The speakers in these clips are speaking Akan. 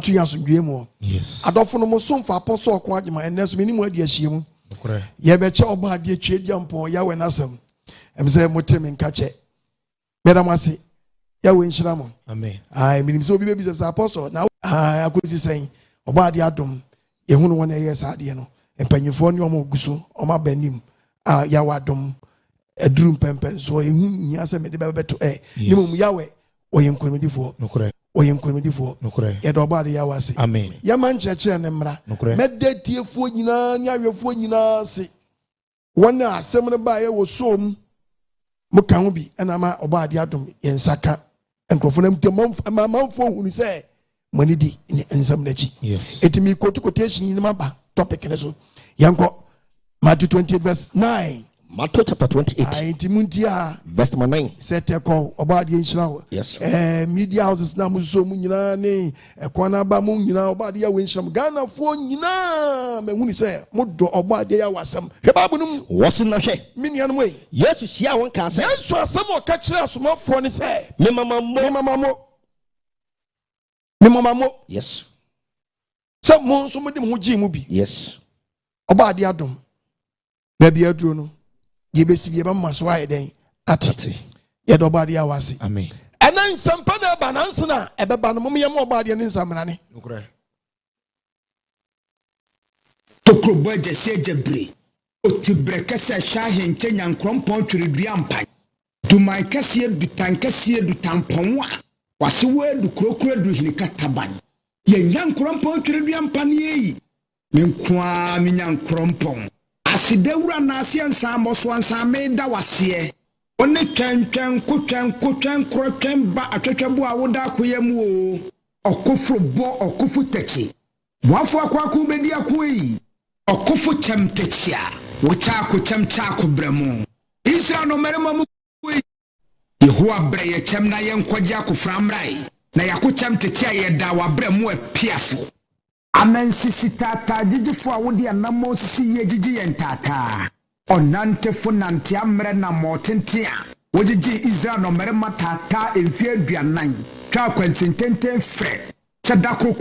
to Yasugemo. Yes. Adolfo no so for apostle Kwajima and Nelson minimum de Shimu. Yabecha oba de Chediampo, Yawe Nasam. And say Motem and catch it. Medamasi, Yahweh Shiramo. Amen. I mean, so be as apostle. Now, I could say, Oba the Adam, Yahoo 1 years adiano, and Pennyphone Guso, Oma Benim, Yawadum, a drum pempen, so in Yasa made the baby to a Yahweh, or Yam comedy for, no correct, or Yam comedy for, no correct, yet Oba the Yawasi. Amen. Yaman Chacha and Emra, no correct, met dead tear for Yina, Yavia for Yina, say. One night, summoned by a was so. Mukambi and Ama Obadi Adam in Saka and Crofonum to my mouth for who say money in some nechi. Yes. It me quotation in the mamba topic and so Yanko Matthew 20 verse 9. Matthew chapter 28. Timuntia verse 9. Set a call Obadi in Shroud. Yes. Media houses now so munani a Kwanaba Munina Obadi Winsham Ghana for Nina. When he say Mudo Obadi was some Hebabunum wasn't a shame. Minion way. Yes, you see, I won't cancel. Yes, so some more catch us from up for say. Mimamo. Yes. Some more somebody Muji Mubi. Yes. Obadi Adam. Baby Adruno. Yebesi yeba maswa eden ati ye do body awase amen ena nsampa na bananse na ebeba no mom ye mo body ne nsamrane nokure tokrobo agese jebre otibreke se shahe nche nyankrompon twere ampa dumai kase dutan kase dutampon a wase wadu kurokura du hinika taban ye nyankrompon twere ampa ne yi menkwa me nyankrompon asidewura na asiansa amoso ansa meda wase one twentwen kotwen krotwen ba atwetwebo a woda akoyam o okofro bo okofu techi wafo akwaku bedi akoyi okofu chemtechia wocha ko chemcha ko bremu Israel no merema mu Yehowa breye chem na yenkwaje akoframrai na yakocham techia yeda wa bremu apiafo Anansisi tata jijifo a wodi anamo sisi ye jiji yentata onante fo nante amre na motente a wojiji Israel no merema tata emfie aduanan twa kwansententen fre sadako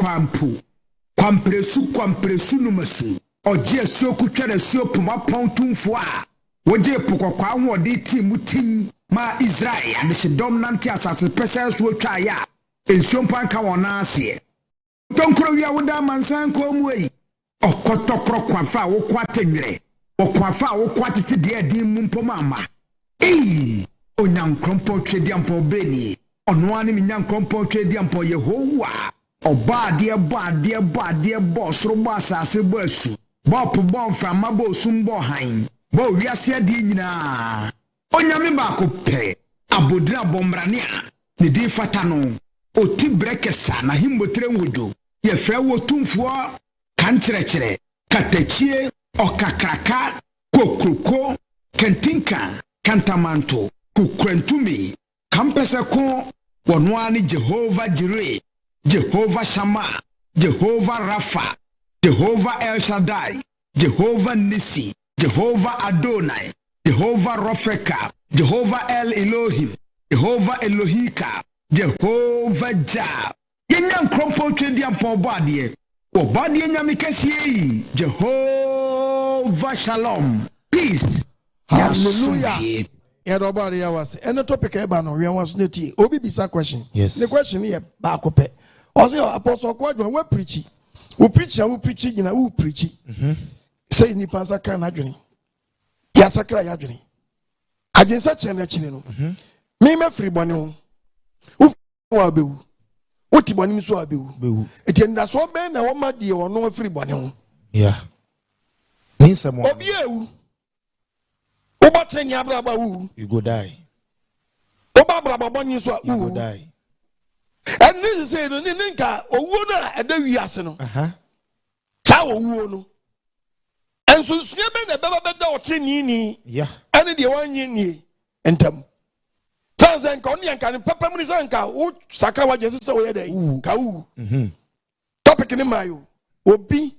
kwampresu numasu oje asuo kutware asuo poma pontumfo a woje pokokwa ahode timu tin ma Israel adehedom nante asase pese so twa ya ensuo mpanka wona ase Tonkro wi awoda mansan ko muyi okotokro kwafa wo kwatenwere okwafa wo kwatete de adi mumpom ama onyankrompo twedi ampo beni ono ani minyankrompo twedi ampo Yehowa obade bo soro bo asase bo asu bo po bo mframa bo sum bo han bo wiase adi nyina onyame ba ko pe abodira bombrane a ne di fata no oti brekesa na himbotre nwodo ye fra wo tumfo kankyerɛkyerɛ katachie okakraka kokroko kentinka kantamanto kukrantumi kampese ko wono ani Jehovah Jireh Jehovah Shammah Jehovah Rapha Jehovah El Shaddai Jehovah Nisi Jehovah Adonai Jehovah Rofeka Jehovah El Elohim Jehovah Elohika Jehovah Jah Yenyan krompo twedi ampo bade obade nyame kase Jehovah Shalom peace hallelujah everybody was any topic eba no we want to obi bisa question yes the question here ba ko pe o say apostle Kwajuma we preach gina we preach say ni pasaka na adwene ya sakra ya adwene sa che na chine no me free bone ho wa bewu oti bone so abewu etienda so be na wo ma de ono free bone ho yeah ninsamo obi ewu oba trenya braba wu you go die oba braba bone so you go die and this say no nka owu na eda wiase no cha owu no enso suye be na beba beda o trenini yeah ene de wanyi ni entam sanse nka oni nka ni papa mu ni sanka wo sakra wa Jesus we dey ka wu topic ni mayo obi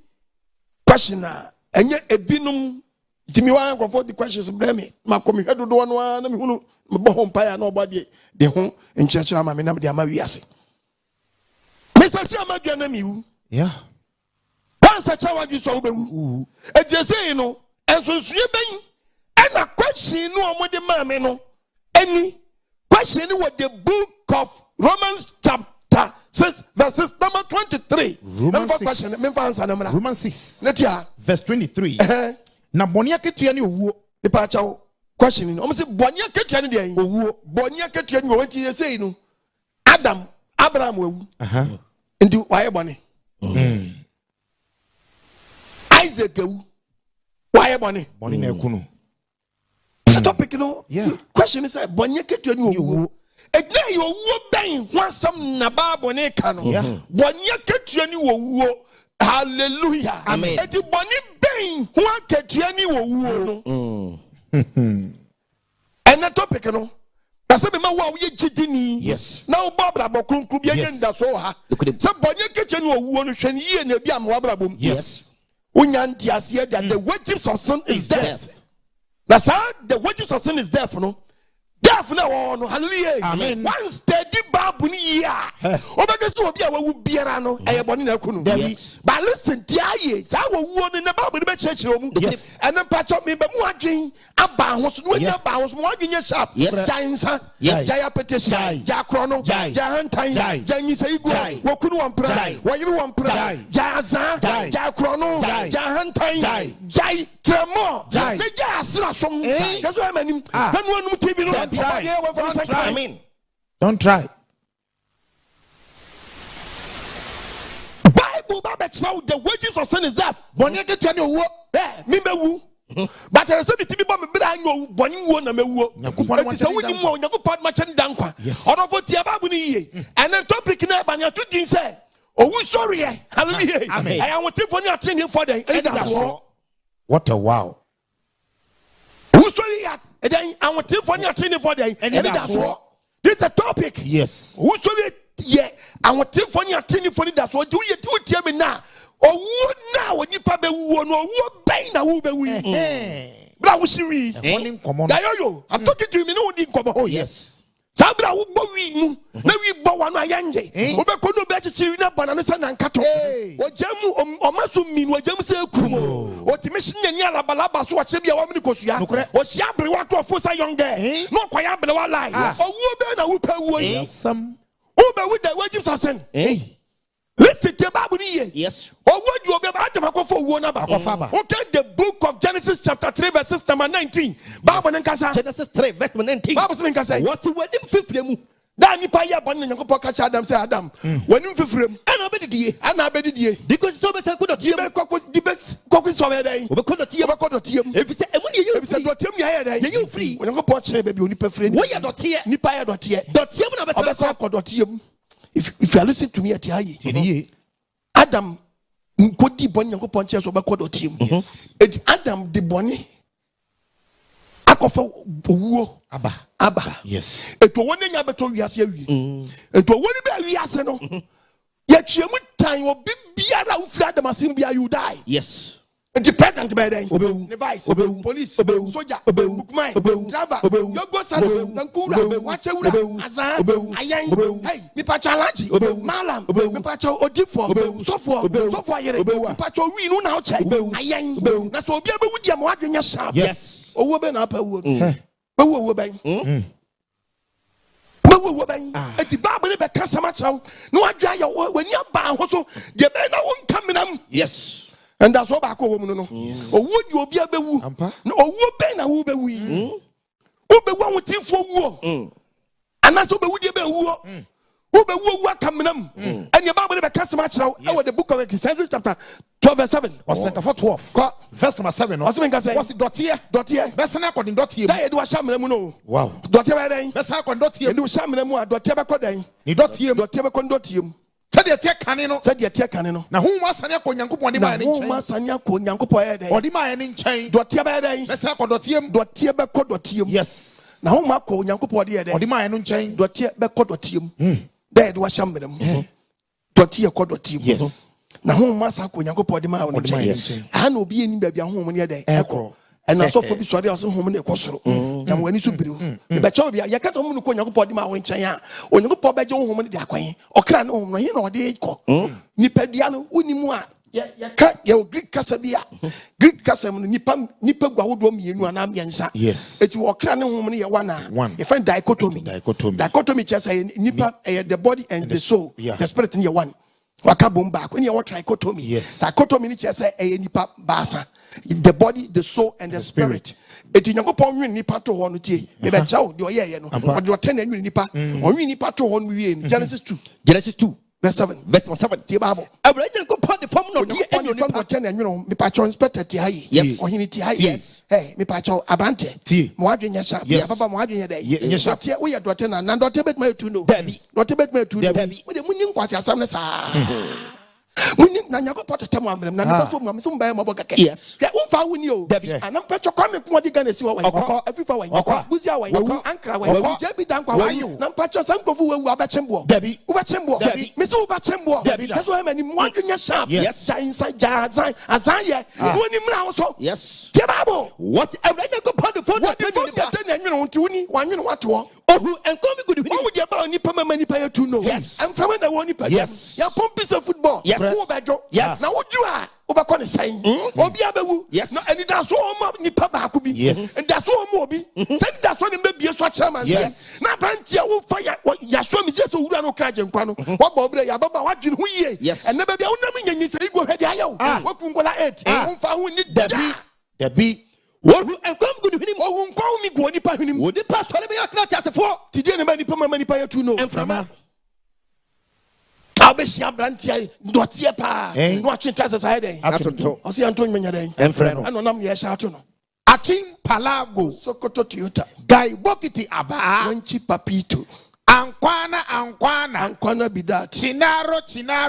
question na enye ebinum timi wa nko for the questions blame makomi hedodo no na me hunu me bo hompa ya na obade de ho nchechera ma me na de ama wiase me Mr. Chama Ganamiu. Yeah. Once a child you saw them. It's just saying, no, and so swimming. And a question no more the mammy no. Any question what the book of Romans chapter 6 verses number 23. Romans 6 Netia verse 23. Na bonia ketua ni owuo. Ipacha question no. Say bonia ketua ni dey owuo. Bonia ketua ni what you say no. Abraham wewu. Ndi waye bone. Isaac wewu. Waye bone. Bone na ekunu. It's a topic, you know. Yeah. Question is, Bonya get you new. Again, you will bang once some Nababone cano. Bonya get you new. Hallelujah. Amen. And the Bonnie bang, one get you new. And the topic, you know. That's a man who you chitini. Yes. Now, Barbara Bocum could be again. That's all. So, Bonya get you new one, and ye and the Biam Wabrabum. Yes. Unyantia said that the wages of sin is death. That's how the wages of sin is death, no? Death now, no, hallelujah. Amen. Once the babu year, Obaka so be a will be around, I am in a kunu. But listen, Tia, I will warn in the Bible, the church room, and then patch up me, but more drink, a bounce, when your bounce, more in your shop, giants, Jaya petition, Jacrono, Jahantai, Janny say, Wakunu one pride, why you want pride, Jaza, Jacrono, Jahantai, Jai Tremo, Jai, some, that's why I'm in one TV. Don't try. Bible now the wages of sin is death. Bonia ketua ni owuo. Me mewu. But I said it to be bomb bra anyo boni wo na mewu. It is a winning mo Yakupad machan dankwa. Ono fo tia babu ni ye. And then topic na ba nya to din say Owusore. Hallelujah. I am waiting for you attending for the What a wow. Owusore and then I want to for you attending for the this is a topic. Yes. Owusore yeah, I want to for you attending for that's what do you tell me now? Oh, now when you probably won or bang na who be we. Bra wushiri. Dayo, I'm talking to you, no one come. Oh yes. Sabra wo bo wi mu na wi bo wa no ayanje obekọ no be chichiri na banana sa na nkato ojamu omaso minu ojamu se kurumo otimi shinyani alabalaba so ache bia wa mini kosua o hia bere wa to fo sa yonge no kwaya bere wa lai owo be na wo pa wo yi Some wo be with the wages of sin. Listen to Bible here. Yes. Or what you be Adam for one about. Okay, the book of Genesis chapter 3 verse number 19. Bible nkasa. Genesis 3 verse 19. Bible nkasa. What you wedding fifremu? Da nipa ya bɔ ne nyankopɔ ka kyerɛ Adam sɛ Adam w'anim fifirem Ana obedidie. ana abɛdidie Because so be say kodotiem. Kɔkɔ sɔ bɛ dɛn Obekɔdotiem. obɛkɔdɔtiem Efise emu ne ye ebisɛ dɔtiem yɛ dɛn ye free. onyankopɔ kyerɛ baabi onipa firi Wo ye dotie. nipa yɛ dɔteɛ Dotiem na be ɔbɛsa kɔdɔtiem. If you are listening to me at Tiye. Adam nkodi bɔne nyankopɔ kyerɛ sɛ ɔbɛkɔdɔtiem eti Adam de bɔne akɔfa owuo aba Yes. eto woni nya beto wiase awie eto woni be wiase no ye twemu tan obi biara ufiri Adam asim bia you die. Yes. The president by then Obewu. the vice Obewu. police Obewu. soldier Obewu. bookman Obewu. driver Obewu. yogo sana Obewu. nankura Obewu. wachewura Obewu. azan Obewu. ayan Obewu. hey mi pacha alaji Obewu. malam Obewu. mi pacha odifo Obewu. sofo Obewu. sofo ayere Obewu. mi pacha wi nu na oche Obewu. ayan Obewu. na so obi abewu dia mo adwenya sharp Yes. owo be na apa wo no owo ben owo ben eti bible be ka sama chaw no adwa ya wani aba ho so de be na won kaminam. Yes. And that's what back home no. Oh, would you be a bewu? No, oh, ben a wube we. Ube one with him for war. And that's what would you be war? Ube woo kaminam. And your Bible never cast much now. I the book of Exhortations chapter 12 verse 7. Was like for 12. Verse number 7. What's the say? Was it dotier? Dotier. Best na according dotier. That do a shaman. Wow. Dotier by then. Best na according dotier. Do shaman dotier by coding. Ni dotier. Dotier by condotium. Said the attack canino. Said the attack canino. Now who was an echo Yankupo di man in chain? Masanya ko nyankopo ya Or the man in chain. dotier by then. Best na according Dotier by condotium. Yes. Now who mako nyankopo di Or the man in chain. dotier by condotium. There do a shaman. Dotier condotium. Yes. Na home masa ko nyankopɔ de ma wo nkyɛn. Aha na obi eni baabi ahom ne de ekɔ. and I saw for this one, I was home in the Kosoro. And when you should be, but Chovia, Yakas home to Konya Podima when Chaya, when you pop at your home in the Aquay, or can own, you know, the echo. Nipediano, Unimua, your Greek Casabia, Greek Casam, Nipa Gawudom, you and Amiansa. Yes. It will can woman one. If I dichotomy, just say Nipa, the body and the soul, the spirit in your one. Wakabum back when you watch dichotomy. Yes. Dichotomy just say a nipa basa. The body, the soul, and the spirit. It in your upon you nipa to one tea. Maybe a child, do a no. Or do a 10 and nipa. Or you nipa to one in Genesis 2. Genesis 2. Verse 7. Verse 7. The Bible. I will go part the form of you and your 10 and you know, me patch inspector Tiai. Yes. Or he need Tiai. Yes. Hey, me patch Abrante. Tea. Moadin Yasha. Yes. Papa Moadin Day. Yes. We are Dotton and not debate me to know. Debbie. Not debate me to know. With the winning was your son. Na nyako pata temu amrem na nfa fo mam so mba ma boga ke yes ya umfa woni o anam pecho kwa me ko diga na si wa wa every fa wa buzi awa wa ankra wa je bi dan kwa wa na pecho sam kofu wa ba chembo debi wa chembo me so ba chembo that's why many mo adwenya sharp ja inside ja azan ye woni mra wo so yes the Bible what everything go part the phone what the phone that na nwene won ti woni wa nwene wato ohu enko mi good who dey ba oni pa mama ni pa tu no am from na woni pa ya pump piece of football who bejo na woju a obakọ ne sai obi abewu na anidaso o nipa ba ko bi anidaso o obi se anidaso ne mbebie so chairman say na brantia wo fa ya show me say so wura no kra jenkwa no wo ba obre ya baba wadwene ho yie enne ba bia wonam nyanyi se igwo hwede ayew wo kunkola 8 won fa ho ni dabi wohu enkom good hwinim ohun kwa mi gwo nipa hwinim wo nipa sole me yakra tiasefo tidie ne ba nipa mama nipa ya tu no enframa Abeshia brantia dotie pa no atwenta sesa dey atoto o se anto nwenya dey enfre no ano nam ye sha ato no Atin Palago Sokoto Toyota Guy Bokiti Aba Wanchi Papito Ankwana Bidat Chinaro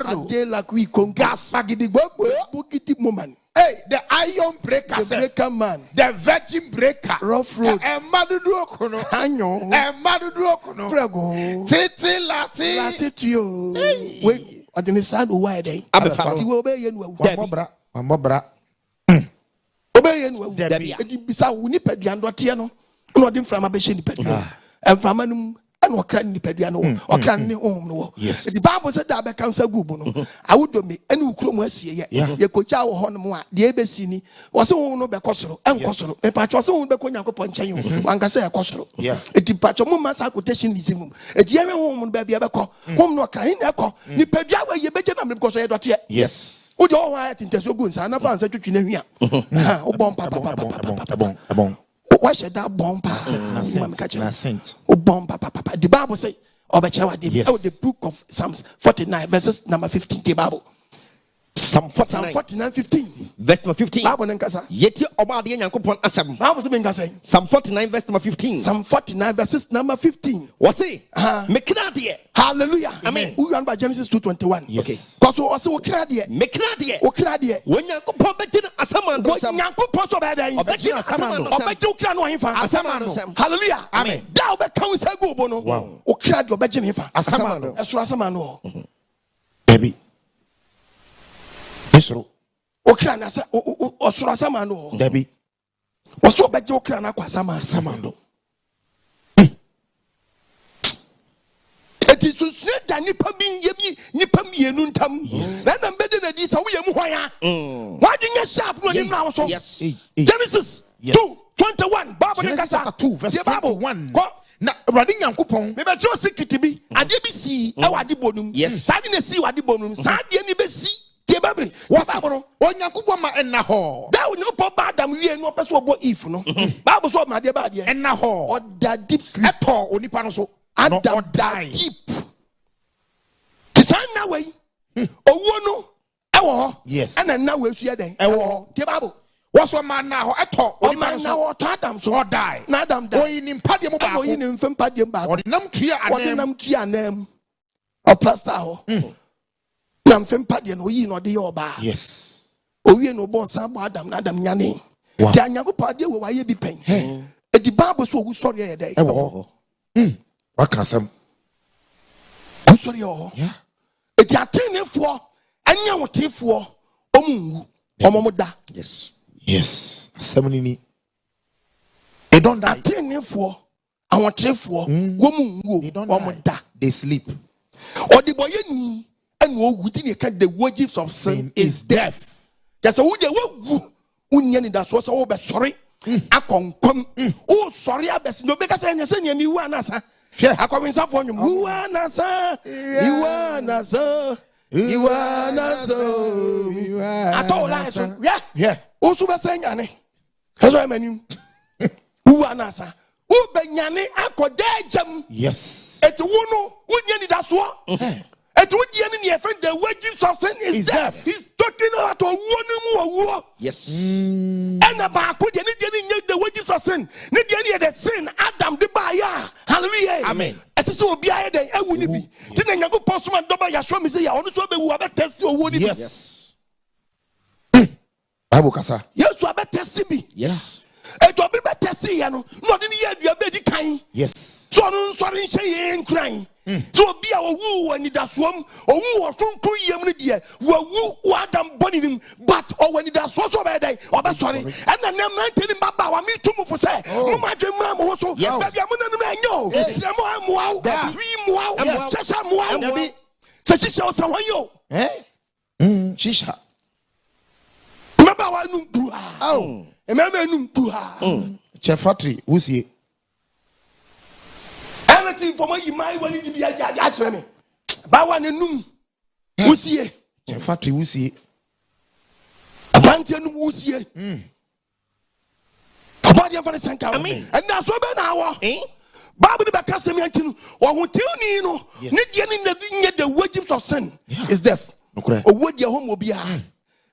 Ade la kui kongo Gas Fagidi Gbogbo Bukiti Moman. Hey, the iron breaker, the breaker man, the virgin breaker, rough road, Madudu Okono, Anyo, Madudu Okono, Prego, Titi Lati, Tio. Wait, I didn't sound why they. Abafati will obey you. Mambra, obey you. It be so Winnipedian Dotiano, not in from a Beshin Pedia, and from an. No can Pediano or can no. Yes, the Bible said that becomes a gubono. I would do me and Ukromasi, your coach our Honmoa, the Abessini, was so no Becosro, and Cosro, a patch was on Beconia Ponchayo, one can say a Cosro. A departure moment quotation is him. A dear woman baby Abaco, home no can echo, the Pedia where you better because I got here. Yes. Would all right in Tesoguns and I've answered to Chinavia. Oh, bomb papa. Why should that bomb pass? Oh, bomb papa. The Bible say, oh, the book of Psalms 49, verses number 15. The Bible. Psalm 49, 15. Verse number 15. Bible Nkasa. Yeti obadi Nyankopon asem. Bible say Nkasa. Psalm 49 verse number 15. Psalm 49 verses number 15. What's it? Mekna de. Hallelujah. Amen. We run by Genesis 2:21. Yes. Because also okra de. Mekna de. Okra de. When Nyankopon betina asamando sam. Nyankopon so bad. Obetina asamando. Obeje okra no ahimfa. Asamando. Hallelujah. Amen. Da obeka say go bo no. Wow. Okra de obeje ne fa. Asamando. Esoro asamando. Baby. Esoro. Okra na say osoro asamando. Debbie. Oso obeje okra na kwa asamando. It is snake that nipa mienu ntam. Na mbede na di sa wo yem hwan a. Why didn't you sharp no nim na so? Yes. Genesis 2:21. Bible Genesis 2 verse 21. Na Awurade Nyankopɔn me be jo sikiti bi ade bi si e wade bonum. Sa de na si wade bonum. Sa de ni be si tie babri. Bible no. Onyankopɔn ma enna ho. Da onyankopɔn ba Adam wie no pese obo if no. Bible so ma de ba de. Enna ho. Or that deep sleep. Eto onipa no so. Adam that deep. Tisan na way. Owo no e wo ho. Yes. And na we sua den. E wo. Tie Bible. What's one man now? Eto onipa no so. Adam so. Or die. Na Adam die. Oyi ni mpade mo ba ko. Oyi ni mfempade mo ba ko. Or nam tua anem. Or nam tua anem. O plaster ho. Na mfempade no oyi no de ye oba. Yes. Owie no bon san bo Adam na Adam nyane. Ti Nyankopade we wa ye bi pen. E di Bible so Owusore ye dey. E wo. Wakasam. Owusore yo. Yeah. E di Ateneefo Anidaso omunwu omomoda. Yes. Yes. Asemni ni. They don't die. Ateneefo Anidaso womu They don't wo die. They sleep. or the boy ni and wo within the wages of sin is death. That's a wood unyani da so wo be sorry akonkom o sorry abes no be ka say nyese nyami wu anasa akwinsa fo nyum wu anasa atola so yeah o so be say nyane eso emanim wu anasa u be nyane akoda jam Yes. eti wo no unyani da so eti wo die ni e friend the wages of sin is death. He's talking about wo. Yes. And about the wages of sin. The sin Adam the buyer. Hallelujah. Amen. It is so be I then I will be. Then you go postman double ya show me say ya onu so be wo be test you wo ni. Yes. Bible kasa. Yes, so be test me. Yes. E do be test ya no. No de ye dua be di kan. Yes. So no so re hye ye nkran. So be a owu Anidaso owu otonkon yam no de wu Adam boni nim but Anidaso so be dey obe sorry and na man tell baba wa me tumu for say mo ma dwe ma mo so bia mo nanim enyo mo amoa wi moa sesa moa se shisha so wanyo Shisha. meba wa num bua mema num bua Chef factory wusie. everything for my mind when you be a me ba wa num wusie Chef factory wusie. abantia num wusie abadi for the sanka and na so be na wo Bible be kase me antinu wo hotelni no ne die ne the wages of sin is death. Owo die ho mo bia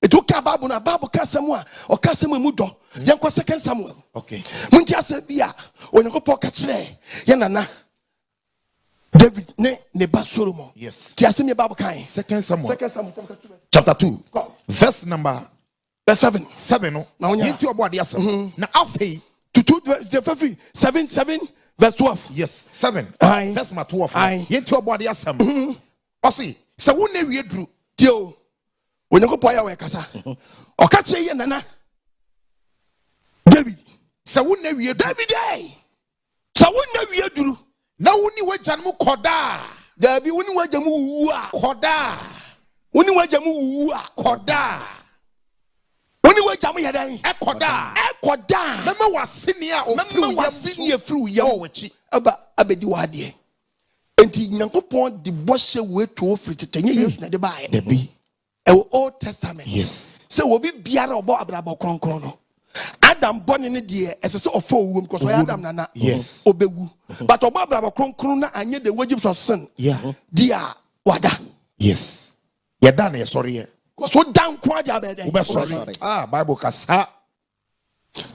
it took Bible na Bible kase mo a o kase mo mu do yenko 2 Samuel. Okay. Munti ase bia onyankopɔ ka kire ye nana David ne ba Solomon. Yes. Ti ase me Bible kan 2 Samuel. 2 Samuel Chapter 2. Verse number 7. 7 no. Yenti obo ade asem. Na afei to the 7 verse 12. Yes, 7. Aye. Verse 12. Aye. Yenti obo ade asem. Osi, se wo na wie duru. Tio. Onyankopɔ ya we kasa. O ka kire ye nana David. Se wo na wie David ai. Se wo na wie duru. na woni wagya no koda. Dabi woni wagya mu wu a Koda. woni wagya mu wu a Koda. woni wagya mu yedan Ekoda. Mema wasini a mema wasini afru yam wachi. aba abedi wade. Enti Nyankopɔn de bɔhye we to ofri tetenye Yesu na de bae. Debi. Old Testament. Yes. So obi biara obo abrabo kronkron no. Adam bɔne ne de ɛsɛ sɛ ɔfa owuo because ɔyɛ Adam nana. Yes. Obewu. But obo abrabo kronkron na anye the wages of sin. Yeah. Dia wada. Yes. Yeda na yesɔre. Because what down kwa dia bɛdɛ. Sorry. Ah, Bible kasa.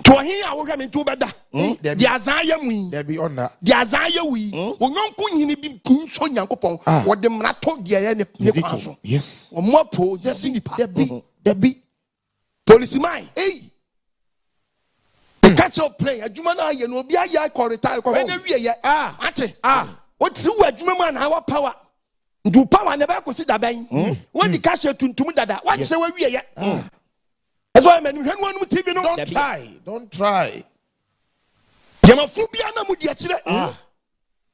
To hin a wo hwɛ me to bɛda. Di azaya mu. Debi ona. Di azaya wi. Onyonko hini bi nso Nyankopɔn. Wo de mrato de ye ne kwa so. Yes. Omo po je nipa. Debi. Policeman. Hey. Catch up play. Adwuma na ye no obi aye ko retire ko na wie ye. Ate. What you adwuma man our power. Do power never consider ben. When the cash tuntum dada. What say we wie ye. That's why men hwan one TV no. Don't try. Yamafu bia na mu di akire.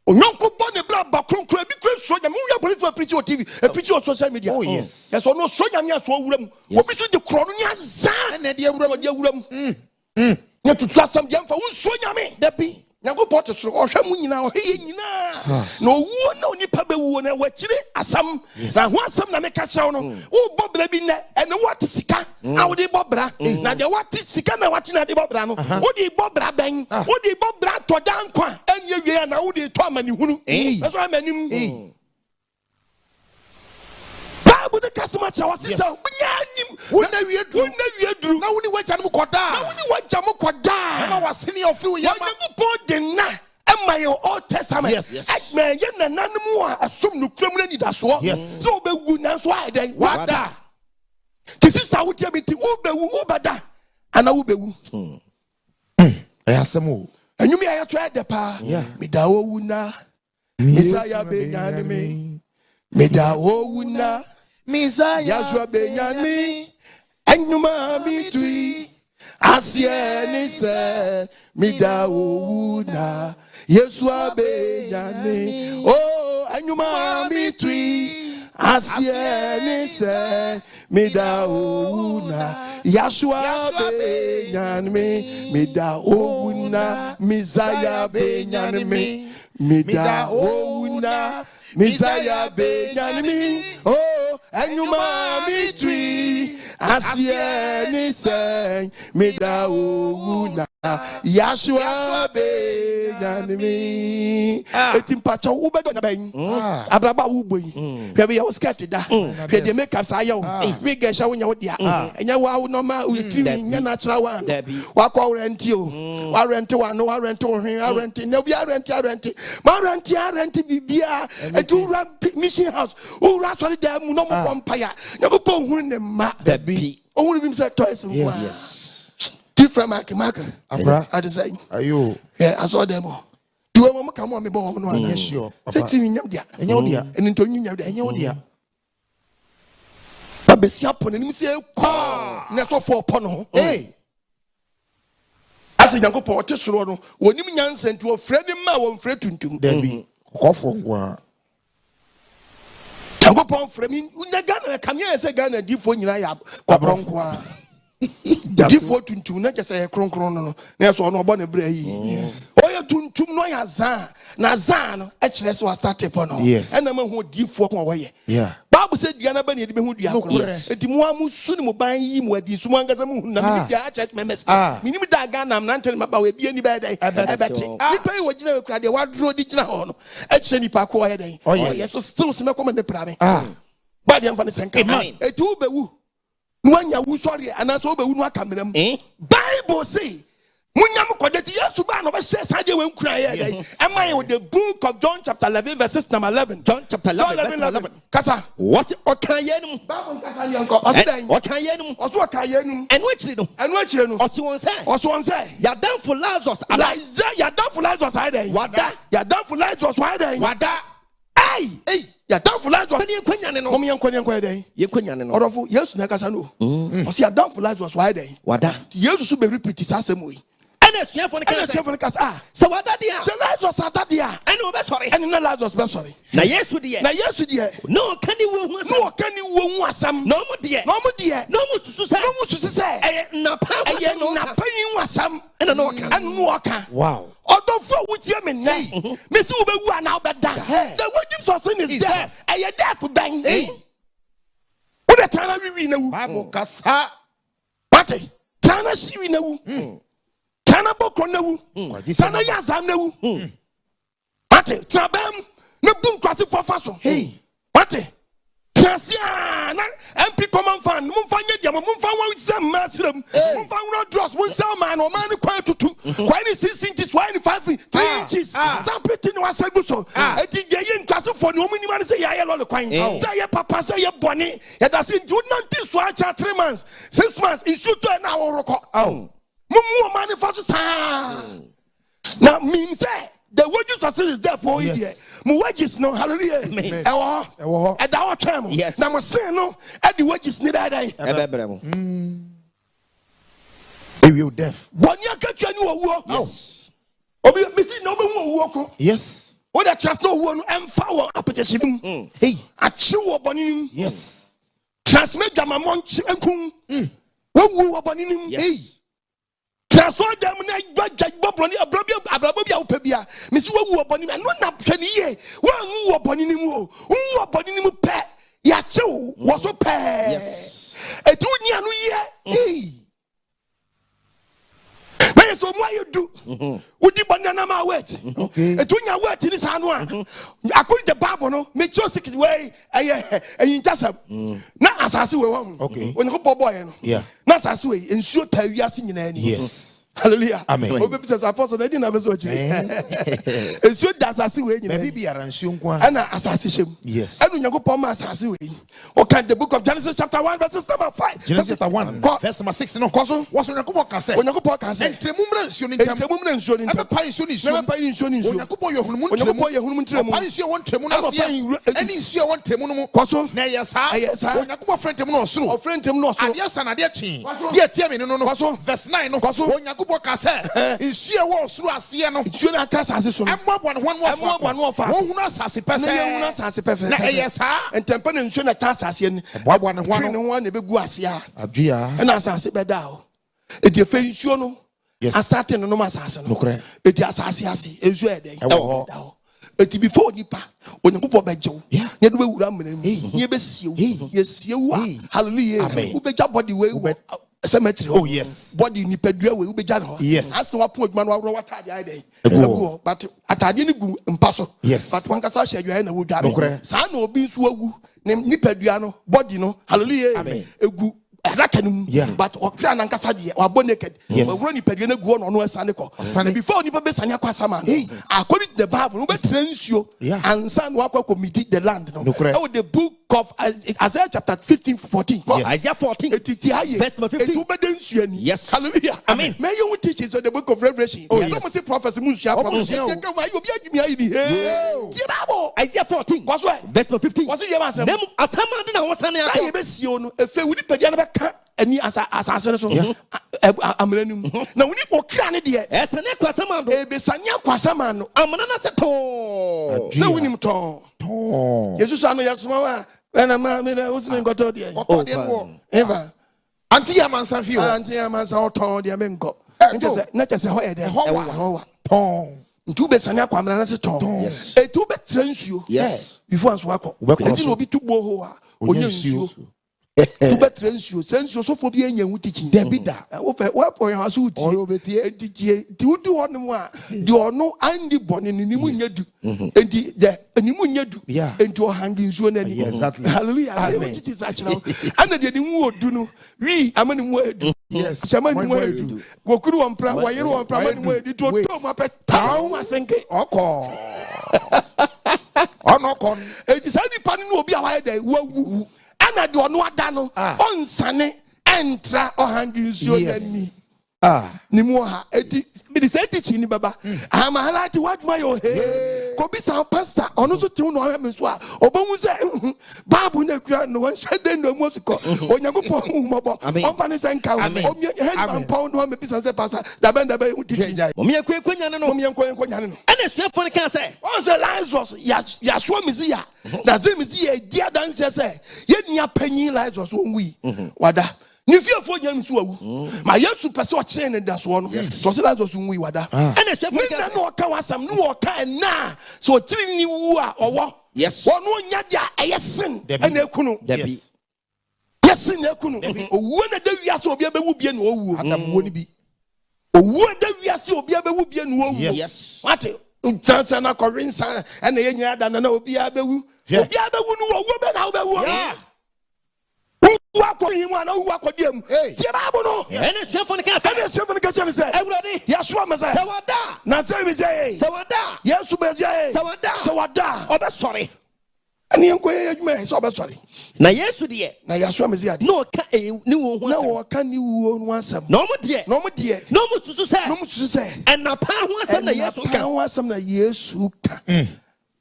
Onyonko bo ne bra ba kronkron bi kwen so nya mu ya police for preach on TV, preach on social media. Oh yes. Yes no so nya nya so awuram. Obi so de kro no nya za na de awuram. Nya tutu asam de amfa wo so nya me. Debi. Nyango pot so ohwe mu nyina ohwe ye nyina. Na owuo na onipa bewuo na wakire asam. Na ho asam na me ka kire no. Wo bobra bi na ene what sika. A wo de bobra. Na de what sika na what na de bobra no. Wo de bobra ben. Wo de bobra to dan kwa. Anye wie na wo de to amani hunu. Eso amanim. Bible the customer chawa sisa. Wona wie duru. Na woni wagya no koda. Na woni wagya mo koda. Na wasini ofi yama. Nyankopɔn de na ema your Old Testament. Yes. Me ye nananom a asom no kuram na Anidaso. Yes. So obewu na so aden. Wada. Ti sister wo tie me ti obewu obada. Ana obewu. Ayasem o. Anyumi ayeto ede pa. Me da owu na. Misaya be nyane me. Me da owu na. Misaya be nyane. Anyuma mi tui. Asie ni se mida ouna Yesu abenyane oh anyuma mitwi Asie ni se mida ouna Yashua benyane mida ouna Mizaya benyane mida ouna Mizaya benyane oh anyuma mitwi Asie ni se mida ouna Yashua benyane etimpacha ubedo na ben abraba uboy hwe be sket da hwe de make up sayo we gesha wonya wodia enya wa normal ultimi nya natural one wa kwa rent o wa rent one wa rent ohwe wa rent na bi rent ma rent bibia edu mission house o ra sorry da mu no mo pompaya na ko hu ne ma da bi ohun bi say toys nkwa different mark Abra. I design Ayo. yeah I saw them do we come on me bo no Yes, sure. say ti nyam dia Enya odia. eni to nyam dia Enya odia. ba besia pon ni say ko na so for pon ho Hey. ase Nyankopon ote soro no wonim nyansa nti ofre ni ma wo mfre tuntum Dabi. Kokofo kwa. Nyankopon frɛ mi unya Ghana kamye say Ghana difo nyina ya kwabronko a difo tuntum na kese ye kronkron no na so no obo na bra yi Yes. oye tuntum no ya zan na zan no e kire se wa start up no Yes. ena ma hu difo ko woye Yeah. Bible said dua na ba ne de be hu dua kro Yes. enti mo amu su ni mo ban yi mo adi su mo angasa mo hu na mi dia church members minim da Ghana na ntel ma ba we bia ni ba dai ebeti nipa yi wogina we kra de wadro di gina ho no e kire nipa ko woye dai oye so still se me come de pra me ba de amfa ne senka eti wo be wu Nwanya Owusore anaso obewu no akameram Bible say munyam kodeti Yesu ba no be share sade we nkura ye dai am I with the book of John chapter 11 verses number 11 John chapter 11 kasa what okayenum Bible kasa ni anko osedan okayenum oso okayenum enu achiri no osi won say ya dan for Lazarus ala ya dan for Lazarus ai wada ya dan for Lazarus ai dai wada ai ya dan for Lazarus kani kwanyane no kom yenkwa dai ye kwanyane no orofo Yesu na kasa no osi ya dan for Lazarus ai dai wada Yesu so be repeat asem we ene suafo ne kasa so wada dia so Lazarus atadia ene obe sorry ene na Lazarus be sorry na Yesu de no kani wo hu asam no mo de no mo susu say na pa yin asam ene no oka Wow. Odofo wutie me nai me si wo be wu ana obeda the wages of sin is death death ben wo de tana wiwi na wu Bible kasa. pate tana shiwi na wu tana bokro na wu tana yazam na wu pate trabam na bun kwase fofa so pate Tiasia na MP command fan mumfa nye dia mumfa wan zam masram mumfa no dross mun sell man o man kwa tutu kwa ni 6 inches kwa ni 3 inches some pity no asagu so eti ye yin kwase for ni omuni man say ya lo le kwan say ye papa say ye boni ye da sin do nanti so acha 3 months 6 months in suto na woroko mumu man fa so sa na mean say the wages of sin is there for you here. My wages no hallelujah. Ewo. E da wo twem. Na mo sin no e the wages ni da dai. Ebebrem. We will deaf. Boni akatwa ni owuo. Yes. Obi bisi na obi hu owuo ko. Yes. O da trust no owuo no emfa wo apetechim. Hey. Achi wo boni nim. Yes. Transmit gamamon enkun. Wo wo boni nim. Hey. Transfer them na judge bobroni abrabia opebia me si wo boni no na hwani ye wo wo boni nim wo boni nim pe ya chew wo so pe etu ni anu ye na yeso mo ayedu udi boni na ma wait etu nya wait ni sa no according the Bible no me cho 6 way ayin tasam na asase we won oni ko boy no Yeah. na asase we ensuo ta wiase nyina ni Yes. Hallelujah. Amen. Obi says apostle na di na be so chi. Ensuo da asase we nyina. Baby biara nsuo nko a. Ana asase shem. Yes. Enu Nyankopon ma asase we. Okay, the book of Genesis chapter 1 verse number 5. Genesis chapter 1 verse number 6 no. Koso. Was Nyankopon ka say. Onyankopon ka say. Entremumra nsuo ni ntam. Entremumra nsuo ni ntam. Ebe pa nsuo ni nsuo. Ebe pa nsuo ni nsuo. Onyankopon ye hunum ntremu. Onyankopon ye hunum ntremu. Pa nsuo won ntremu na se. Eni nsuo won ntremu no mu. Koso. Na yesa. Onyankopon friend ntremu no osoro. O friend ntremu no osoro. Ade asa na ade chi. Ye tie me no no. Verse 9 no. Onyankopon ka say. Nsuo wo osoro ase no. Nsuo na ka asase so no. Emmoabo no ho no fa. Wo hunu asase pese. Na ye hunu asase pese. Na yesa. Entempa na nsuo na ka asase ni. Emmoabo no ho na be gu ase a. Adua. Na asase be da o. Edi efe nsuo no. Asate no no asase no. Edi asase ase. Nsuo e den. Eti before nipa Onyankopon bejew ye do be wura mena mu ye be siew ye siew hallelujah wo beja body we cemetery oh yes body nipa dua we wo beja no yes as no apon adwuma no awro watade ai den but atade ni gu mpa so but wan kasa hye adwa na wo dware sa na obi nso agu nipa dua no body no hallelujah egu but okra na nkasa de wa naked we wro ni pedie na gu no asane ko before ni be sane akwasa man according to the Bible no be transuo and son wa committee the land no the book of Isaiah chapter 15:14 Isaiah 14 verse 15 yes hallelujah amen may you teach in the book of Revelation some say prophecy mun share prophecy take why you be adwumi ayi ni Isaiah 14 verse 15 was it your answer nem asama de na wosane akọ ayi be sio no efe wudi pedie na be ka ani asase so amranum na woni okra ne de esane kwasama do be sane kwasama no amana na se to se wonim to Jesus anu yasoma wa na ma me na usime ngoto de eva anti yamansa fio anti yamansa oton de me nko nka se ho ye de ho ton ntu be sane akwamna na se ton etu be transuo before anso akọ enti no bi tubo ho a onye nsuo to be transuo sensuo so fo bi enya hu teaching David da wo po yan aso uti enti ti wudi hono mu a de ono andi bone ni mu nya du enti de ni mu nya du enti o hangi nsuo na ni hallelujah we teach is actually ana de ni mu odu no wi amani mu edu chama ni mu edu gokuru wampra wayere wampra mani mu edu to ma pe taw masenke oko ono kon enti sa ni pani no obi a waye de wawu ana de ono ada no onsane entra ohangi nsuo nani ni mu ha eti bi de say teaching ni baba am highlight what my he ko bi sa pastor ono so tiw no ha me so a obohu se babu na kura no wan shede no mu so ko Onyankopon humobo onfa ne senka o mi head man pound no me bi sa say pastor da ben teaching mo mi enkwenya ne no ana suafo ne kan say on say Lazarus ya show me see ya da say me see ya dia dan say ye nia panyin Lazarus onwi wada ni fiafo nya nso awu ma Yesu pese o kire ne da so no so se Lazarus onwi wada ana suafo ne kan no ka wasam no ka na so kire ni wu a owo wono nya dia eyesin ena ekunu yesin na ekunu owu na da wiase obi abewu bie na owu adam wo ni bi owu da wiase obi abewu bie na owu what transa na korinsa ena ye nya da na obi abewu no owu be na obewu wako yimu ana wako diem tie Bible no ene suafo ne kan say everybody Yeshua me say sawada na say me say sawada Yesu me say sawada obe sorry ani enko ye adwuma so obe sorry na Yesu de na Yeshua me say no ka ni wo ho na wo ka ni wo no asem no mo de no mo susu say na pa ho asem na Yesu ka ho asem na Yesu ka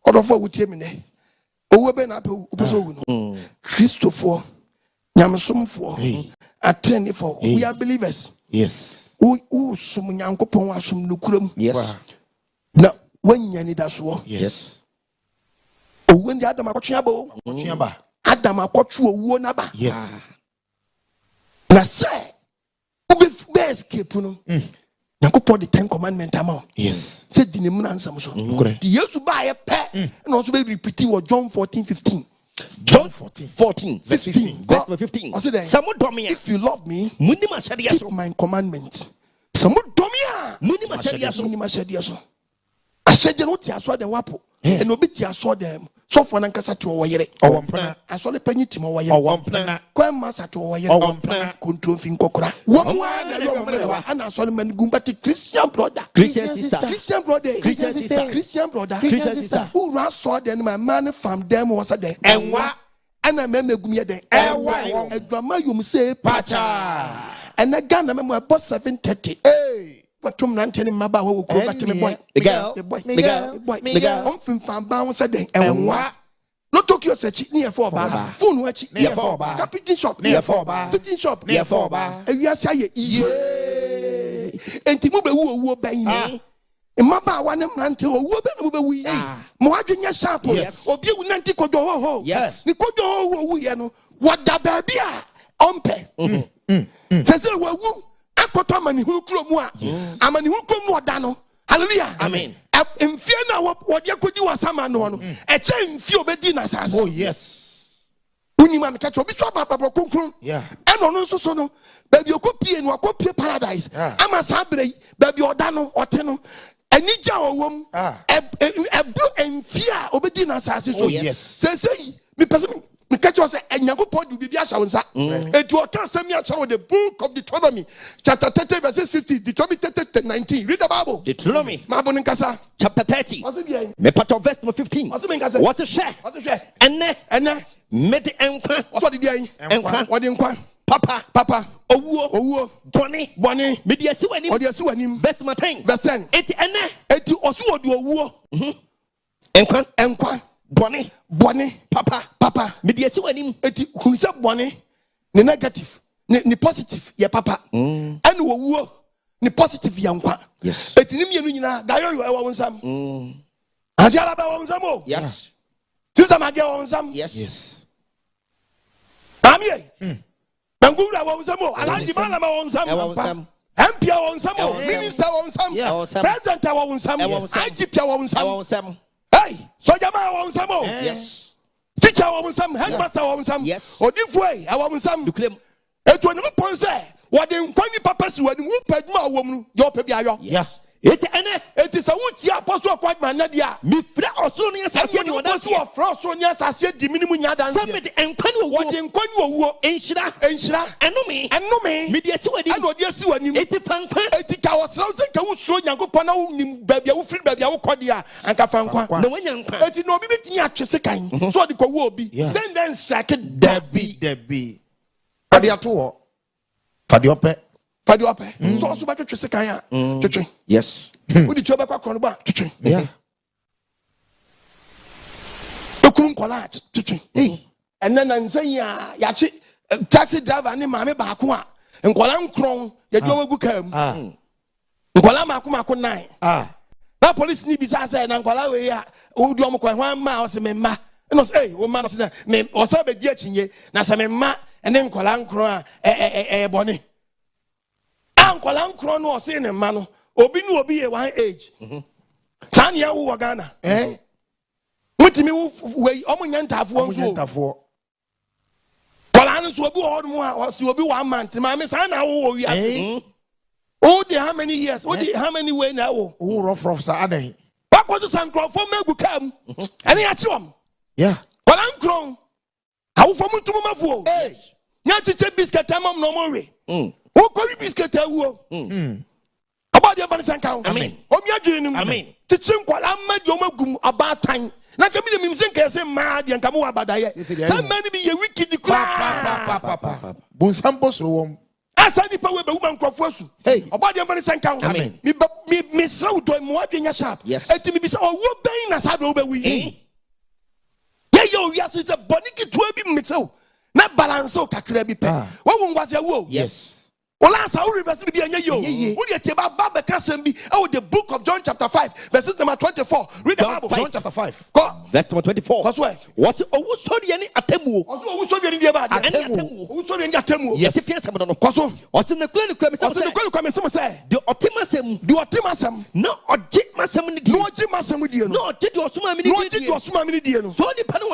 odofo wutie me ne owo be na pe opeso wu no Christopher Nyamsomfo Ateneneefo we are believers who sum Nyankopon asum nukuram na wanya Anidaso owo ndi Adam akotwe Adam akotwe owo na ba na say ube escape no Nyankopon the 10 commandments ama say di nemu na ansam so di Yesu ba ye pe na so be repeat wo John 14:15 John 14 verse 15 if you love me keep my commandments so ashede no ti aso dem wapo and obi ti aso dem so for nankasa to oyere asole panyi timo oyere kwan masa to oyere control fin kokora wamwa na yo ana asole man gumbati Christian brother Christian sister who ran saw them my man from them was a day enwa ana meme gumye den ewa edwama yum say pacha and Ghana memo about 7:30 watum nantene maba wo ko batime boy Miguel on fan ba said den enwa no Tokyo search near for ba phone wachi near for ba captain shop near for ba fitting shop near for ba ewiase aye iye enti mu be wo ban ni mama wane mrante wo be no be wi mo adwenya sharp obi ewu nanti kodo ho ni kodo ho wu ye no wada ba bia ompe sese wo wu akoto mani hu kromu a amani hu kromu wada no hallelujah amen mfie na wo de kodi wasama no no e che mfie obedi na sase oh yes unima me kacho bi so papa konkron eno no nso so no baby okopie no akopie paradise ama sabre baby oda no ote no anija owom ebru enfia obedi na sase so yes say me person me catch you say enyankopon du bibia sha wonsa edu oka sami acha with the book of Deuteronomy chapter 30 verses 50 Deuteronomy 30:19 read the Bible Deuteronomy mabon nkasa chapter 30 me part of verse 15 what's a share ene mede enkwa what did you enkwa what enkwa papa owuo boni mediasi wanim verse 10 eti osu odu owuo enkwa boni papa mediasi wanim eti hunse boni ni negative ni positive ye papa ene owuo ni positive ya nkwa yes eti ni mienu nyina gayo yo ewa wonsam ajara ba wonsam o yes sister mage wonsam yes amie Ngura wonsamo alaji mala ma wonsamo empia wonsamo minister wonsamo president wonsamo IGP wonsamo hey soja ma wonsamo yes teacher wonsamo headmaster wonsamo odifue wonsamo eto ni ponse wode nkwani papa si wani wu paduma awom yo pa bi ayo yes eti sa wuti apostle kwagma na dia mi fra osoro ni asase ni wodan so fra osoro ni asase di minimu nya dan se me enkwani owuo enhira enome me dia si wani ana odi asi wani eti fankwa eti ka osoro se ka wusuro nyankopon na nim babia wo firi babia wo kode a anka fankwa na wanya nkwa eti no obi betini atwese kan so odi ko wo obi then strike debi ade ato wo fade ope so ba twetwe sekan a twetwe yes udi twa ba kwakron ba twetwe yeah okun kola twetwe enna na nsan ya chi taxi driver ni maame ba ko a nkola nkron ya di omagu kam nkola mako 9 na police ni bi sa say na nkola we ya udi omko hwan ma o se memma no say wo ma no se me o sa be di achinye na se memma ene nkola nkron a boni ankola nkron no say ne ma no obi no obi ye one age san ya wo Ghana mutimi we omunya ntafo kola no so obi wo mo a so obi 1 month ma me san na wo wi ase oh dey how many years oh dey how many way na wo rough sa adan bakoso san krofo megu kam ene ya chiwam yeah kola nkron awofo mutumo mafuo nya chiche biscuit amam no mo we o ko wi biscuit awuo about the vanessa count amen o mi adwire nim amen chiche nkwala madi o magum abatan na ke mi nim senke se ma de nka mo abadaye some man bi ye wiki di kra bon sambo so wom asa di pa we be woman krofo asu about the vanessa count amen mi sraw do mo adwenya sharp eti mi bi se owo ben na sa do be wi ye yo wi ase se boniki to bi mixo na balance o kakra bi pe wo ngwase wo yes ola sa o reverse bi anya yo wo de teba ba ka sem bi e the book of John chapter 5 verses number 24 read the Bible John chapter 5 go verse number 24 that's why what Owusore ni atemu Owusore ni dia ba Owusore ni atemu yes pia sem no koso what ne kula me say the otimasem no oje masem ni die no oje the osuma mi die no so ni pa no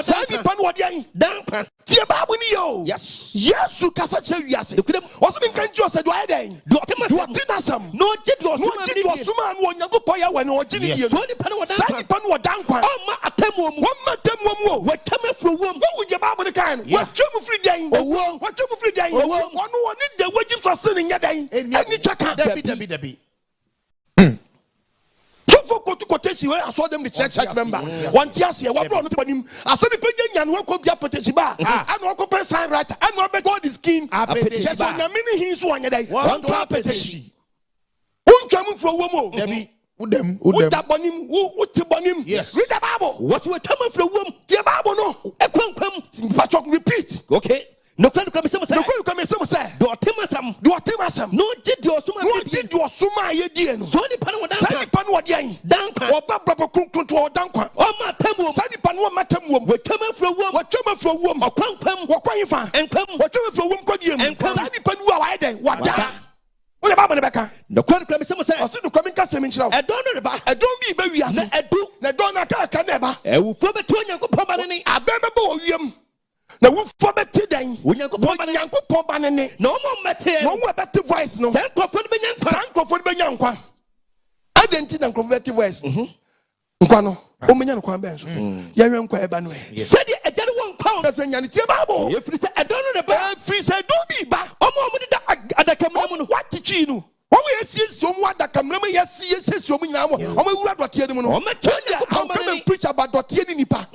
what dan pa tie Bible ni yo yes yesu kasa che wiase o se nkan jo said, why then? Do some. No, Jit was Suman, one Yagopoya when or Jimmy. Sonny Pan or Dankwa. Oh, my Atemo, one Matem, what Tamu from whom? What would your Bible the kind? What Tamu free day? What Tamu free day? One need the wages for sinning your day. And you check out Debbie. Go to quotation where I saw them the church member. One year, what brought him? I saw the pagan and what could be a petition bar. And what could sign right and what be God is king. Just on a mini he's one day. One to a petition. Who come from Womo? Debbie. Would that bonim? Would to bonim? Yes. Read the Bible. What will come from Wom? The Bible no. A come. Repeat. Okay. No can come some say. No can come some say. Do Timasam. Do Timasam. No did your suma. No did your suma ye dear. So the pan was Sani pan what yang. Dank or Baba Kunku to or Dankwa. Oh my temu. Sani pan what matam. What come from Wom? What come from Wom? Or Quam? What Quaifa? And come. What come from Wom Codium? And Sani pan why then? What da? What about Rebecca? No can come some say. I see the coming custom in Chile. I don't know about. I don't be baby. I do. I don't know. I never. I will for the 20 Pabani. I remember him. Na wo fo beti den Onyankopon ba ne no mo mete no mo beti voice no sankofo de benyankwa adenti na nkofo beti voice nkwa no o menya no kwan ben so ya hwe nkwa eba no said e jare won kwa so nya ne tie Bible e free say e don no ba free say don bi ba o mo de adakamram no what teach no o mo yesi o mo adakamram yesi o mo nyina mo o mo wura dotie ni mo no o metonya how come preach about dotie ni nipa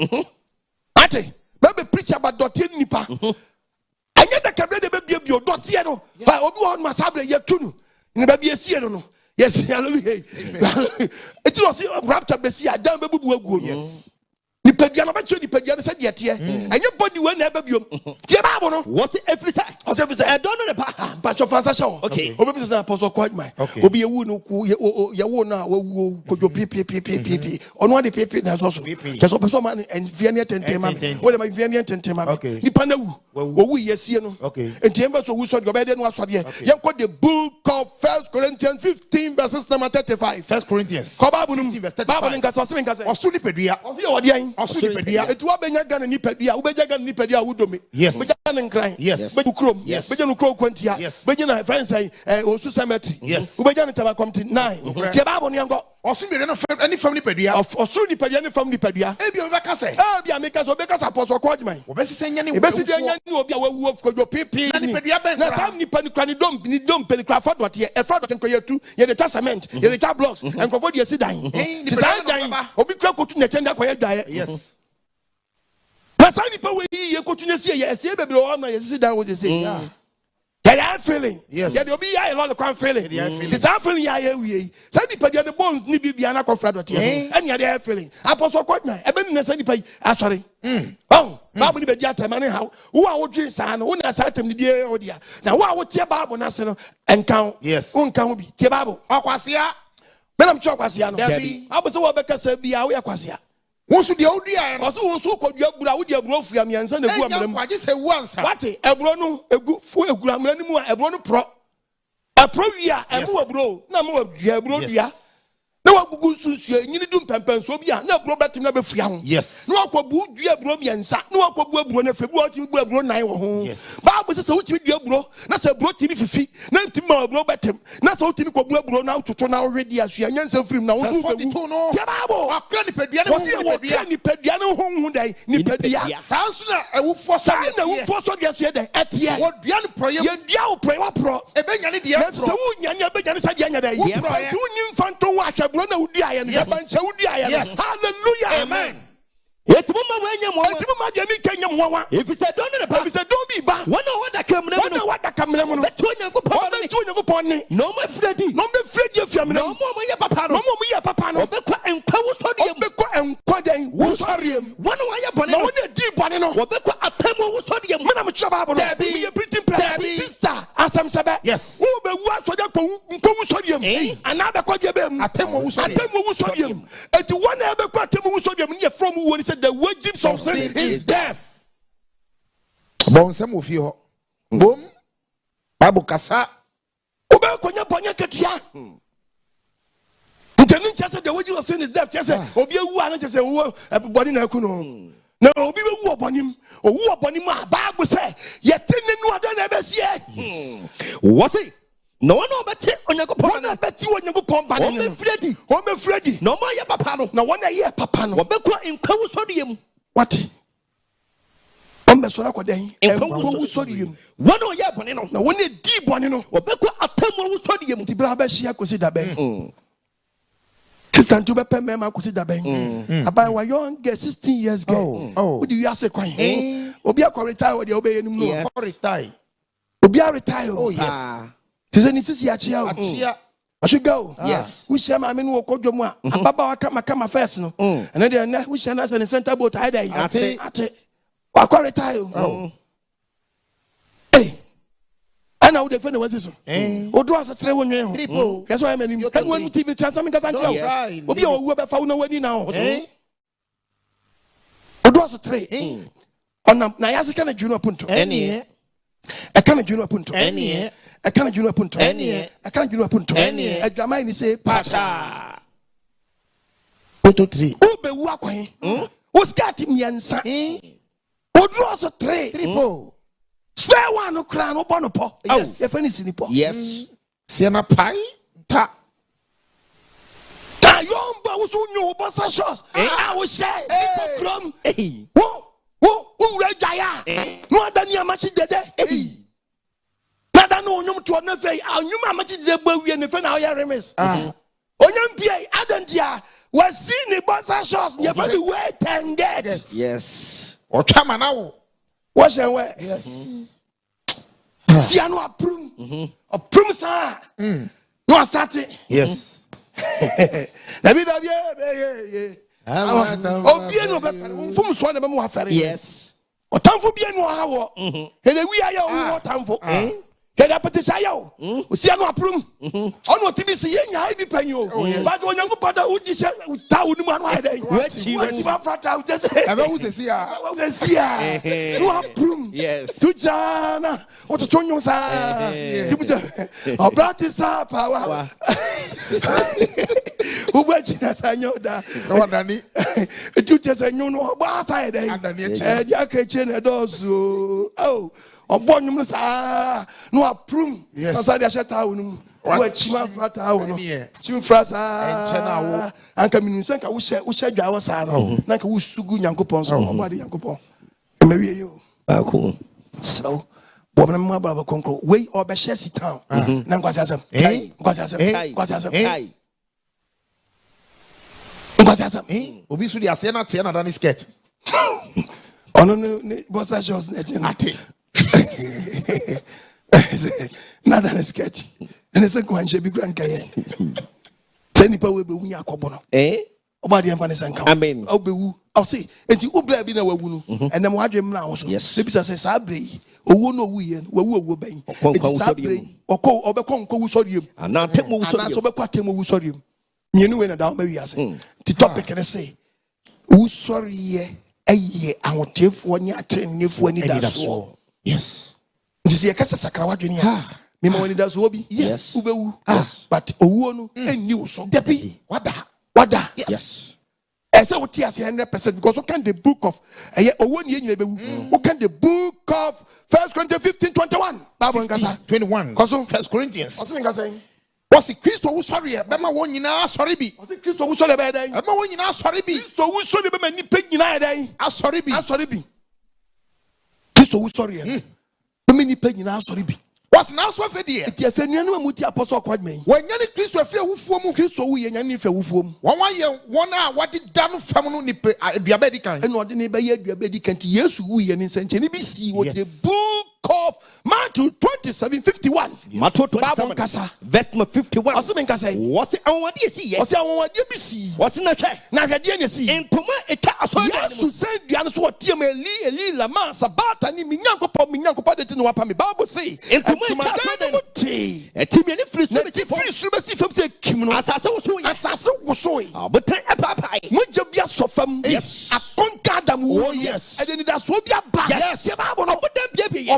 ate maybe preach about dotie nipa anya da kabre de be bio dotie no ba obi won masabre yetunu ni ba bi esie no yes hallelujah it was rapture be see adam be bubu aguo yes nipadua no ba che nipadua no se de tie anya body we na ba bio tie Bible no what every time I don't know the part but of answer show okay obi be say apostle kwajman obi yewu no yewu na wawu kojo pp ono de pp na so keso person man and viane tentema we dey viane tentema nipa na wu yesie no entiemba so wu so de obede no aso de yenko the book of 1 Corinthians 15 verses number 35 1 Corinthians ko Bible nka so se nka se osu nipadua ofi o de an osu nipadua etu abenya gana nipadua ubenya gana nipadua wudome ubenya gana nkran beju krom beju no kro kwantia beju na friends osu cemetery ubenya na tabakomti 9 tie Bible ni ango osu bi no any family nipadua osu nipadua ni family nipadua e bi o beka se ameka so beka sa apostle kwajman obesi senya ni obesi de nya ni obi a wawu of kojo pp na nipadua ben na sam nipa ni kwani dom peli kwa fado tie e fado ten koyetu ye de testament ye de blocks en kofo de sidan design dan obi kra kotu na chenda koye dwaye yes na sam nipa we ye kotu na sie ye sie bebre o na ye sidan wo je say yeah feeling yes yeah obi ya a lot of feeling it's that feeling ya we say nipa de bones ni bibia na kofra do tie and ya de feeling apostle kwatna ebe ni na say nipa asori Bible ni be dia time na how wo a wo dwen sa no wo na sa tem ni die o dia na wo a wo tie Bible na se no enkan yes wo nkan ho bi tie Bible okwasia menam cho kwasia no abo se wo be kasa bia wo ya kwasia wonsu de odua no so wonsu kodua bura wo de aburo fua miansa na gu amram kwaje se wu ansa wate aburo no egu fu egura amram ni mu a aburo no pro apro wi a emu aburo na mu adua aburo dua na wagugu susu nyini dum pempen so bia na aburo betim na be fua ho yes na wakobu dua aburo miansa na wakobu aburo na febu otim bu aburo nan wo ho Bible say wo timi dua aburo na say aburo timi fifi na timi ma aburo betim na say wo timi kobu aburo na toto na already asua nyansa frim na wo so bebu tie Bible akra ni pedua ni pedua no honhu dai ni pedua sansu na ewufo so na ewufo so de asua dai etie wo dua ni proye ye dua wo proye wa pro ebenya ni de pro na say wo nyanya ebenya ni sa de anya dai wo ni mfanton wa hwebro na wudi aye no banche wudi aye no hallelujah amen etuma wanya mo etuma de mi kenya mo wa if you say don't know the if you say don't be ba wona wada kamna mo beto Nyankopon ni no ma fredi afiam no mo ye papa no obekwa enkwa wo den wo soriem wona wa ye bone no wona di bone no obekwa atam wo soriem me na me chaba abo no me ye printing prayer sister asam sebe yes wo be wu asoja ko wo soriem ana be kwa je be atam wo soriem eti wona be kwa atam wo soriem ni ye from wo ni the wages of sin is death. Bon sem ofie ho. Bom. Bible kasa. Obe konya ponya ketua. Nteni chese the wages of sin is death. Chese obi ewu ana chese wo body na ku no. Na obi ewu obonim. Owu obonim a Bible say yetene nu ada na besie. What say? no one obeti Onyankopon na beti Onyankopon ba ne o me fredi no ma ye papa no na one ye papa no obekwa nkwawu sodiem what Ombesora kwaden nkwawu sodiem one o ye bone no na one di bone no obekwa atamu sodiem ti bra ba hia kosi da ben Sister to be mema kosi da ben abai wa young girl 16 years girl what do you say kwan obi akwa retire we dey obey enum no retire obi retire oh yes he say ni sisi achia I should go. Yes. We share my men who called you. Ababa kama first no. And then we share us in the center boat. I day. Ate. Wakwa retire. Hey. I know the friend was this. Odo as a three one year. That's why I mean. Can one TV transforming Casanjo? Obi o webe fa una wedi now. Odo as a three. On na yasi kana junior punto. Any. I can't junior punto. Any. I can't junior punto. Any. I can't junior punto. Any. I drama ni say Pacha. 1 2 3. Ube wa kwan. O skati miensa. O draw so 3. Triple. Spare one no kra no bono po. Yes. Ye fani sini po. Yes. Siena pai ta. Ta yomba wo so nyo bossa shots. I will share. Krom. Wo jaya. No adani amachi dede. Nada no nyum to na fe anyum amachi dede gba wie ne fe na oya remes. Onyam bia adantia was seen the bossa shots. You for the way tended. Yes. O chama na wo. Wash and wear. Yes. See, I know a prum. A prum, sir. No, I started. Yes. David, oh, bien, no, from Swan of Mafari. Yes. Or time for bien, no, how, and we are your time for, Get up at the Sayo. See, I know a prum. Oh, no, TBC, I be paying you. But when you put out with town, one day, what's your fat out? I was a seer. No, a prum. Yes. To Jana, what to turn your side. Oh, Bratisa power. Who watching us? I know that. You just a new no side. And ya kitchen a doors. Oh, on one no a prum. Yes, I shut down. What Chima Frata, Chim Frasa, and coming in Sanka, we said our son, like a Sugu Yankopons, or nobody Yankopon. Maybe you. So, woman, my brother Conco, way or Bashesi town. Nanguazam, Guazam, Obisu di asena tiana dani sketch. Oh no, bossa shows net. Not a sketch. And it's a quan she be grand gay. Send people will be we are cobono. Obadi and Vanessa. Amen. I'll see. And you will be a wound. And then what you now. Yes. Maybe I say Sabri. Or won't know we and where we will be. Or call or become co sodium. And now take more sodium. You know when a down maybe I say. The topic can I say. Owusore ye ahotif woni Ateneneefo Anidaso. Yes. This is a kasa sakrawa dwene ha. Me ma Anidaso obi. Yes. Ubewu. But owuo no eni so. Depi. Wada. Yes. I say what you say 100% because what can the book of owuo ni enyi bewu. What can the book of 1 Corinthians 15:21. Bible ngasa 21. Koso 1 Corinthians. What ngasa? What's the Christ Owusore? Bema won nyina sorry bi. What's the Christ Owusore be dan? Bema won nyina sorry bi. Christ Owusore be mani pe nyina dan. Asori bi. Christ Owusore be mani pe nyina asori bi. What's now so fedie? Eti afenu anu amuti apostle kwadmen. When nyani Christ afre wufuo mu. Christ owu ye nyani fe wufuo mu. Won ye won a wadi da no fam no nipe aduaba di kan. Eno ode ne be ye aduaba di kan ti Yesu wu ye ne nsenche ni bi si wo the book of Matthew 27:51. Matthew 27 verse 51. Osemen ka say. What's awade si ye? What's awade bi si? What's na hwe? Na hwade ne si. Entoma eta aso Yesu send dua no so wotie ma Eli lama sabata ni minyankopɔ de ti no wapa me Bible say. Entoma eta ti. Etimi ani firi so be si fam say kim no. Asase wo so ye. Abotan epapai. Moja bia so fam. Yes. Akonka adam wo. Yes. Ade ni da so bia ba. Yes. Ye Bible no. Obodan bia ye.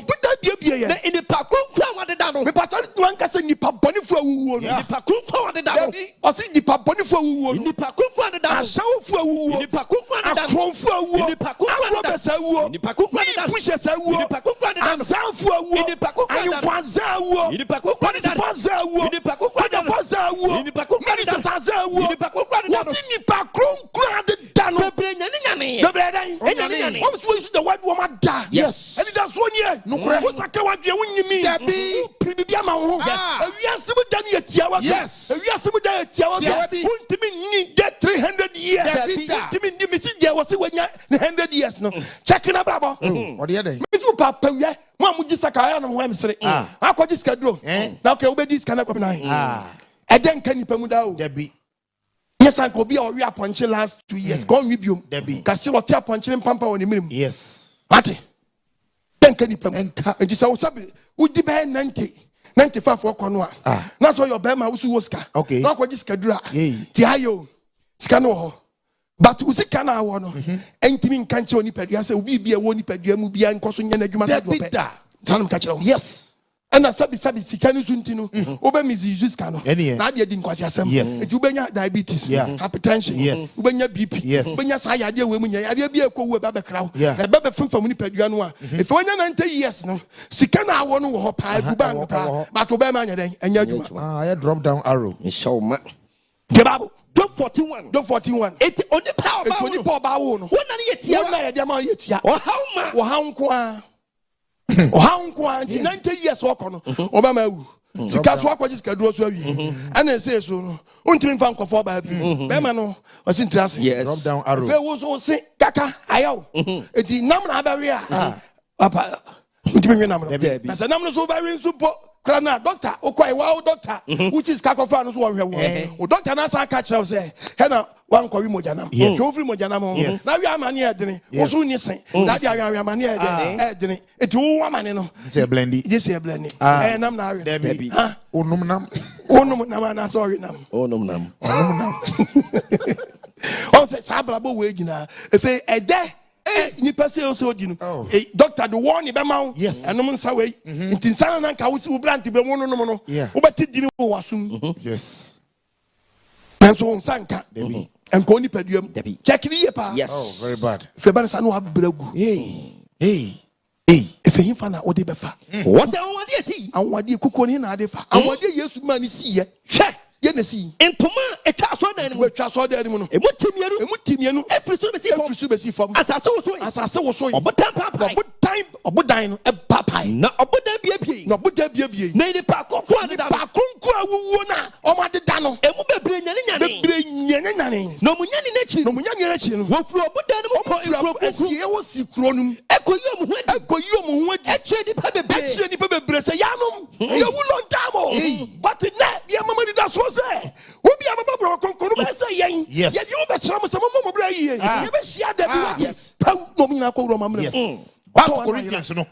Na ini pa konkra wade da no no. Me patani tuanka se nipa boni fu awuwo no. Nipa kunkwa de da no. Osi nipa boni fu awuwo no. Nipa kunkwa de da no. Ashawo fu awuwo. Nipa kunkwa de da no. Akron fu awuwo. Nipa kunkwa de da no. Awuwo. Nipa kunkwa de da no. Pushe sa awuwo. Nipa kunkwa de da no. Asan fu awuwo. Nipa kunkwa de da no. Ayufa za awuwo. Nipa kunkwa de da no. Nipa za awuwo. Nipa kunkwa de da no. Nipa kunkwa de da no. Nipa kunkwa de da no. Nipa kunkwa de da no. Wasi nipa kronkron de da no. Bebre nyane. Bebre dan. What was the word woman da? Yes. And that's 1 year. No correct. What's a kawa be wunyimi? Dabi. Pribia ma ho. We are some dani etiawa. Yes. We are some dani etiawa. Untimi ni get 300 years. Untimi ni misi je wasi wanya 100 years no. Check na brabo. What the other? Misu papa we mo amuji sakaya na mo emsere. Akwaji skadro. Na okay obedi skana kwa na. Eden kan nipa mu da o. Dabi. Yes, I could be a real punch last 2 years. Go with you. Debbie. Kasi what tear punch in pampa on the minimum. Yes. Ati. Then can you pay? And just I was happy. Would you pay 95 for Conwa? That's why your Bama was Oscar. Okay. Not what this cadra. Tiayo. Scano. But we see Cana one. Anything can't show any pedia. So we be a one pedia, Mubia and Cosun Yanaguma. Tell him catch it. Yes. And I said, Sikanu Suntino, Obemiz is Cano. Nadia didn't quite assemble. Yes. It's Ubenya diabetes, hypertension, yes. Ubenya BP, yes. Ubenya Saya, women, I be a co web crowd. Yeah. A baby from Nipeduanoa. If when you're 90 years, no, Sikana won't hope I but Obama and Yadu. I drop down arrow. Show ma. Jababo. Drop 41. Drop 41. It only power. It's only power. One yet, or how much? Or how How 90 years walk on Obama. Sika so akwaji sika duro so awi ana say so no untimi fa nkofo ba bi be ma no wasi ntrase drop down arrow fe wo so se kaka ayaw eti nam na abawe a papa untimi nwe nam no na se nam no so ba wi nso po kra na doctor okwai wa doctor which is kakofa no so wo hwe wo doctor na sa ka kire say he na wan kwa wi mojanam so free mojanam na wi amane edene wo so ni sen da dia wi amane edene eti wo amane no say blendi just say blendi nam na awe ha onum nam na sorry nam onum nam o say sabrabo we gina efe ede nipa say o so di no doctor the one be ma yes enum nsa we ntinsan na nka wo si wo brand be mu no no wo beti di ni wo wasum yes nanso nsa nka and go ni peduam check ni ye pa yes oh very bad fe ba sa no abragu if him fa na odi be fa what the awade si awade kuko ni na ade fa awade yesu ma ni si ye check ye na si entoma etwa so dan mu etwa so dan mu no emutimienu efri so be si fam asase wo so obodan papa obodan no e papa na obodan biabie na ni pa kokko ade da pa konko awuwo na o ma de da no emu bebre nyane no munyani na chi no wo furo obodan no ko ifuro sie wo si kuro num ekoyi omu ho eche ni pa bebre se yanom ye wu lontamo but na ye mama ni da so se wo bia baba bro konko no be se yen ye di wo be kira mo se mo bra yi ye be shia da bi what pa no mi na ko ro mamre yes Corinthians no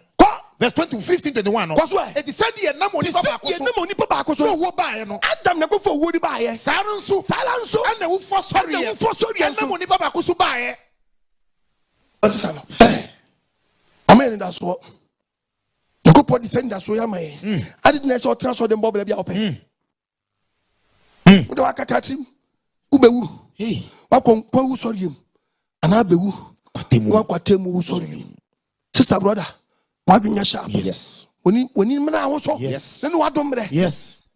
verse 20:15-21 no it said ye na mo ni pa ba so wo ba ye no Adam na go for wo di ba ye saranso na wo for sorry na mo ni pa ba so ba ye asisa no amen da so go put the send da so ya mai adi na so transfer dem bobble bia open wo da wakakatrim ubewu wakon wu sorry ana bewu wakwatemu wu sorry sister brother wadnya sharp yes woni mna wo so na no wadomre yes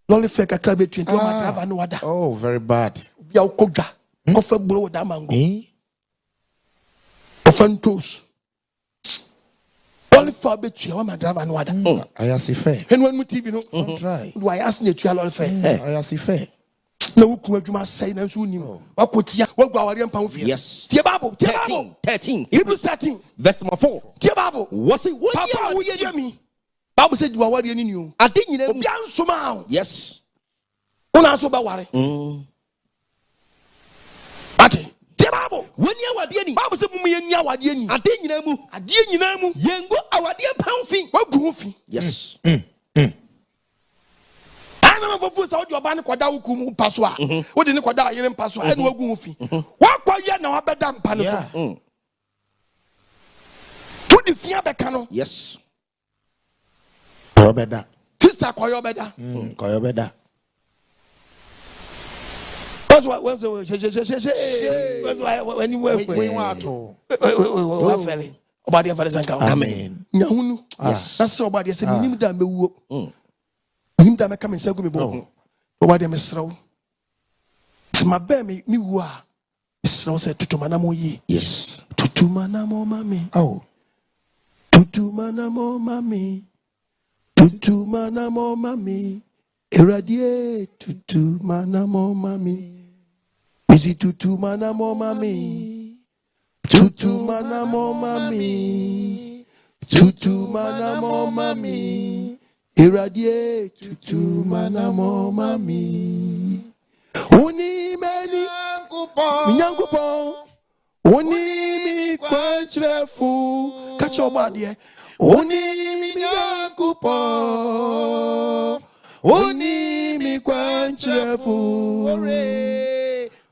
lolly fake akra be 20 ma driver no wada oh very bad bia ukodwa kofa buro da mango ofantos lolly fa be tua ma driver no wada ayasi fair enu mu tv no try do ayasi na tua lolly fair ayasi fair na wuku adwuma sai na nso nim wakotia wagwa aware mpa ofie yes tie bible 13 Hebrews 13 verse number 4 tie bible what's it what papa wo ye mi bible say diwa aware ni o ade nyina mu obi ansoma awo yes una so ba ware ate tie bible woni awade ni bible say mumu ye ni awade ni ade nyina mu yengo awade pamfi wagu ho fi yes ana mfofo sa odi oba ne koda wuku paso a odi ne koda ayere paso a ene wagu ho fi wakoye na wabeda mpa ne so to di fia beka no yes wabeda Mr. Koyobeda. Koyobeda. That's why when you work Amen. Yes. That's so bad. Yes, minimum that me wo. Minimum that me come and say go me bo. Nobody me srow. It's my baby me wo. Srow say tutuma mo ye. Yes. Tutuma mo mami. Oh. Tutuma mo mami. Tutuma mo mami. Eradie tutuma mo mami. Isi tutuma mo mami. Tutuma mo mami. Tutuma mo mami. Eradie tutuma mo mami. Uni meni Minyankupon. Uni mi kwanchrefu. Catch your body. Uni Minyankupon. Uni mi kwanchrefu.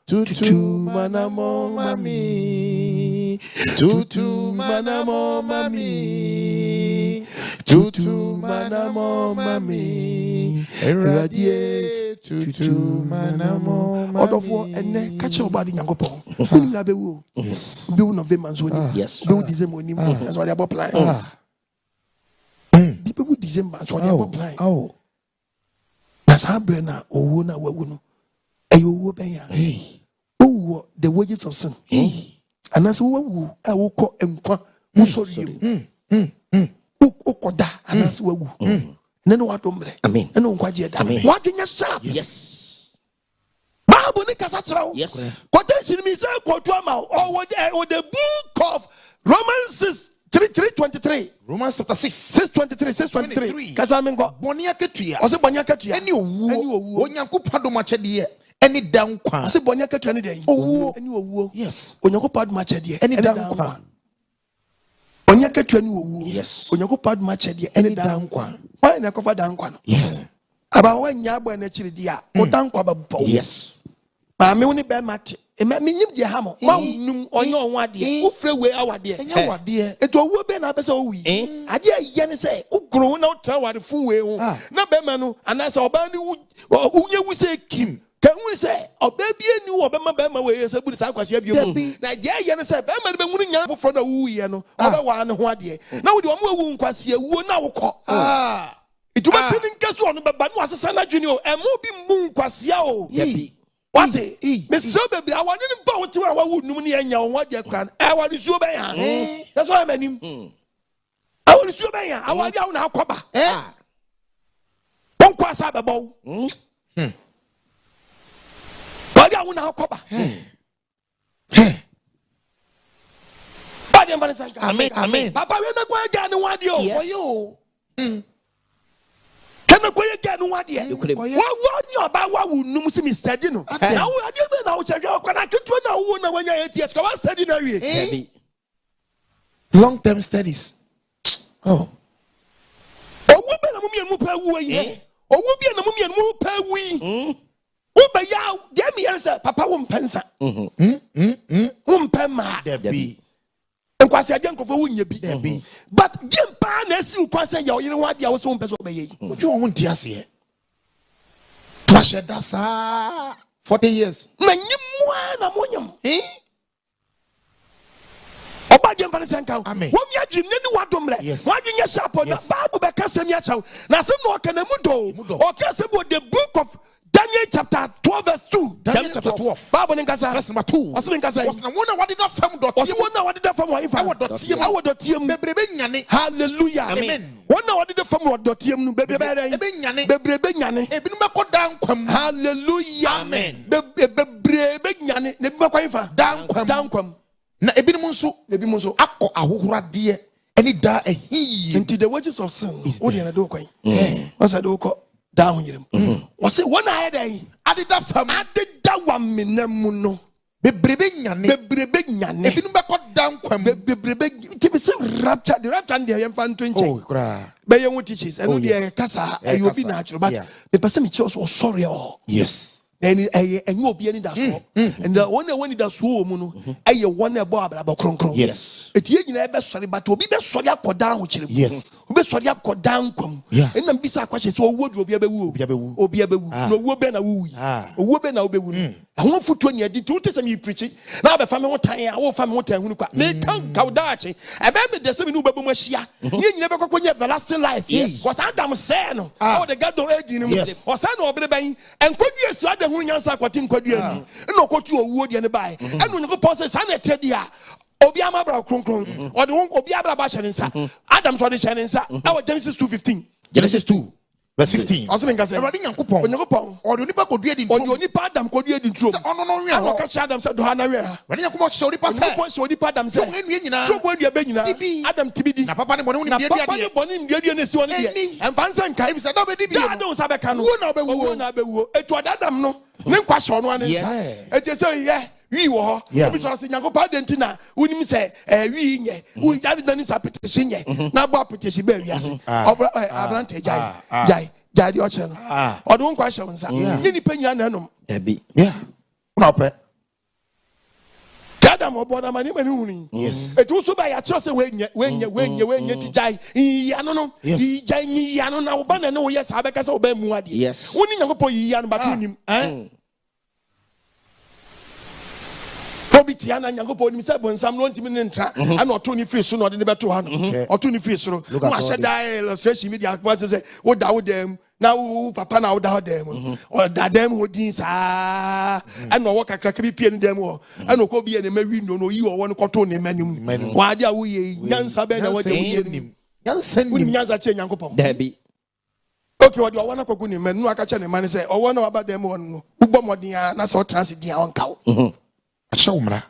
Tutuma mo mami. Tutuma mo mami. Tutuma mo mami. Eradie tutuma mo mami. Odofo ene catch your body Nyankopon. Uni na bewu. Yes. Bewu no vemanzo ni. Yes. Bewu December ni. That's why they are applying. Bewu December that's why they are applying. Oh. That's how brena owo na wawu no. Ayo wo benya. Oh, the wages of sin. And as we will, I will call enkwa. Who sorry you? Ukoda. And as we will. Neno watombre. Amen. Neno nkwaje da. What in your shop? Yes. Bible ni kasachrawo. Yes. Quotation me say quote ama or the book of Romans 3:23. Romans chapter 6. 6:23. Kasamengo. Bonia ketua. Ose bonia ketua. Eni owu. Onyankopon do machede. Any down kwa. I say bonia ketua ni dey. Owo. Any owo. Yes. Onyankopon do machede. Any down kwa. Bonia ketua ni owo. Yes. Onyankopon do machede. Any down kwa. Why na kofa down kwa no? Yes. Aba wanya abo na chiri dia. O down kwa babu. Yes. Ma me woni be mate. E me nyim de ha mo. Wa num onye onwa de. Wo frɛ we awade. Enya wade. Eto owo be na be se owi. Ade aye ne se ugro na utra wade fu we ho. Na be ma no ana se oba ni unye wu se kim. Can we say, or baby, and you, or Bema, where is a good sacrifice? You now, yeah, and say, Bema, the moon, young for the woo, you know, other one, what year. Now, we don't want to see a woo now. It was telling guess one, but was a son of Junior, and moving moon, Quasiao. What Miss Baby, I want to bow to our wood, Nuni and your what your crown. I want to show by that's why I meant him. I want to show by I want you now, Copa. Don't cross up a bow. Body I won't cover. Amen. Papa, we make way again. What you for you? Can I go again? What you? What you about? What would no see me studying? Now I didn't know. Check out. Can I get to know when you're 8 years? Come on, study now. Long-term studies. Oh. Oh, what be a mummy and move away? Oh, what be a mummy and move away? Uba ya get me answer papa won pensa pema Debbie nkwase ade nkofo wunya bi Debbie but game pa na si nkwase ya oyire wa dia wo so mpeso be yi ojo won ti ase trashed asa 40 years na nyimwa na monyam oba de mpa senka wo mi agim ne ni wadomre wa ginya sharp na bible be ka sem ya chaw na sem no ka na mudo o ka sem the book of Daniel chapter 12 verse 2. Daniel chapter 12. Bible nkasa. Verse number 2. Asem nkasa. Was na wona wade da fam dot. Was wona wade da fam wa ifa. Awo dotiem. Bebrebe nyane. Hallelujah. Amen. Wona wade da fam wa dotiem nu bebrebe dan. Nyane. Bebrebe nyane. Ebinu mekọ dan kwam. Hallelujah. Amen. Bebrebe nyane. Ne bi mekọ ifa. Dan kwam. Na ebinu nso. Akọ ahohorade eni da ehi. Into the wages of sin. Odi na do kwan. Wasa do ko down here. Was it one I had a adida fam adida wa minemu no bebrebe nyane ebinu bekọ dan kwam bebrebe tibi say rapture the rapture and the fan 20 oh kra be you teachers and the kasa you be natural but the person me chose was sorry oh yes and you will be any that's all. And the one when it does woman, a one about cron. Yes. It is never sorry, but will be the sorry up down which yes. Be sorry up down. Yeah. And then be sa questions, so would you be able to be able no woman a woo, a woman a woo. I won't put 20 years, do this and you preach it. Now the family time, I will find what I will cut. They can't go dachi. I remember the 7 new baby machia. You never go when you have everlasting life. Yes. Was Adam saying, oh, the God don't age in him. Was I know baby and could you say the who answer what in could you and no what you would and buy. And when you go post a Teddy. Obiama bra kronkron or the one Obiabra bashaninsa Adam to the shaninsa our Genesis 2:15 Genesis 2 verse 15 also mean say Eradi Nyankopon Onyankopon or the nipa kodua di or the nipa Adam kodua di ntro ono no wi ho catch Adam say do ha na wi ha Eradi Nyankopon show nipa say Onyankopon show nipa Adam say enwie nyina tro bo ndua be nyina Adam tibidi na papa ne bone woni na dia papa dia ne bone ndua na si woni dia emfansa nkai bi say do be di bi Adam sa be ka no wo na be wuo etu Adam no ne nkwa show no anensa eti say yeah we wo obi so say Nyankopon adentina wonim say we nye wo jali na ni sa petition nye na bo petition be wi ase abrante jai Daddy Ochen. Or don't question, sir. Any penny and enum. Yeah. No, pet. Adam or Bona Mani. Yes. It also by a choice when you to die. Yano, Yano, now, Banana, no, yes, I because obey Muadi. Yes. When you go Yan Bakunim, Tiana Yango himself when some 20 minutes and not 20 fish soon or the better 200 or 20 fish. Look at that illustration media. What is it? What doubt them now? Papa now doubt them or that them who dins and no work a cracky pian them or and no could be any maybe no you or one cotton menu. Why are we Yansa Ben? What do you mean? Yansen with Yansa Chen Yanko Debbie. Okay, what do I want to go in men? No, I catch any man say, oh, one about them one Ubomodia, not so transit the uncle. Ashomra.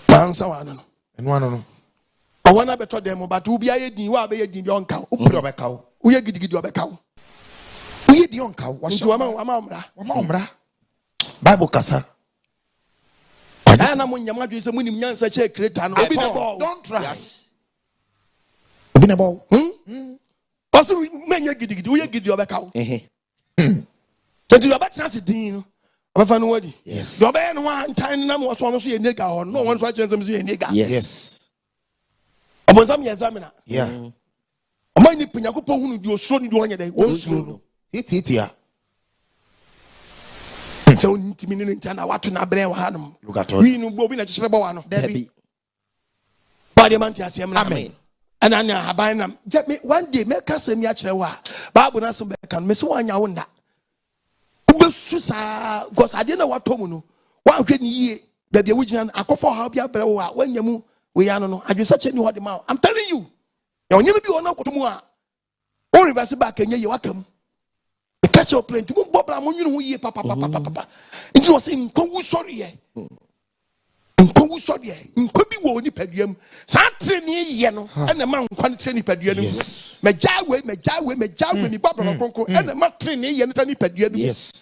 Answer one. And one. I want to better them, but who be a din, who be a din, young cow. Who a cow? We are getting a cow. We the young cow. What's your mamma? Bible Casa. And I'm when your mother is a winning young such a creator. Don't try. Yes. Been about. Also, men you get we get your cow. But you are back transit din. Yes. Your man one time was almost a nigger or no one's watching them see a nigger. Yes. I was some years. Yeah. A money Pinaco who you showed you one day. Also, it's here. So, intimidating China, what to not blame Hanum. Look at we know Bobby at Chabano. Debbie. Body Mantia, Amen. And I have buying them. Get me one day, make us a Yachawa. Babu Nassam can miss one yawanda. Because I didn't know what Tomuno. 1 year that the original I go for how when you move, we are no. I just such a new what the mouth. I'm telling you. You'll never be on Okotomua. Or reverse back and you welcome. Catch your plane to move Bob Ramon, papa. It was in Owusore. In Owusore. In Kobi Woni Pedium. Satreni Yano. And the man quantity Pedium. Yes. Mejawe, me Baba Conco. And the matrini Yanitani Pedium. Yes.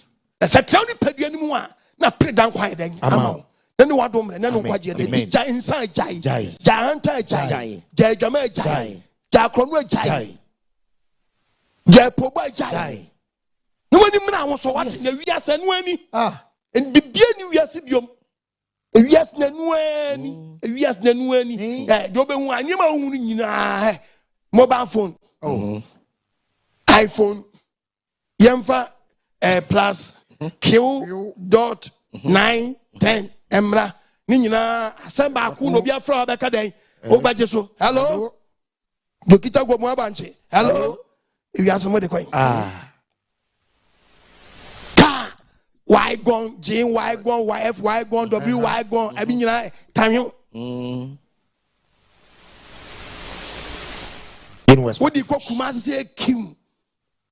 That's a tiny Pedium. Now put down quiet then. Then what woman, then what you did. Jai inside Jai. Jai, Jai, Jamaica Jai. Jacron Jai. Jai Poba Jai. No one now was watching the Vias and Wenny. And be bien Yasibium. Yes, Nanuani. Yes, Nanuani. Dobe Wanima mobile phone. iPhone. Yemfa plus Q.910 Emra. Nina Samba Kuno Biafra Bakade. Obajeso. Hello. Dokita go Mwabanche. Hello. If you have somebody coin. Y gone, J, Y gone, YF, Y gone, W, Y gone. I mean, time you. What do you call Kumasi say Kim?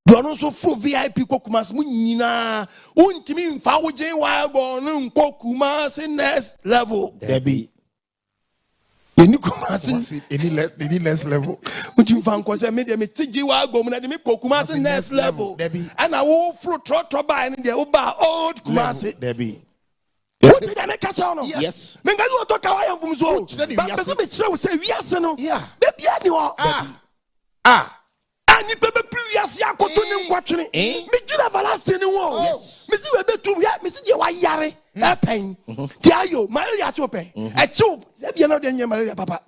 You are also full VIP Kokumas Munina. Won't mean Fowl J, Y gone, Kokumas next level. Debbie. Any less level. Would you find because I made them TG Wago and I make Kokumas next level. Debbie. And I will fruit trotro by in the old Kumasi. Debbie. What did I catch on? Yes. Men I talk how I am from so. But the show say yes no. Yeah. Baby anyone. And you baby previous ya ko to nim kwatwene. Me gina balance ni wo. Yes. Me see we betum ya me se wa yare e pen ti ayo malaria cho pen e cho e bia na de nya malaria papa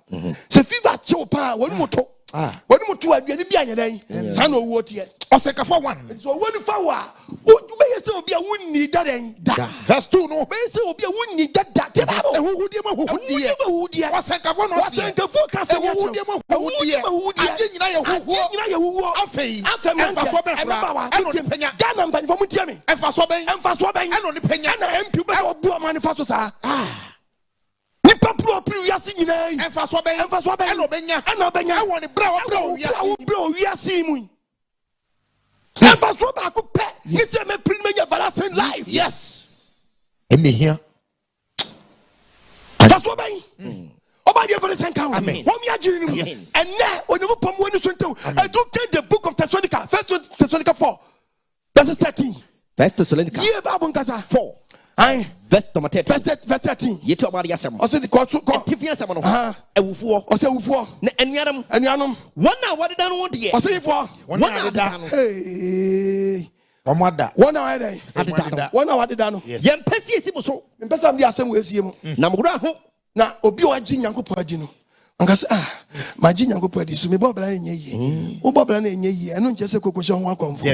se fever cho pa wonu moto wonu moto aduane bia nya den sa na owo tie Oseka for 1 so wonu fa wa o be yese obi a wonni da den da verse 2 no be yese obi a wonni da da te ba bo ehudie ma ehudie Oseka for no wasenka fo ka se ya ehudie ma ehudie ade nyina ye huwo afei emfa so be fra eno ni penya Ghana mpan fo mutie me emfa so ben eno ni penya na MP be obu amanifa so sa nipa pro wiase nyina emfa so ben eno benya ewon ni bra wo wiase mu emfa so ba ko pe ni se me prin me everlasting life yes emi here emfa so ben oba dey for sen kan amen wo mi agiri ni enne onyebu pom woni so ntew educate the book of Thessalonica 1 Thessalonica 4 verse 13 1 Thessalonica ye ba bon kasa 4 ai verse 13 verse 13 yetu abadi asem o se di ko tifia asem no ewufuo o se ewufuo na enuanam wona wadeda no de o se ifo wona wadeda no omada wona wadeda wona wadeda no yempesi esi so mpesa mdi asem we esie mu na mgura ho na obi o agi nyankopɔ agi no angase ma gi nyankopɔ adi so me bobla enye yi wo bobla na enye yi eno nche se kokosho ho akonfo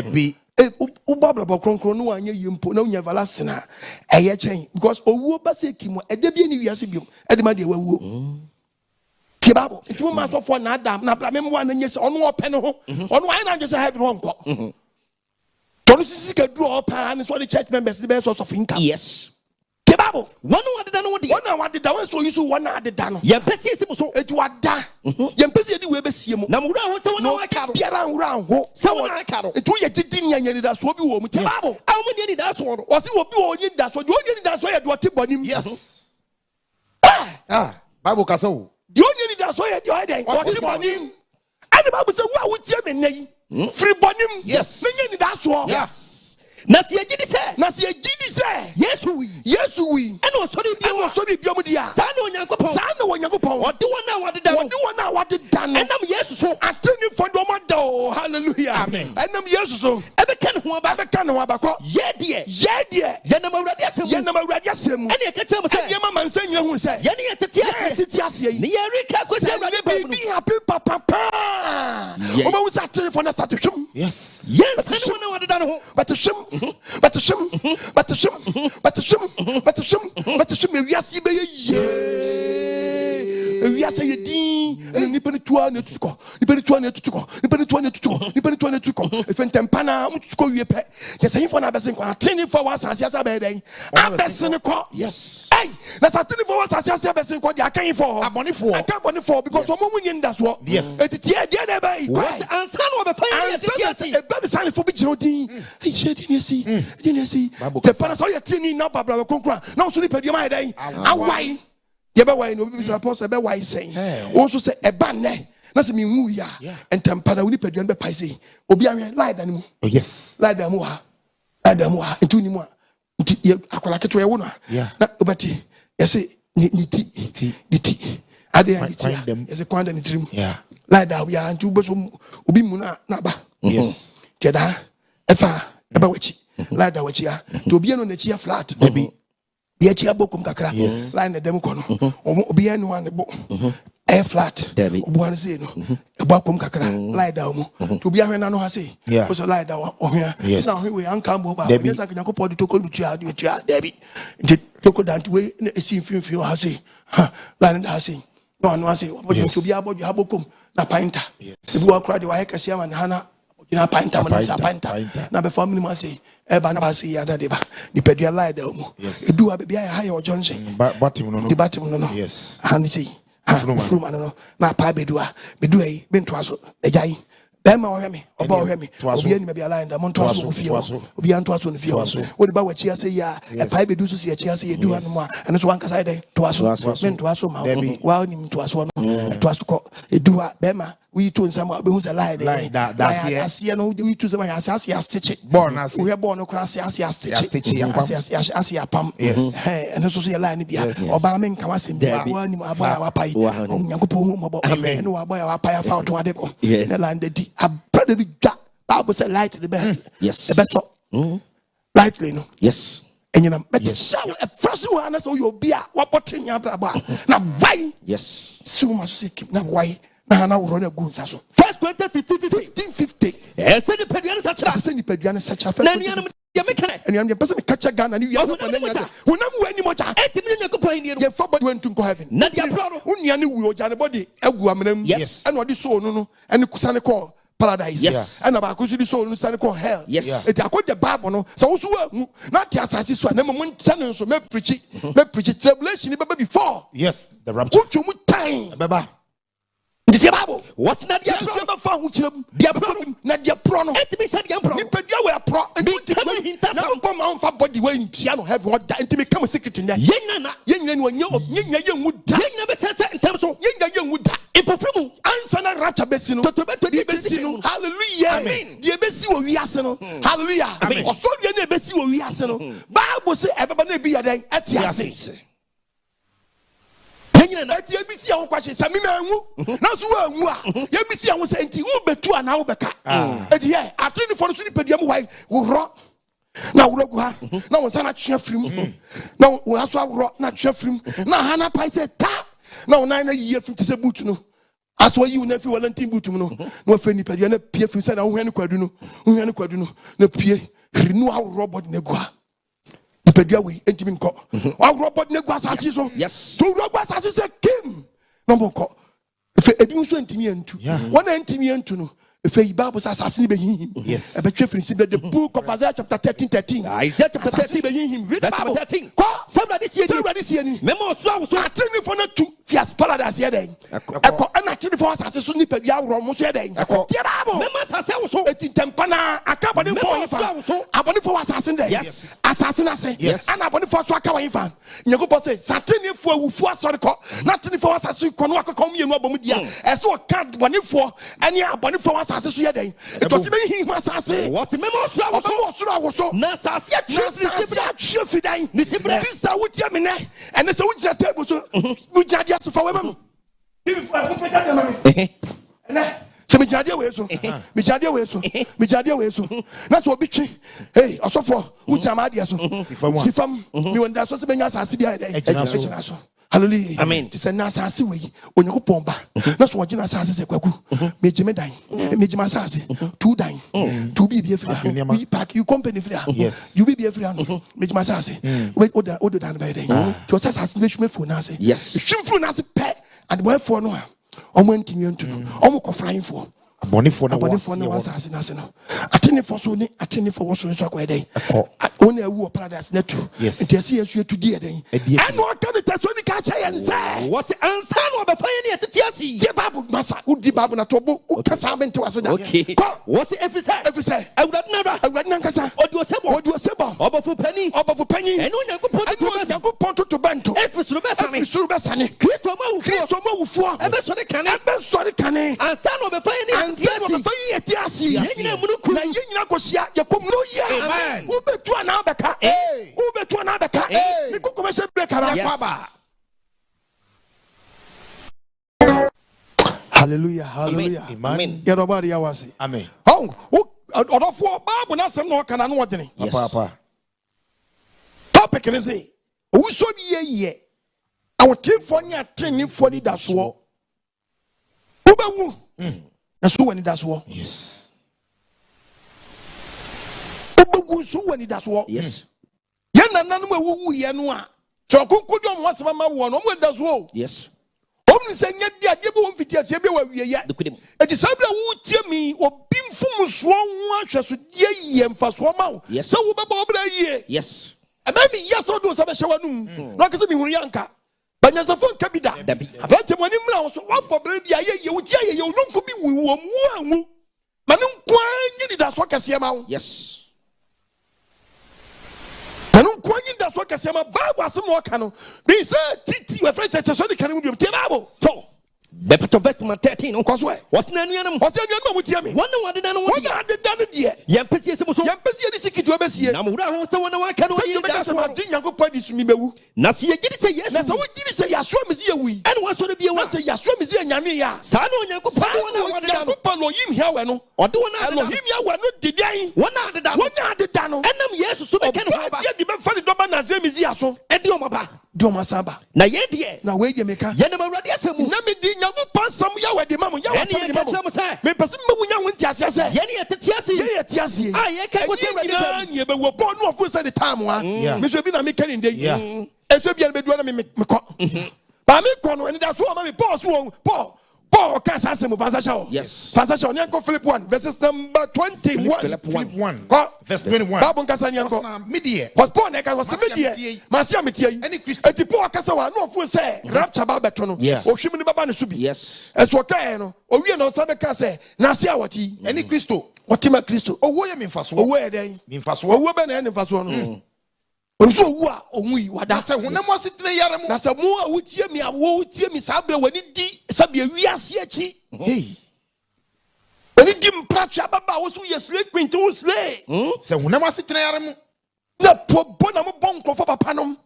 wo bobla bokronkron no anya yi mpo na unya everlasting a eye chen because owuo baseki mu ede bia ni wiase biom ede ma de wawuo ti babo ntimu ma so fo na adam na bla memwa na nyese ono ope ne ho ono ayi na jese heaven ho nko tonu sisi ka duro opa and so the church members the best source of income yes Bible. One wadeda no de. One wadeda we so yusu one adeda no. Yempesi esi so. Eju wada. Yempesi edi we besie mu. Na mura ho se wona waka ro. Biara nwura ho. Se wona waka ro. Etu ye gidi nyanya da so bi wo mu. Bible. A mo ni da so ro. O se wo bi wo ni da so. Di o ni da so ye do ti bonim. Yes. Bible kasa o. Di o ni da so ye do den. O ti bonim. Ani Bible say wo a wo tie me nayi. Free bonim. Yes. Menye ni da so. Yes. Na se gidi se. Yesu wi. Eno so bi biom dia. Sa na onyankopon. Ode wona wadeda no. Enam Yesu so. Ateni fondo mado. Hallelujah. Amen. Enam Yesu so. Ebeka ne ho aba. Ko. Ye de. Yenam awurade asem. Ene ka tell me say. Ene mama nsan nyina hu say. Ye ne tete ase yi. Ne ye rika ko say awurade be happy papa. Oba wu sa ateni fondo start twum. Yes. Yes, ene wona wadeda no ho. But the shim we are see be ye we are say din and ni peni tua na tuko if entempana mutuko wie pe yes say for na besen kwa ateni for one sansia be den abesen ko yes hey na ateni for one sansia besen ko dia kan for abonifo because omo munye ndaso yes etitie dia na be ansa no be fa ye etitie e be san for bi jiro din hey shedi ni si the father so you tini na babla konkra na so ni pedua mai dan awai ye be wai no bi bisa apostle be wai say also say e ba ne na se mi hu ya entempa na ni pedua be pai say obi anwe lie dan mu yes lie dan mu ha ntu ni mu nti akola keto ye wo na obati ye say ni ti ade ya ni ti ye say kwanda ni trim lie dan ya ntu be so obi mu na ba yes teda efa eba wachi ladder wachia to obi eno na chia flat baby bi chia bokum kakra line na dem kono obi eno wan bo air flat obo an say no ebo akom kakra ladder mu to obi ahwe na no ha say so ladder ohia na ohwe we anka bo ba yes akanya ko pod to ko tua debi nti to ko dant we na esi mfimfim ha say line da ha say no say obo to obi abojo abokum na painter ebi wa kra de wa hekase ama na hana na painter na be family man say e ba na ba say ya da de ba ni pedua lie da mu edu a be bia ya your junction batim no yes and say from no na pa bedu yi bento aso ejai be ma ohwe me oba ohwe me obi ani me bia lie da mo nto aso ofie obi an to aso no fie wo de ba wachi ase ya e pa bedu so se achi ase edu anu ma eno so wanka side to aso bento aso ma wa ni mto aso no to aso ko edu a be ma we to nsama be hu se lie there asie no we to nsama asie stitch born asie we born no cross asie stitch asie apam eno so ye lie ni bia oba me nka wasem bia wa ni aba wa pai onyankopo hu mo bo eno wa boy wa pai fa to ade ko na land di abade bi da Bible say light the bed yes the better lightly no. Yes. And you know, but shower a fresh one so you'll be what button ya now why? Yes. So much sick now why? Now run a good so. 1 Corinthians 15:50. 15:50. Eh, say the Pediana such a. Say the Pediana such a. And I'm the person catch a gun and you have to when I'm any more. 80 million coupon. Your father went to heaven. Nadia Prado. Unyani will body Yes. And what you saw no and the Kusana call paradise. Yes. And about Kusi soul no call hell. Yes. It I call the Bible no. So also not the assassin so never one channel so me preach it tribulation before. Yes, the rapture. Put you time. Baba. The Bible. What's not the Bible found which them the problem? Not the prono. It means that the problem. You pay your pro and now come on for body when piano have what that to become a secret in there. Yenana. Yen when you would die. Yen never said in terms of Yen would die. Imperfum. Answer na rapture besino. To the besino. Hallelujah. Amen. The besi wo wiase no. Hallelujah. Amen. Oso de na besi wo wiase no. Bible say ebeba na bi yadan atiase. Ati ebisi a wo kwahye sa me manwu. Na so wo anwu a. Ye bisi a wo say enti wo betu ana wo beka. Eti ye Ateneefo no so ni pedua mu wai wo ro. Na wo rogu ha. Na wo sana twa firim. Na wo aso awro na twa firim. Na ha na pai say ta. Na wo nan na yiye fim te se boot no. As why you never volunteer boot no. No fe ni pedua na pie fim say na wo hwani kwadu no. Wo hwani kwadu no. Na pie renew our robot na gua. Pedua we entimi nko wa robot ne gwa asase so yes so robot asase se kim no nko fe ebi nso entimi antu wona entimi antu no fe Bible say asase ni be him yes e be twa firi the book of Isaiah chapter 13 Isaiah chapter 13 be him read Bible 13 somebody see any memo so Ateneefo na tu fias paradise ye den eko na Ateneefo asase so ni pedua awro mo so ye den tie Bible memo asase wo so etitempa na akabode fo fa abode fo asase den yes asase na se ana abode fo so aka wan fa nyakopo say Ateneefo awufu asore ko na Ateneefo asase ko no akoko mienu abom dia e so ka bonefo ene abonefo asase so ye den because be him asase what memo so so na asase atwe fidan sister wutia me ne ene se wutia table so wutia so fa we mam if I put that mama se me jade we so me jade we so na so obi twi hey osofo wutia ma dia so sifam me wonda so se benya asase bia dey ejina so hallelujah amen ti se na asase we onyakopon ba na so ogina asase se kwaku mejime dan mejima asase two dan two bi afria we pack you company free yes you be free mejima asase we odo dan ba dey to asase be hweme fo na ase yes hwemfo na ase pe and boy for no omo ntimi ntu no omo kofran fo abonefo na wasase na se no Ateneefo so ni Ateneefo wo so so akwa den wona awu paradise na tu nti ase yesu etu di eden eno aka ne taso ni ka cha yense what ansa no be fa ye tete ase ye Bible masa udi Bible na tobo ukasa bente wase da what efisa awurade na nkasa odi osebo obofu pani eno nyankopon to bento efisuru besane Kristo ma wufuo ebe sori kane ansa no be fa ye ansa fa yi etiasi yenya munuku na yenya kosia yakomno ya amen ubetu ana beka ni kokomeshe break ara ba hallelujah amen ya robari ya wase amen oh odofo Bible na sem no kana no odene papa topic ni say Owusore ye awotifo ni Ateneefo ni daso ubewu na so wani daso yes ubewu so wani daso yes ye nananu ewu ye no a trokunkudi omo asema ma wo no omo daso yes omni se nya dia de bo mfiti ase be wa wiye ya eti sabra wu tie mi obi mfum so ho ahweso die ye mfaso ma wo se wo beba obra yie yes aba mi yeso do se be hye wanum no akese mi hunu yanka banyasafo nka bi da abate moni mra wo so wo bobra bia ye wo tie ye wo nko bi wu wo mu anwu ma ne nkwa nyi da so kase ma wo yes nanu kwanyi da so kase ma Bible asem wo ka no be say titi we friend church so ni kan mu bi tie Bible so Bepeto verse 13 Nkoswe. what's na nuanam Ose nuanam mutie me. one wade dan One ade dan die. yempesi ese so Yempesi edi sikiti obesie. na mura ho se wona waka no yi da so Nyankopɔn di sumi bewu. na se yegidi se yes Na se wo gidi se yasho me se yewu. ene wo so de bia Na wa se yasho me se nyame ya. sa na onyankopɔn wona wade dan Nyankopɔn lo yim hia we no. ɔde wona ade dan Elohim ya we no didan. wona ade dan Wona ade dan no. enam yesu so be ken ho ba Dia di be fa ni doba na ze me zi aso. ede o maba Di o masaba. na ye de Na we ye meka. ye na awurade asemu Na me di Nyankopɔn sam ya we di mamu ya we ene sam ye di ka mamu. kyerɛ mo sɛ Me pese me wunya won ti ase se. ye ne yɛtete ase Ye ye ti ase. a ye ka ko sɛ awurade Na bɛ ni be wo Paul no of say the time wa. Me so bi na me kani ndey. Yeah. Eso bi na me duana me ko. Ba me ko no eni da so ma me Paul so Paul can say some Fansa Yes. Fansa Nyanko Philip 1 verses number 21. Philip 1 Ko verse 21. Babu kasa Nyanko. Media. Was Paul neka was media. Masia metie. Any Christian. Eti Paul kasa wa no fu say rapture ba beto no. Yes. Ohwim ni baba no so bi. yes Eso kae no. Owie no sabe ka say na sia wati. Any Christo. Watima Kristo. Owo ye memfaso. Owo e den. Memfaso. Owo be na e nemfaso no. Onso owu a onwu yi wada. Na se honam asetena yare mu. Na se mu a wotie mi a wotie mi sa bre wani di sabe wiase achi. Hey. Wani di mpratwa baba wo so yesle kwinti wo sle. Se honam asetena yare mu. Na pobo na mo bon nkofo papa nom.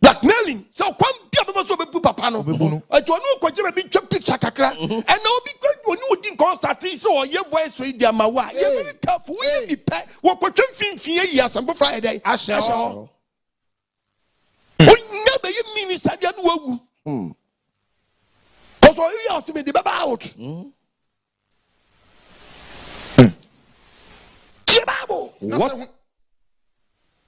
Blackmailing. So kwan bia baba so bebu papa no. Eto no ko je be twa picture kakra. And na obi kwa oni odi nko start so o ye voice so idi amawa. Ye very careful. We be pe wo ko twem finfin ye asambo Friday. Asho. Onya be ye minister dia no wagu. Cause you ask me the baba out. What?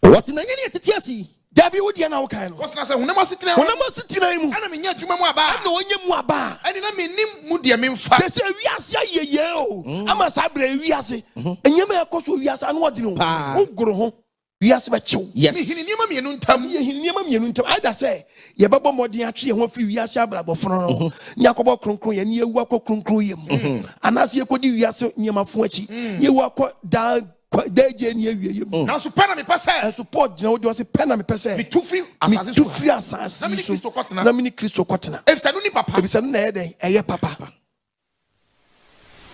what's na ye ne yɛtete ase Dabi wo dia na wo kan no. What's na say honam asetena Wona ma sitina mu. ana menya adwuma mu aba. Na onye mu aba. Ani na menim mu de memfa. Kese wiase ayeye o. Ama sa bra wiase. Enyema ekoso wiase anu odi no. Ogoro ho. Wiase ba chew. yes Me hini niema mienu ntam. Ye hini niema mienu ntam. Ada say ye bebo modin atwe ye ho afiri wiase abrabofo no. Ni akobo kronkron ye ni ewu akọ kronkron ye mu. Anase ye kodi wiase niema fo achi. Ye wu akọ da deje ni awie ye mu. Na so pena me pese. Support gina wo de se pen na me pese. Me tufri asase so. Tufri asase Na me ni so. Kristo kotena. Na me ni Kristo kotena. Efisa no ni papa. Ebisa no na ye den eye papa.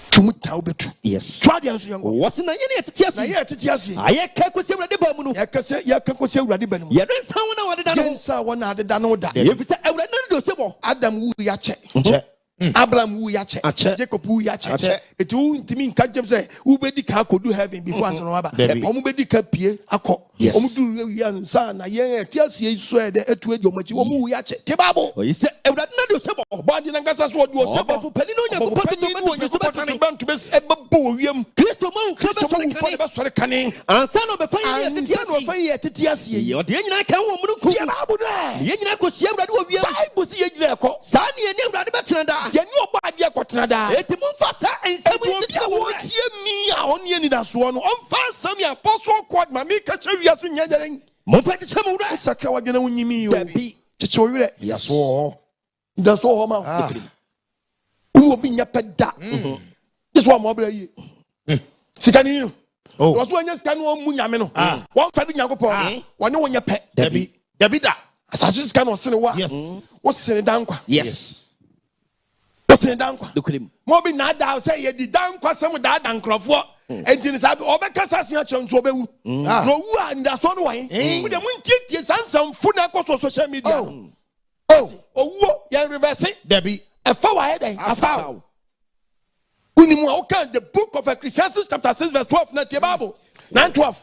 Tumuta obetu. yes Twade anso yango. what's na ye ne yɛtete Na ase ye atiti ase. aye ka ko sɛ awurade ba mu no Yakase yakakose awurade ba ne mu. yɛde nsa wona wade dan no Yensa wona adeda no da. yɛfisɛ awurade no de osebɔ Adam wu ya che. Che. Abraham wu ya che. Ache. Jacob wu ya che. Ache. Eti wu ntimi nka jem say wu bedi ka kodu heaven before anso no aba. Omo bedi ka pie akọ. Yes. Omo du ya nsa na ye eti asie so e de etu edi omachi omo wu ya che. Te babo. oyi sɛ awurade no de osebɔ Bandi na ngasa so odi osebo. ɔbɔfo pani no onyankopɔn to bantu be ebebo wiem. kristo ma wo kra Kristo bɛsɔre mu fa kane be sore kane. ansa na ɔbɛfa yɛ ne Ansa no yɛtete fa ase ye tete asie. ɔde yɛn nyinaa kan wɔ mununkum Te babo na. yɛn nyinaa kɔhyia awurade wɔ wiem Bible si ye gina ekọ. saa ne yɛne awurade bɛtena daa Ye ni oba ade ekotena da. enti momfa saa nsɛm yi tete wɔ Wo tie mi a oni ani da so no. Omfa sam ya apostle quad ma mi ka che wiase nyagere. momfa kyekyɛ mo wura Sakra wa gena wonyimi o. dabi Cheche wo wire. Yaso. Da so ho ma. Unu obi nya peda. This one mo bra yi. Sikani no. Oh. Was one yes kan won mu nyame no. Won fa du Nyankopɔn. Wone wonya pɛ. Dabi. Dabi da. Asase sika no sene wa. Yes. Wo sene dankwa. yes Wo sene dankwa. dokunim Mo bi na da say ye di dankwa sem da dankrofo. Enti ni sabi obekasa so akyɛ nso obewu. No wu a nda so no wan. Mo de mo ntie sansam fu na akɔ social media. Oh, owuo ye reverse. Dabi. Efa wa head den. afaw Unimu a okan the book of Ecclesiastes chapter 6 verse 12 na tie Bible. 9:12.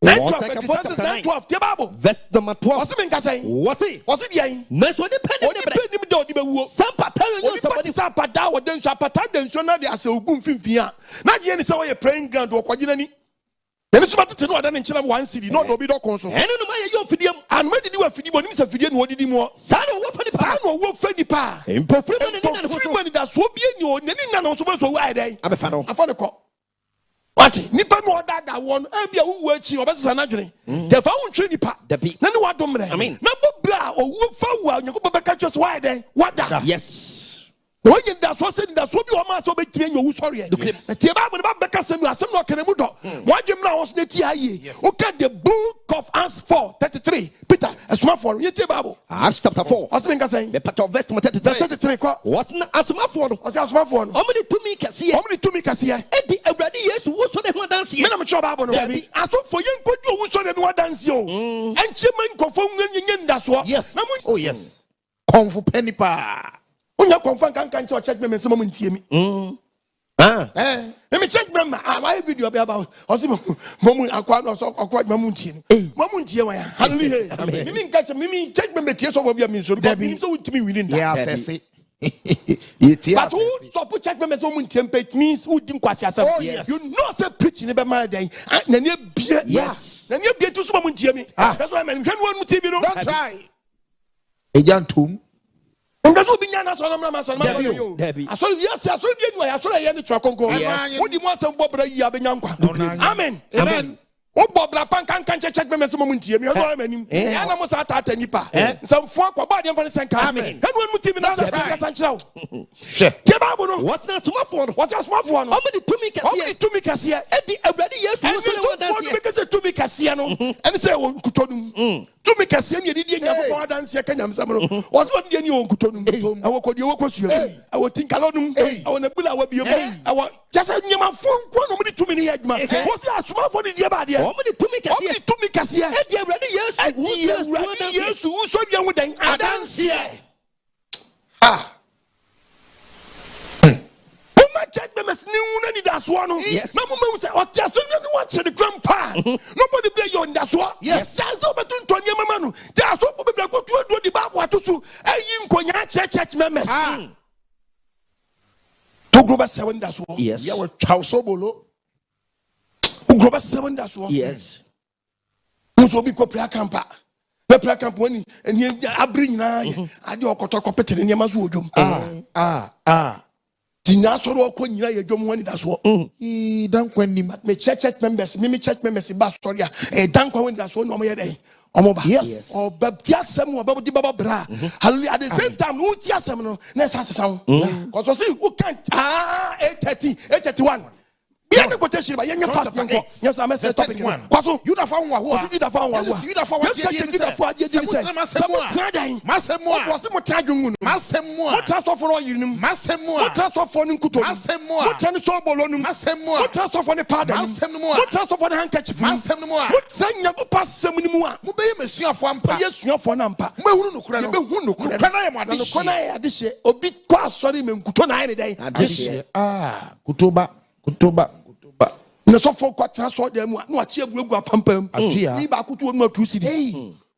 9:12 Ecclesiastes 9:12 tie Bible. verse number 12 Wasi me nkasɛn. wɔse Wasi di yan. nanso ɔde pɛ ne Oni ne pe brɛ nim de odi be wuo. sampa ta yɛ Oni nyɛ pa ti nsɛbɔde sa apata wo den so apata den so na de ase ogun finfin a. Na je ni sɛ wo ye praying ground wo kwaji nani. Yɛne so batete no ɔda ne nkyerɛ 1 cedi na ɔde obi dɔkɔn so. ɛno no ma yɛyɛ ɔfidie mu An medi wa fidi bo nim sɛ fidie no odidi mu. saa na ɔwɔ fa Saa nipa na ɔwɔ fa nipa. mpɔfiri ma ne ne na ne ho Mpɔfiri so ma ni da so bi ni o nani na na so bo so wa ɛdɛn. abɛfa no Afa ne kɔ. Wati nipa no ɔda won e bia wo akyi ɔbɛsesa na dwene. Te fa wo ntwe nipa. Dabi. Na ne wadom re. Amen. Na bobla owu fa wa Nyankopɔn bɛka kyɛ so wa ɛdɛn. Wada. yes Na wɔnyɛ da so sɛ da so bi ɔma so bɛtumi anya Owusore. Duklem. Na tie ba ne ba bɛka sɛm asɛm na ɔkene mu dɔ. Mo adwem na wo so ne tie aye. O ka the book book of Acts 4:33. Peter, a small for you Bible. Acts chapter 4. What's the saying? The part of verse 33. What's not a small for? What's a small for? How many to me can see? How many to me can see? Eddie already yes, who so they want dance here. I'm sure Bible. I thought for young could you so they want dance you. And Chairman confirm that's what. Yes. Oh yes. Kung Fu penny pa. When you confirm can't check me and some moment hear me. Let me check them. I like video about Momun Aquano or quite Mamuntin. Mamuntia, hallelujah. Mimi catch me, check me, tears over your means. So to me within that. But who stop check me as woman template means who didn't quite yourself. You know, say preaching about my day. And then you be yes. Then you get to some Muntiami. That's why I'm going to TV. Don't try. A young tomb. That's what Biana Solomon Debbie. I saw yes, I saw you. I saw a truck on go. What do you want some Bobra Yabanyanka? Amen. Amen. What Bobra Pan can't check them as a moment here. You're going to animals at Atenipa. Some folk or body for the same coming. And when we give another what's not small for? What's a small one? How many to me Cassia? Eddie already yes, to me Cassiano. And say, one could to make a senior didn't have dance here. Was not the new Kuton. I will call you. I will think alone. I want to pull our be I want just a new phone. Too many what's that small for the body? How many to make us here? Ready? Yes, who so young with I dance here. Ah. Check them as new and that's one. Yes. No one say, oh, just watch the grandpa. Nobody play you on that's what. Yes. That's all between Tony and Manu. That's all people go to the Bible to do. Church members. To Global 7 that's what. Yes. You were Chausobolo. Global 7 that's what. Yes. Also be prayer camp. The prayer camp when and here I bring now. I do a copy in Yamazudum. Dinasoro ko nyina ye dwom wani da so dan kwani me church members me church members ba story dan kwa wani da so no mo ye den omo ba yes o babti asem o babudi baba bra hallelujah at the same time no ti asem no na sa sesa cause so see who can't 831 yeah, the quotation by young fast. Yes, I must stop again. Kwaso, you da fa nwa ho. You da fa nwa ho. You da fa wa je da fa je di say. Some tradan. Masem mo. What was mo tradun nu? Masem mo. What transfer for all you nu? Masem mo. What transfer for nu kuto? Masem mo. What transfer bolo nu? Masem mo. What transfer for the pardon? Masem mo. What transfer for the handkerchief? Masem mo. What sanya go pass sem ni mu a? Mo be mesuafo ampa. Yesuafo na ampa. Mo ehunu nokura no. Be hu nokura. Kana ye mo ade. Nokura ye ade hye. Obi kwa sorry me nkuto na ye den. Ade hye. Kutoba. Na so for kwatra so dem no achi aguagu apampam ni ba kutu no 2 cedis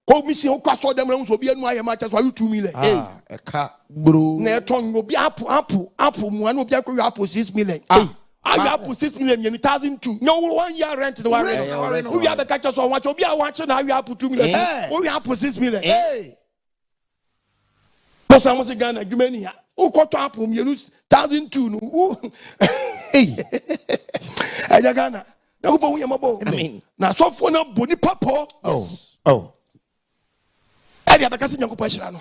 ko mission kwa so dem no so bi anu ayema cha so ayu 2 million e ka bro na eton obi apu mu anu obi akwa apu 6 million ayu apu 6 million yen 1002 no 1 year rent no rent we have the catch so watch obi a watch na ayu apu 2 million we apu 6 million ko sa mo se Ghana adwumani ha ukoto apu mienu 1002 no Ghana. Na so for na boni papo. Oh. Edi abakasi nyankopɔ hyira no.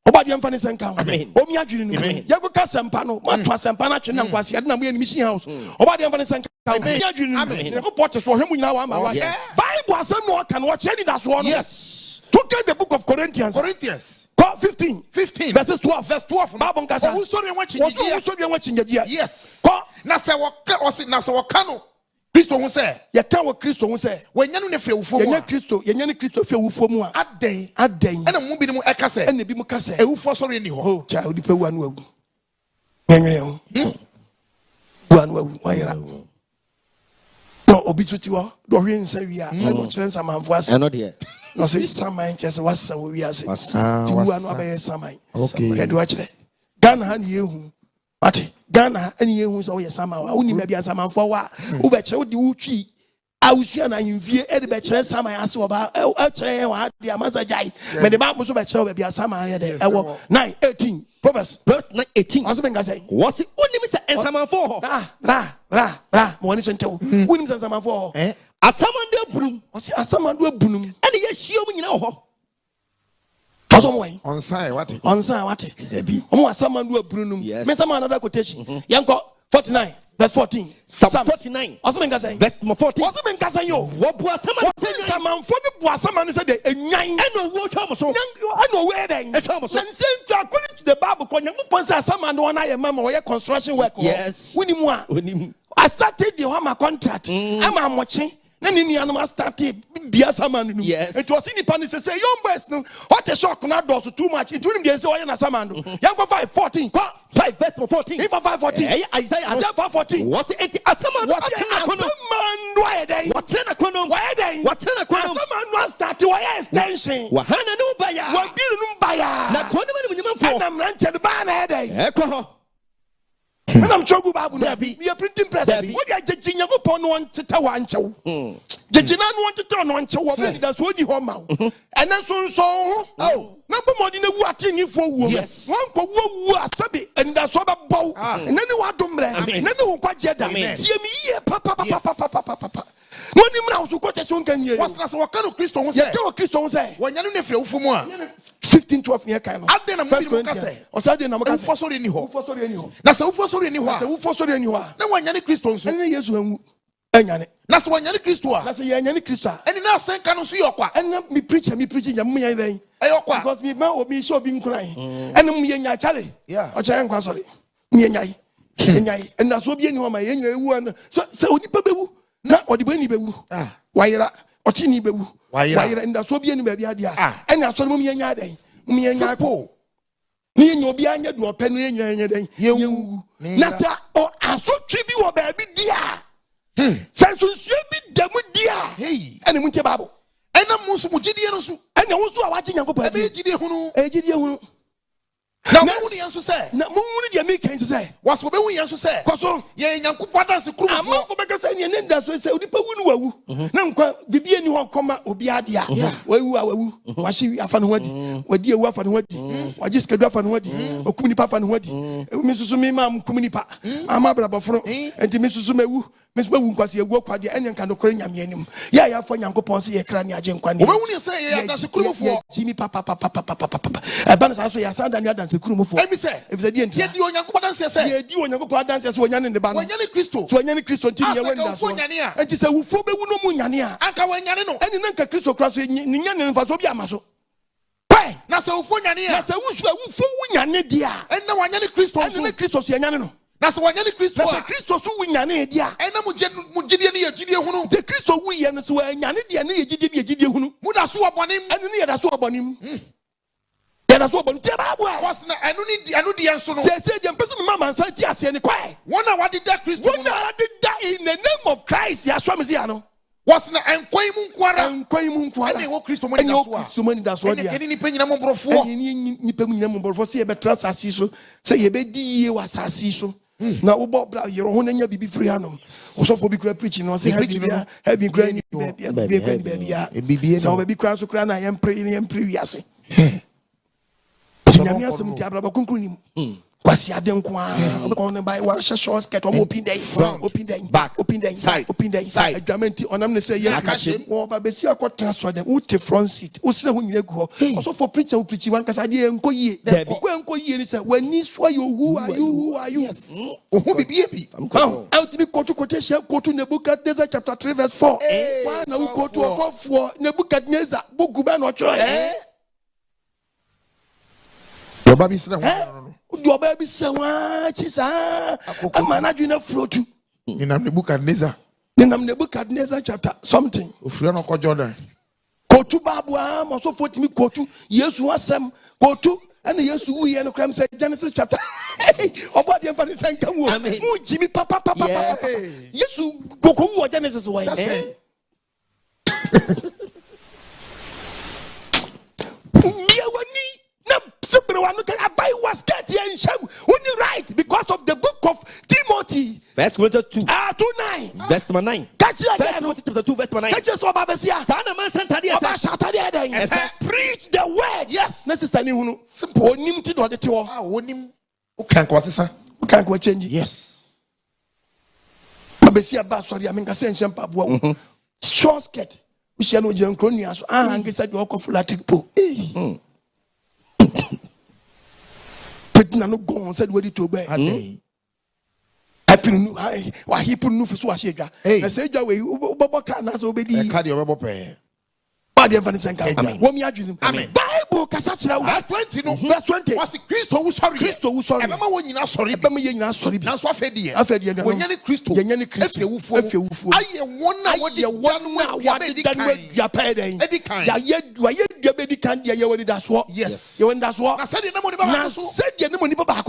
Obadi amfa ne senka. Omi adwiri no. Yago ka sempa no, mato asempa na twene nkwase ade na mo yɛ mission house. Obadi amfa ne senka. Omi adwiri no. Nyankopɔ te so hwemu nyina wa ma wa. Bible asɛm no ɔka no ɔkyɛ ni da so no. Yes. Look at the book of Corinthians. 15 verses 12. Verse 12. Bible nkasa. Owusore nwa chinjia. Yes. Na se waka no Kristo hu se ye ka wo Kristo hu se wanya no ne frɛ wufo mu yenya ne Kristo frɛ wufo mu a aden ena mu bi ne mu ɛka se ena bi mu ka se ewufo sɔre ni hɔ oh cha odi pe wa no awu nyenye ho wa no awu wa yera no obi tuti wo do hwe nsa wi a no kyerɛ nsa manfo ase eno de no se saman kyerɛ se wasa wo wi ase ti wa no abɛyɛ saman okay ye do akyerɛ Ghana ha ne yehu ate Ghana any who saw your summer, only maybe as a man for what? Who bet you do tree? I was here and I invite Eddie Betcher, some I asked about the Amazajai. When the Bible was about you, be a summer there. 9:18. Proverbs, verse 18. I say, what's it only Mr. and someone for? One is until Williams and someone for. A someone do broom. Was a someone do a broom. And yes, you know. On side what? Debbie. Someone do a brunum. Yes. Some another quotation. Yanko 49 verse 14. Psalm 49 also mean say verse 14. also mean say yo What boy sama samanfo ne boa sama say the enyan eno wo twa mo so eno where then according to the Bible ko nyampo say sama no na ye mama we construction work. Yes. Wonimu a I started the home contract am amoche na ni nuanom started bia sama no. Yes. It was in the panic say young boys no what a shock na do so too much it will dey say oye na sama no yanko 5:14 5 verse 14. If 5:14 Isaiah 5:14 what it asama no atena kono why then what na kono asama no start why extension wa hana no baya wa bi no baya na kono ma ni nyamfo na mranche ba na heading ekọ when I'm chogu babu na Debbie. me printing press Debbie. what ya jejinya go pon no nteta wa nchew jejina no nteta no nchew wa be da so ni ho ma ene so oh na bomodi na wu atenifo wu Yes. won ko wu asabe enda so ba bow ene ni wa domre ene ni wo kwaje da tie mi ye papa woni mra wo ko techo nkan ye wasna so wakano Kristo ho ye se ke o Kristo ho se wanyane ne fie ufu mu a 15:12 ne kan no ade na mo bi mo kase o sa de na mo kase ufo sori ni ho ufo sori ni ho na se ufo sori ni ho se a ufo sori ni ho a na wanyane Kristo nso ene Yesu anwu anyane na se wanyane Kristo a na se ye anyane Kristo a ene na asenka no so yokwa ene me preacher nyam me yan den eyokwa because me man obi show bi nkuran ene mu ye nya chale Yeah. o cha nkwa sori mu ye nyai ene so bi eni ho ma ye nya ewu an se onipa bewu na odibo eni bewu wayira oti ni bewu wayira enda so bi eni ba bi ade a ene aso mu ye nya den mu ye nya po ni nya obi anya do ope no ye nya den yewu na sa o aso twi bi wo ba bi dia sensu bi demu dia ene mu ntie babo ena mo so mo gidie no so ene wo so a waje nyankopɔ ebe gidie hunu gidie hunu na mo hunu yenso se na mo hunu dia me kan se waso be hu yenso se kwaso ye nyankopɔ dance kurumfo amafo beka se ne nda so se odipa wu no wawu na nkwa bibie ni ho koma obi ade a wawu a wawu wahye afa no hodi wadi ewu afa no hodi waje skedu afa no hodi okum nipa afa no hodi mi susu mi ma kum nipa ama braboforo enti mi susu mewu nkwase ewu kwade ene nka dokore nyame anim ya afọ nyankopɔn se ye kra ne agye nkwa ne obe hu ne se ye dance kurumfo jimi papa eba na sa so ya sa da ne dance kurumfo ebi se die ntia ye di onyankopɔ dance se ye di onyankopɔn dance se wonyane ne ba no wanyane Kristo so wanyane Kristo nti ne wenda so enti se wufo bewu no mu nyane a anka wanyane no eni na nka Kristo kra so ni nyane ne fa so bi amaso na se ufo nyane a na se wusu wufo wu nyane dia ena wanyane Kristo eni na Kristo so nyane no na se wanyane Kristo na se a Kristo so wu nyane dia ena mu gidie ne ye gidie hunu de Kristo wu ye no so nyane dia ne ye gidie hunu mu da so obonim eni ne ye da so obonim ye da so obonim tie ba bo a wasna enu di enso no se de mpese mama nsa ti ase ne kwae wona wadi da Kristo wona ade da in the name of Christ ya so me ya no wasna enkwai mu nkwara ene wo Kristo mo ni da so dia ene ni penyina mo borofo ene ni penyina mo borofo se ye betra asase so se ye be di ye wasase so na wo bo bra ye ho na nya bibi free hanom wo so for bi kura preaching no se ha bi kura ni baby so baby kura so kura na ye mpre wiase nyame asem ti abraba kunkun nim kwasi ade nko a obekon ne bai wa short skirt o open den back open den side adwamenti onam ne say ye wo ba besi akotra so dem wo te front seat wo sira ho nyina gu ho also for preacher wo preach wan kasa de enko yie ni say wani so you who are you o hu bibie bi ultimate quotation quote Nebuchadnezzar chapter 3 verse 4 wa na wo quote of Nebuchadnezzar book ba no choro oba bi sira ho do oba bi se wa chisa amana dwena flotu ni nam Nebuchadnezzar chapter something ofura no ko Jordan kotu babu am so fotimi kotu Yesu asem kotu ene Yesu wu ye no kram say Genesis chapter oba de mfa se nka mu jimi papa Yesu koko wu Genesis wa right because of the book of Timothy. 1 Corinthians 2. 2:9. Verse 9. Catch you 1 Corinthians 2 verse 9. Catch you so babesia. Preach the word. Yes. Necessary hunu. Simple. Onim ti do de ti wo. Onim. O kan kwa sesa. O kan kwa change. Yes. Babesia ba sorry aminka se nhye mpaboa. Short skirt. We shall no jenkro ni aso. Angesa de okofulatic po. Petina no go on said ready to obey. Happy why he put no for Swashega. I say, Joey, Boboka, and so be the Body of Vanessa. Woman, Amen. Bible, Cassatra, verse 20. Was it Christo who sorry? Christo who sorry. Emma, when you're not sorry, sorry. That's what I fed I fed you. when you're Christo, I one what did that your padding? That's what. Yes. You that's what. I said, said you money back.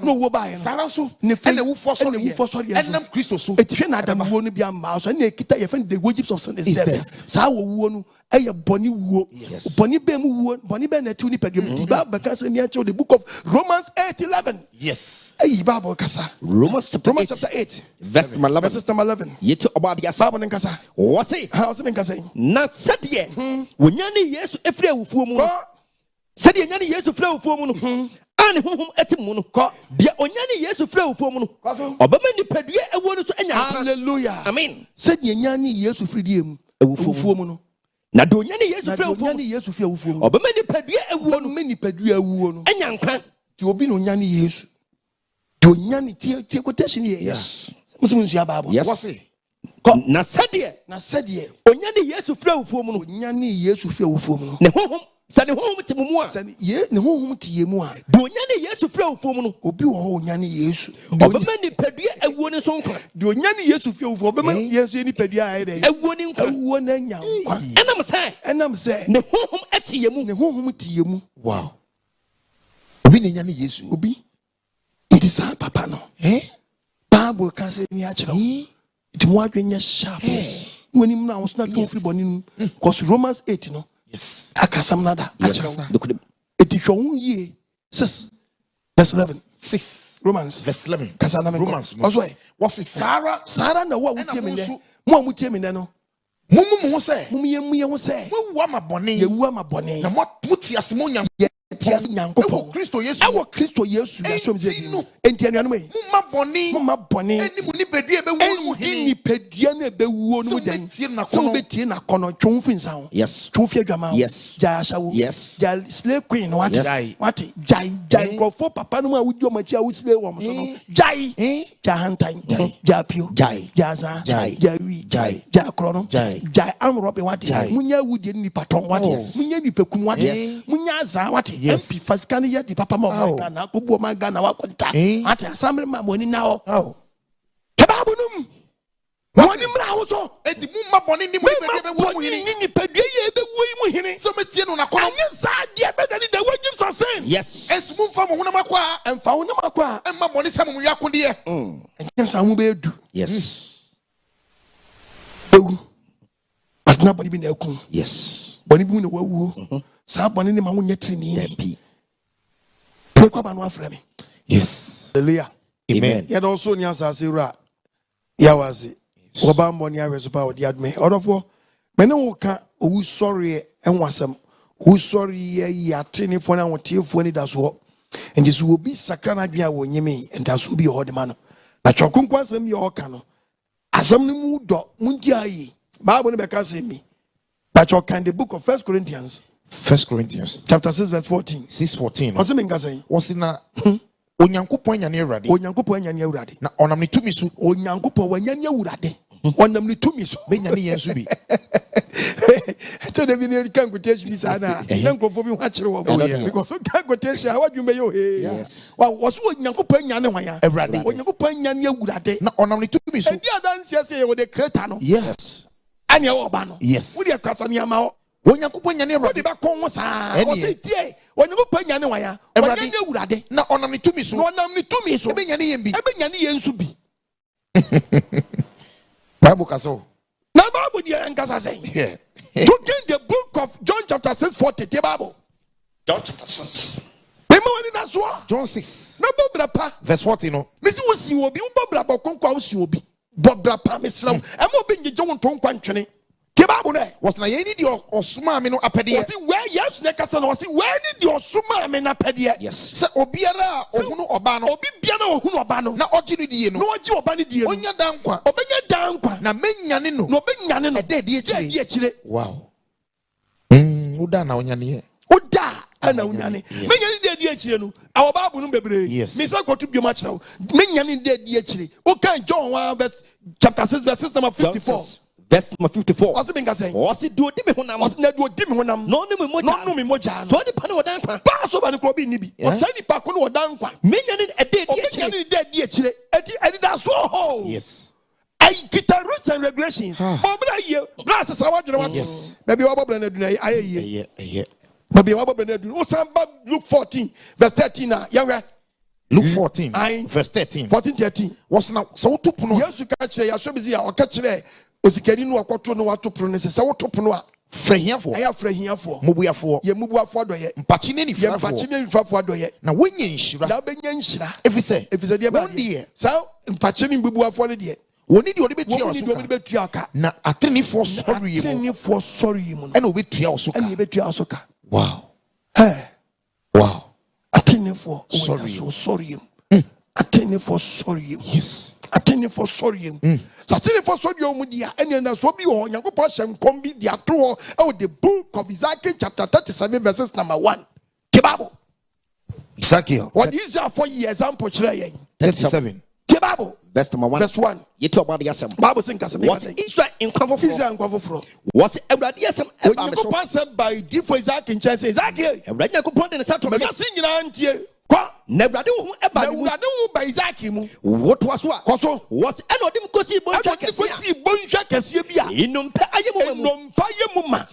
No, buy. Saraso, and the woof for sorry, and them Christo. So it won't be a mouse, and they kita your friend the wages of Sunday is there. So a bonny woo, bonny bem, bonny benetuni pedium, because in the book of Romans 8:11. Yes. Hey, Bible Casa. Romans chapter 8, verse number 11. Yet about the Bible and Casa. What's it? How's it Casa? Not said yet. When Yanni, yes, if they will form, said Yanni, yes, to flow for moon. And whom at the moon, the Onyani, yes, to flow for moon. Obama, the Pedria, a word to hallelujah. Amen. Said Yanni, yes, to freedom, a woman. Now, do Yanni, yes, to flow for yes, to feel for Obama, the Pedria, a woman, many Pedria, and young can to be no Yanni, yes. To Yanni, take quotation here. Yes. Yes, what's it? Na said ye, Onyani, yes, to flow for moon, Yanni, yes, to feel for moon. Sani home to Mua, Sani ye, no home to Yemua. Do Yanni, yes, to flow for moon, Obi or Yanni, yes. Obama, Pedria, a woman song. Do Yanni, yes, to feel for Obama, yes, any Pedria, a warning for one and young. And I'm saying, no home at Yemu, no home to Yemu. Wow. Obi Yanni, yes, Obi. It is our papa no. Bible can say natural. It's more than your sharp. When him now was not going to be because Romans 8, no. Yes. Akasam nada. It is your own year. 6 verse 11. 6 Romans verse 11. Kasana Romans. Was it Sarah? Sarah no what would you mean? One would tell me no. Mumu say. Mumu say. Who am a bonnet? You am a bonnet. And what puts your Simonia? Christo yes, our Christo yes, Mumma Bonnie, and Muni Pediana be won so between a corner chonfin sound. Yes, Chofia Gama, yes, Jasha, yes, Slave Queen, what Jai go for Papanuma with your macha with slave woman. Jai, Jahantine, Japio, Jai, Jaza, Jai, Jacrono, Jai, I'm Robin, what Munya would any patron, what Munya Pecum, what Munyaza, what MP first can yet the papa Magana, Kubo Magana, what assembly my money now. Oh, Kababunum. What him now? At the Mumma Bonnie, the Pedri, so much on a corner. The wages are saying, yes, as move from Unamaqua and found Namaqua and my money, some Yakundia. And yes, I will be do. Yes. But nobody been there. Yes. But even the woo, someone in the mountain yet in the take up and one for me. Yes. Hallelujah. Amen. Yet also Nyasa Sira Yawazi. Obama was about the admin. Out of all, Menoka, who sorry and was some who sorry ye Ateneefo Anidaso. And this will be Sakana Bia when you mean, and that will be all the man. But your conquest and your cano. As some mood dog, Mundiai, Bible never say me. But your kind the book of 1 Corinthians. 1 Corinthians chapter 6 verse 14. 6:14. What's the mean saying? What's in a Onyankopon nyane urade. Onyankopon nyane urade. Na onam ne tumi so. Onyankopon wanyane urade. Onam ne tumi so. Be nyane yen so bi. So the video can quotation is ana. Na nkofo bi ho akere wo. Because so can quotation how do you may yo hey. Yes. Wa was Onyankopon nyane wanya. Urade. Onyankopon nyane urade. Na onam ne tumi so. E dia dan say we the creator no. Yes. Anya wo ba no. Yes. We the kwasa ne ama wo. Onyankopon nyane urade ba kon sa. O say tie. Onyankopon nyane wanya. Wanyane urade. Na onam ne tumi so. Na onam ne tumi so. Ebe nyane yen bi. Ebe nyane yen so bi. Bible kaso. Na Bible dia enkasa say. Yeah. Look in the book of John chapter 6:40. The Bible. John chapter 6. John 6. Na bobra pa. Verse 40 no. Me si wo si obi, wo bobra ba konkwa wo si obi. Bobra pa me sram. E mo be nje wo nton kwa ntwene. The Bible there. Was na ye ni di osuma me no apede. Was where yes na kasa no was where ni di osuma me na apede. Yes. Se obiara ohunu oba no. Obi biara ohunu oba no. Na oji ni die no. Na oji oba ni die no. Onya dankwa. Obenya dankwa. Na menyane no. Na obenyane no. E de echire. Wow. Uda na onyane he. Uda na onyane. Menyane de chire our Bible no bebre. Yes. Me say go to be much now. Me nyane de chire. Okay, John 1 verse chapter 6 verse number 54. Verse number 54. What's it mean saying? What's it do di me honam? What's na do di me honam? No no me moja. No no me moja. So di pa na odan kwa. Pa so ba ne ko bi ni bi. O say ni pa ko no odan kwa. Me nyane e de O nyane de chire. Edi da so ho. Yes. I get the rules and regulations. Obra ye. Blast sa wa dwere wat. Yes. Baby wa bobra na duna aye ye. Yeah. Baby wa bobra na duna. O san ba Luke 14 verse 13 na. Yahwe. Luke 14 Aye. verse 13. 14-13. What's now? So to puno. Yesu ka kire ya shobizi ya o ka kire osikani no akoto no wato pro ne se wo to pono a Frehiafo. aya frehiafo. Mubuafo. Ye mubuafo adoye. Mpachine ni Ye frafo. mpachine ni frafo adoye. Na wenye nshira. Na benya nshira. Efise de ba. Wondiye. Sa mpachine mbubuafo ne de. Woni di odi betua Woni osuka. di betua aka. Na Ateneneefo sorry mu. Ateneneefo sorry mu. Ena obetua osuka. Ena betua osuka. Wow. Wow. Ateneneefo sorry. Ateneneefo sorry. Yes. Ateneneefo sorry. So Ateneneefo sorry mu dia ena na so bi ho Nyankopon hyem bi dia to ho e the book of Ezekiel chapter 37 verses number 1. The Bible. Ezekiel. What is that for you example kire yen? 37. The Bible. Verse number 1. Verse 1. You talk about the asem. Bible sing kasem. What Israel in cover for? Israel nkofo fro. What Ebradi asem eba me so. Nyankopon said by different Ezekiel chance Ezekiel. Ebradi Nyankopon de sato me. Me say nyina antie. Kwa Na Ebradi wo eba na me. urade wo by Ezekiel mu. What was what? Koso. What eno dim kosi bo Ado kese. kosi bonhwa kese bia. Inompe ayemo mu. Enompa yemuma.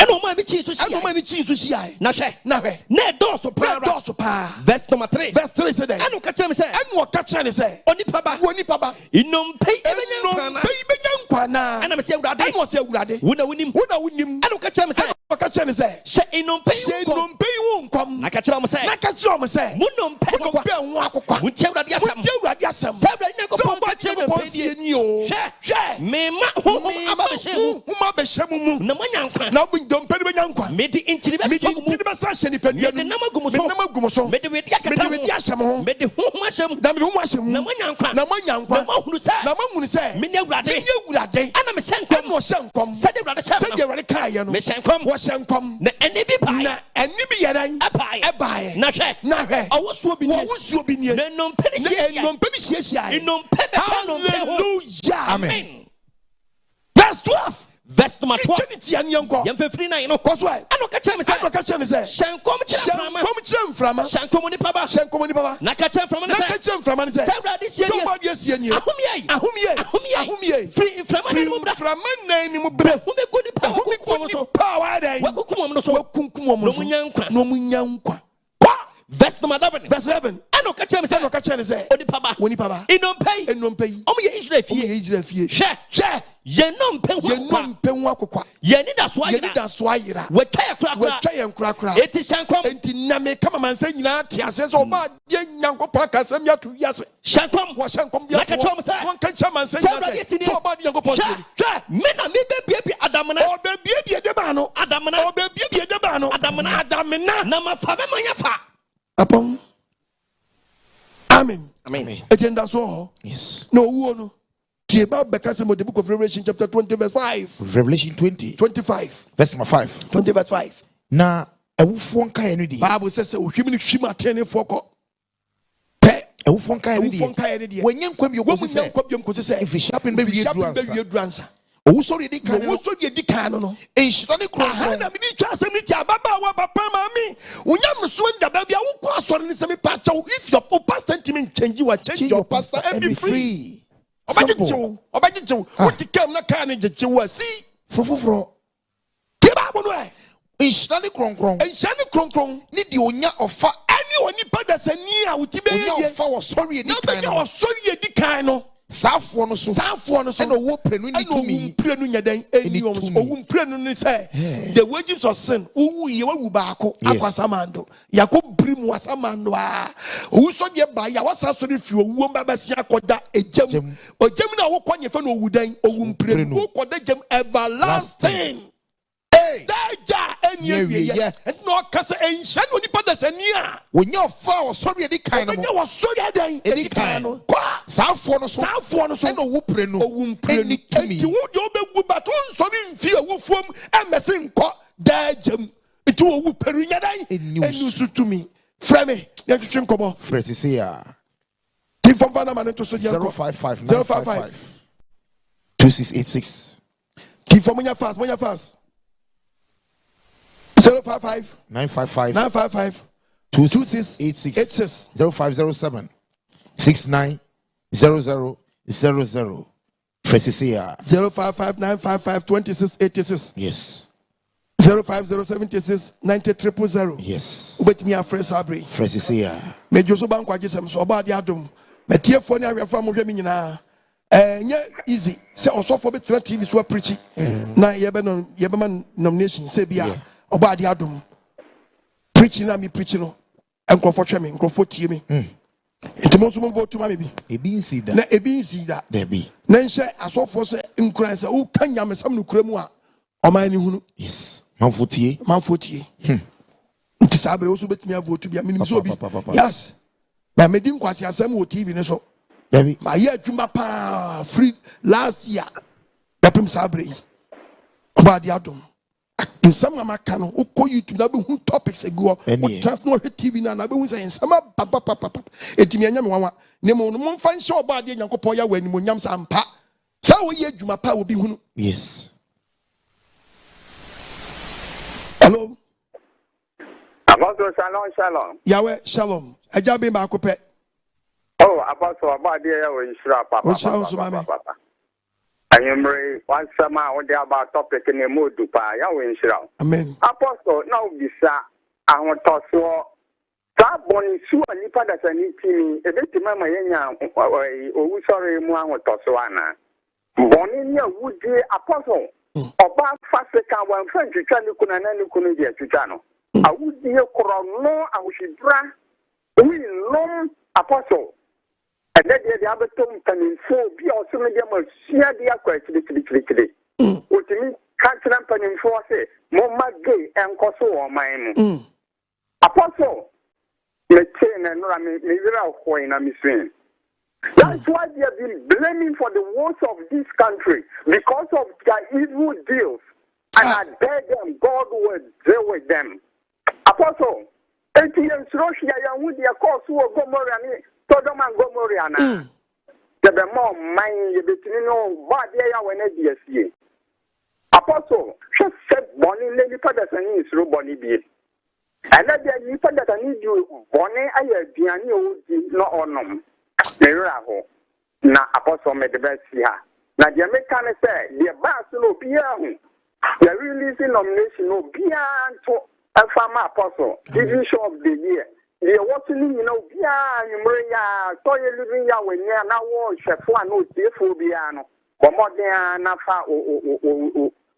Eno ma mi chi so Ado sia. ma ni chi so sia. Na hwe. Na hwe. Na doso Pa pa. doso pa. Verse number 3. Verse 3 say that. Eno ka tell me say. Eno ka kire ne say. Onipa ba. Wonipa ba. Inompe ebenya nkwana. Enompa ibenya nkwana. Ana me say Ebradi. Eno say urade. Wona wonim. Eno ka tell me say. Eno ka kire ne say. She inompe She wo. nompe wo nkom. Na ka tell me say. Na ka kire mo say. Munompe Ko pe ho akokwa. Munche Ebradi asem. Munche urade asem. Ebradi Nyankopon ka Somebody tell go me see ni o. Hwe. Me ma ho aba be shemu. Huma be shemu mu. Na manya nkwa. Na bu dompe be nyankwa. Me di intiri be Me so di mu. be sa hye ni padua Me nu. nam agumu so. Me nam agumu so. Me di wedi akata. Me di wedi ahyem ho. Me di ho ahyem. Da me ho ahyem. Na manya nkwa. Na manya nkwa. Na mahunu say. Na mahunu say. Me ne Ebradi. Me ne Ewurade. Ana me hye Eno hye nkom. Said Ebradi hye. Said Ewurade kai ye no. Me hye nkom. Wo hye nkom. Na ene bi pa. Na eni bi ye dan. Ebae. Na hwe. Na hwe. Awosuo bi ni. Wo wosuo bi ni. Na nompe ni Na hye. enompe ni hye. Inompe be pa nompe ho. Hallelujah. Amen. Verse 12. Verse number 12. Eternity ani yanko. Yem fe free na no. Koso ai. Ano ka tell me say. Ano ka kire me say. Shankom kire frama. Shankom kire mframa. Shankom ni paba. Shankom ni baba. Na ka tell frama na Na ka say. kire mframa ni say. Ebradi sie ni. Somebody esie ni. Ahumie. Ahumie. Free frama na ni mu bra. Mframa na ni mu bra. Hu me ko ni pa. Hu me ko ni power dan. Wa kukum no so. Wa kunkum mo No so. munyankwa. No munyankwa. Verse number 11. Verse 11. Ano ka tell me say. Ano ka kire ni say. Oni paba. Woni papa. Inompe. Enompe yi. Omo ye Israel Omo ye fie. Israel fie. Hwe. Hwe. Ye nompe ho Ye akwa. nompe ho akokwa. Ye ni da so Ye ayira. ni da so ayira. We twa kura We kura. twa ye nkura kura. Eti shankom. Enti na me kama man say nyina te ase so ba ye nyankopon akasem ya to yase. Shankom. Wa shankom bia. Na ka tell me say. Won ka cha man say Ebradi nyina sini. so ba nyankopon. Hwe. Me na me be bie adamna. O be bie de ba no. Adamna. O be bie de ba no. Adamna. Na ma fa be manya fa. Apong. Amen. Amen. Etenda so. Yes. No wo no. Tie ba bekase mo the book of Revelation chapter 20 verse 5. Revelation 20. 25. Verse number 5. 20 verse 5. Na ewufo nkae no di. Bible says ohwimi ni hwima Ateneneefo ko. Pe. Ewufo nkae no di. Ewufo nkae no di. Wenye nkwam yo kosi se. Nkwam kosi se. If sharpen be wie duansa. Owusore di kan no. Owusore di kan no. Enhyira ne kro. Aha na me di twa asem ni ti ababa wa papa mami. Unya mso nda ba bia wo ko asore ni se me pa chaw if your pastor sentiment change your pastor and be free. Obajichew. What come na kan jechew asi. Frofofro. Ti ba bo no e. Enhyira ne kronkron. Enhyira ne kronkron. Ni di onya ofa. Ani oni pada sani a wuti be ye. Onya ofa wo sori di kan no. Na be sori di kan no. Saafo no so. And owo prenu ni tumi. Prenu nyadan eni owo prenu ni say the wages of sin owu ye wawu baako akwasamando yakọ brim wasamando owu so de ba ya wasa so de fi owu mba basi akoda ejam ojam na wo kwanye fa no owu dan owu prenu wo koda jam everlasting daja eni ewie and no kasa enhya no nipa da sani a wonya ofa wo sori di kan no wo sori dan edi kan no saafo no so and owu prenu eni tumi enti wo de obegu ba to nsori mfi awufuom emese nkọ dajam enti owu peru nyadan enu sutumi Frame. Yɛtwetwe nkɔmmɔ. Freti say ya. Ti fɔmfa na ma ne to so deɛ nkɔ. 055 055 2686. Ti fɔ munya fast. 055 955 2686 0507 690000. Freti say ya. 055 955 2686. Yes. 05076 90000. Yes. Ubet me a fresh abri. Freti say ya. Me Joso Bank wagisem so oba de adom. Me tie fo ne ahwefo mo hwe me nyina. Nye easy. Say osofo be tra TV so preach. Na yebe man nomination say bia oba de adom. Preaching na me preach no. Enkrofo hwe me, enkrofo tie me. Ntimo so mo vote ma me bi. Ebi nsi da. Na ebi nsi da. There be. Na nhye asofo so nkran say wo kan nyamesam no kura mu a oman ni hunu. Yes. Manfotie. Nti sabre wo so betimi avote bia minim so bi. Yes. Na medi nkwasi asem wo TV ne so. Baby. Ma ye adwuma pa free last year. Bepem sabre. Oba de adom. Nsam na maka no ukọ YouTube na be hu topics egu o trans no TV na be hu say nsam papa etimi anya me wanwa ne mo no mfa nhyɛ oba de nyankopɔ ya wani mo nyam sampa sa wo ye adwuma pa wo bi hu. Yes. Hello. Apostle Shalom. Yahweh Shalom. Ajabe ma akopɛ. Oh, Apostle Abadi ya we insura papa. Papa. Ayemre one sama o de about topic ne modu pa ya we insura. Amen. Apostle na obisa ahotoso sa boni su anipa da sani timi ebetima ma yenya Owusore mu ahotoso ana. Boni ne wudi Apostle. Oba faseka wan fanchwa ni kuna na ni kunu je twitwa no. Awudi ekoro no awushibra. We nom Apostle. And then the other tom can for be also make them share the aqua. What you mean, can't ramping for say, Moma gay and Coso or mine. Apostle, the chain and Rami, Hoy, and Miss. That's why they have been blaming for the woes of this country because of their evil deals. And I beg them, God will deal with them. Apostle, ATM Russia, and with their course who are Gomorrah. Sodom and Gomorrah. The more mine you between no bad ya when a Apostle, just said Bonnie Lady Patterson is through Bonnie B. And that you said that I need you, Bonnie, I have Diani, no honor. Miraho. Na Apostle made the best here. Now the American said, the Barcelona Piano, the releasing nomination of Piano a farmer Apostle, TV show of the year. The watching, you know, Bia, so you living ya when you are now chef one, no, Biano, or more than Nafa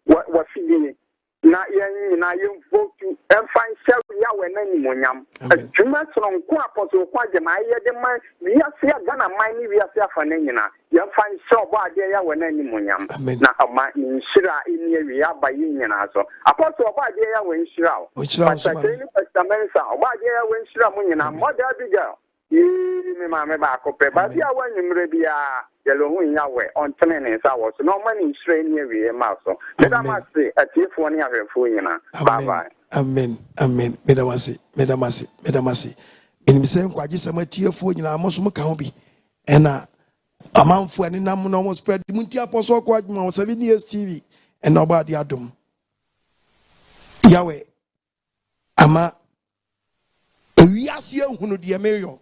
what she did. Now, you vote to and find self when anyone yam. A Jumas from Quapostle, quite the Maya, the man, we are here, gonna mind me, we are here for Nana. You find so bad there when anyone yam. Now, my in Shira in the area by Union also. Apostle about there when Shira, which was a Mensa, about there when Shira Munin, and mother big girl. You may back up, but yeah, when you may be yellow in Yahweh on 10 hours, no money strain near mouse. Let I must say, a tear for near bye bye. Amen. Medamasi. In the same quagis, I'm a tear for you, I must be. And a month for any number almost spread the Muntia Apostle quite more 7 years TV and nobody adum. Yahweh, Ama, we are here who the Amerio.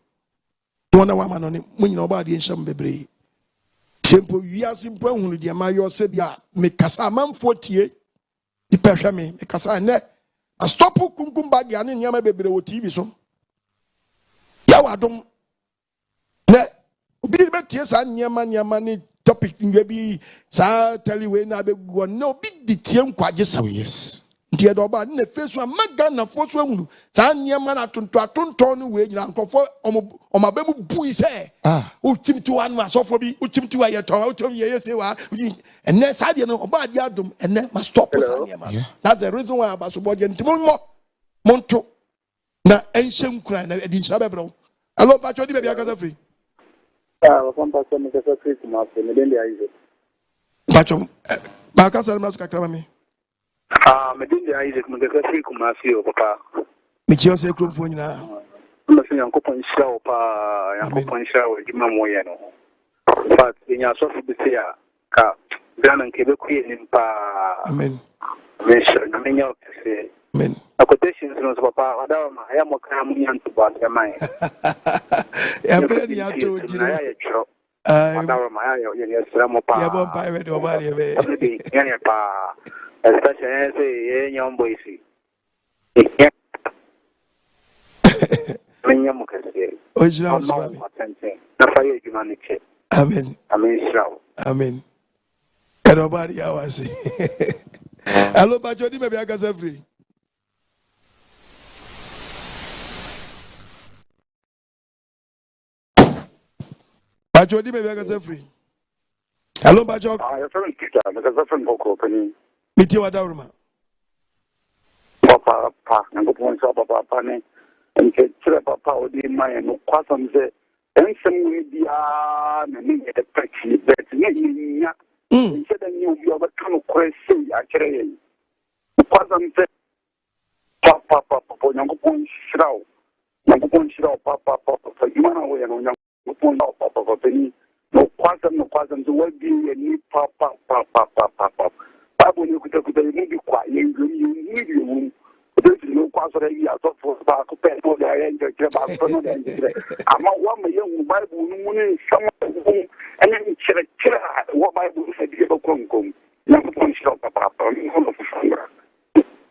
One woman on it when nobody in Shambebre. Simple, we are simple who the Amayo Sebia, make Casaman 48. The pressure me, because I net a stop who come back and Yama baby TV so. Yawadum net be better and Yaman topic in baby, sa tell you when I be one no big the team quite just. Oh, yes. Dear Doba, in the first one, Magana for one, San Yaman to turn away and comfort on my baby boy say, who came to one was off for me, who came to a town, and then I didn't know about Yadum, and then must stop us. That's the reason why about subordinate Timon Monto. Now, ancient crime, I didn't shababro. Hello, Pacho, baby, I got free. One person is a free to master, and then there is it. Pacho, Bacas are not Cacrami. Medindia Isaac, Mugasi Kumasi, Papa. Michio say, Crumphone now. must Yankopon show, Yankopon show, Jimamoyano. But in your social behavior, Ghana and Quebec in Pa. Amen. Amen. A quotation is Papa, I am a coming to buy your mind. I'm ready to do it. Yabon pirate or body, especially as a young boy. Amen. Amen. Everybody, I was saying. Hello, but you maybe I got free. But you maybe I got free. Hello, Bajo. I have a teacher because I'm from Boko Penny. Meet you at Daruma. Papa, and the points of Papa Penny, and get Papa would be my and Quasam said, and some way beyond the pretty bed. Instead of you have a kind of question, actually. Quasam said, Papa, Yankopon Shroud, Yankopon Shroud, Papa, for you are away and Yankopon Papa Penny. No quasam, the word being a new papa. Papa, you could be quiet, you need you. There's no quasar, I thought for back of pen for the end of the I'm a woman, young Bible, someone, and then what Bible said, you have a conkum. Yankopon Shroud, Papa,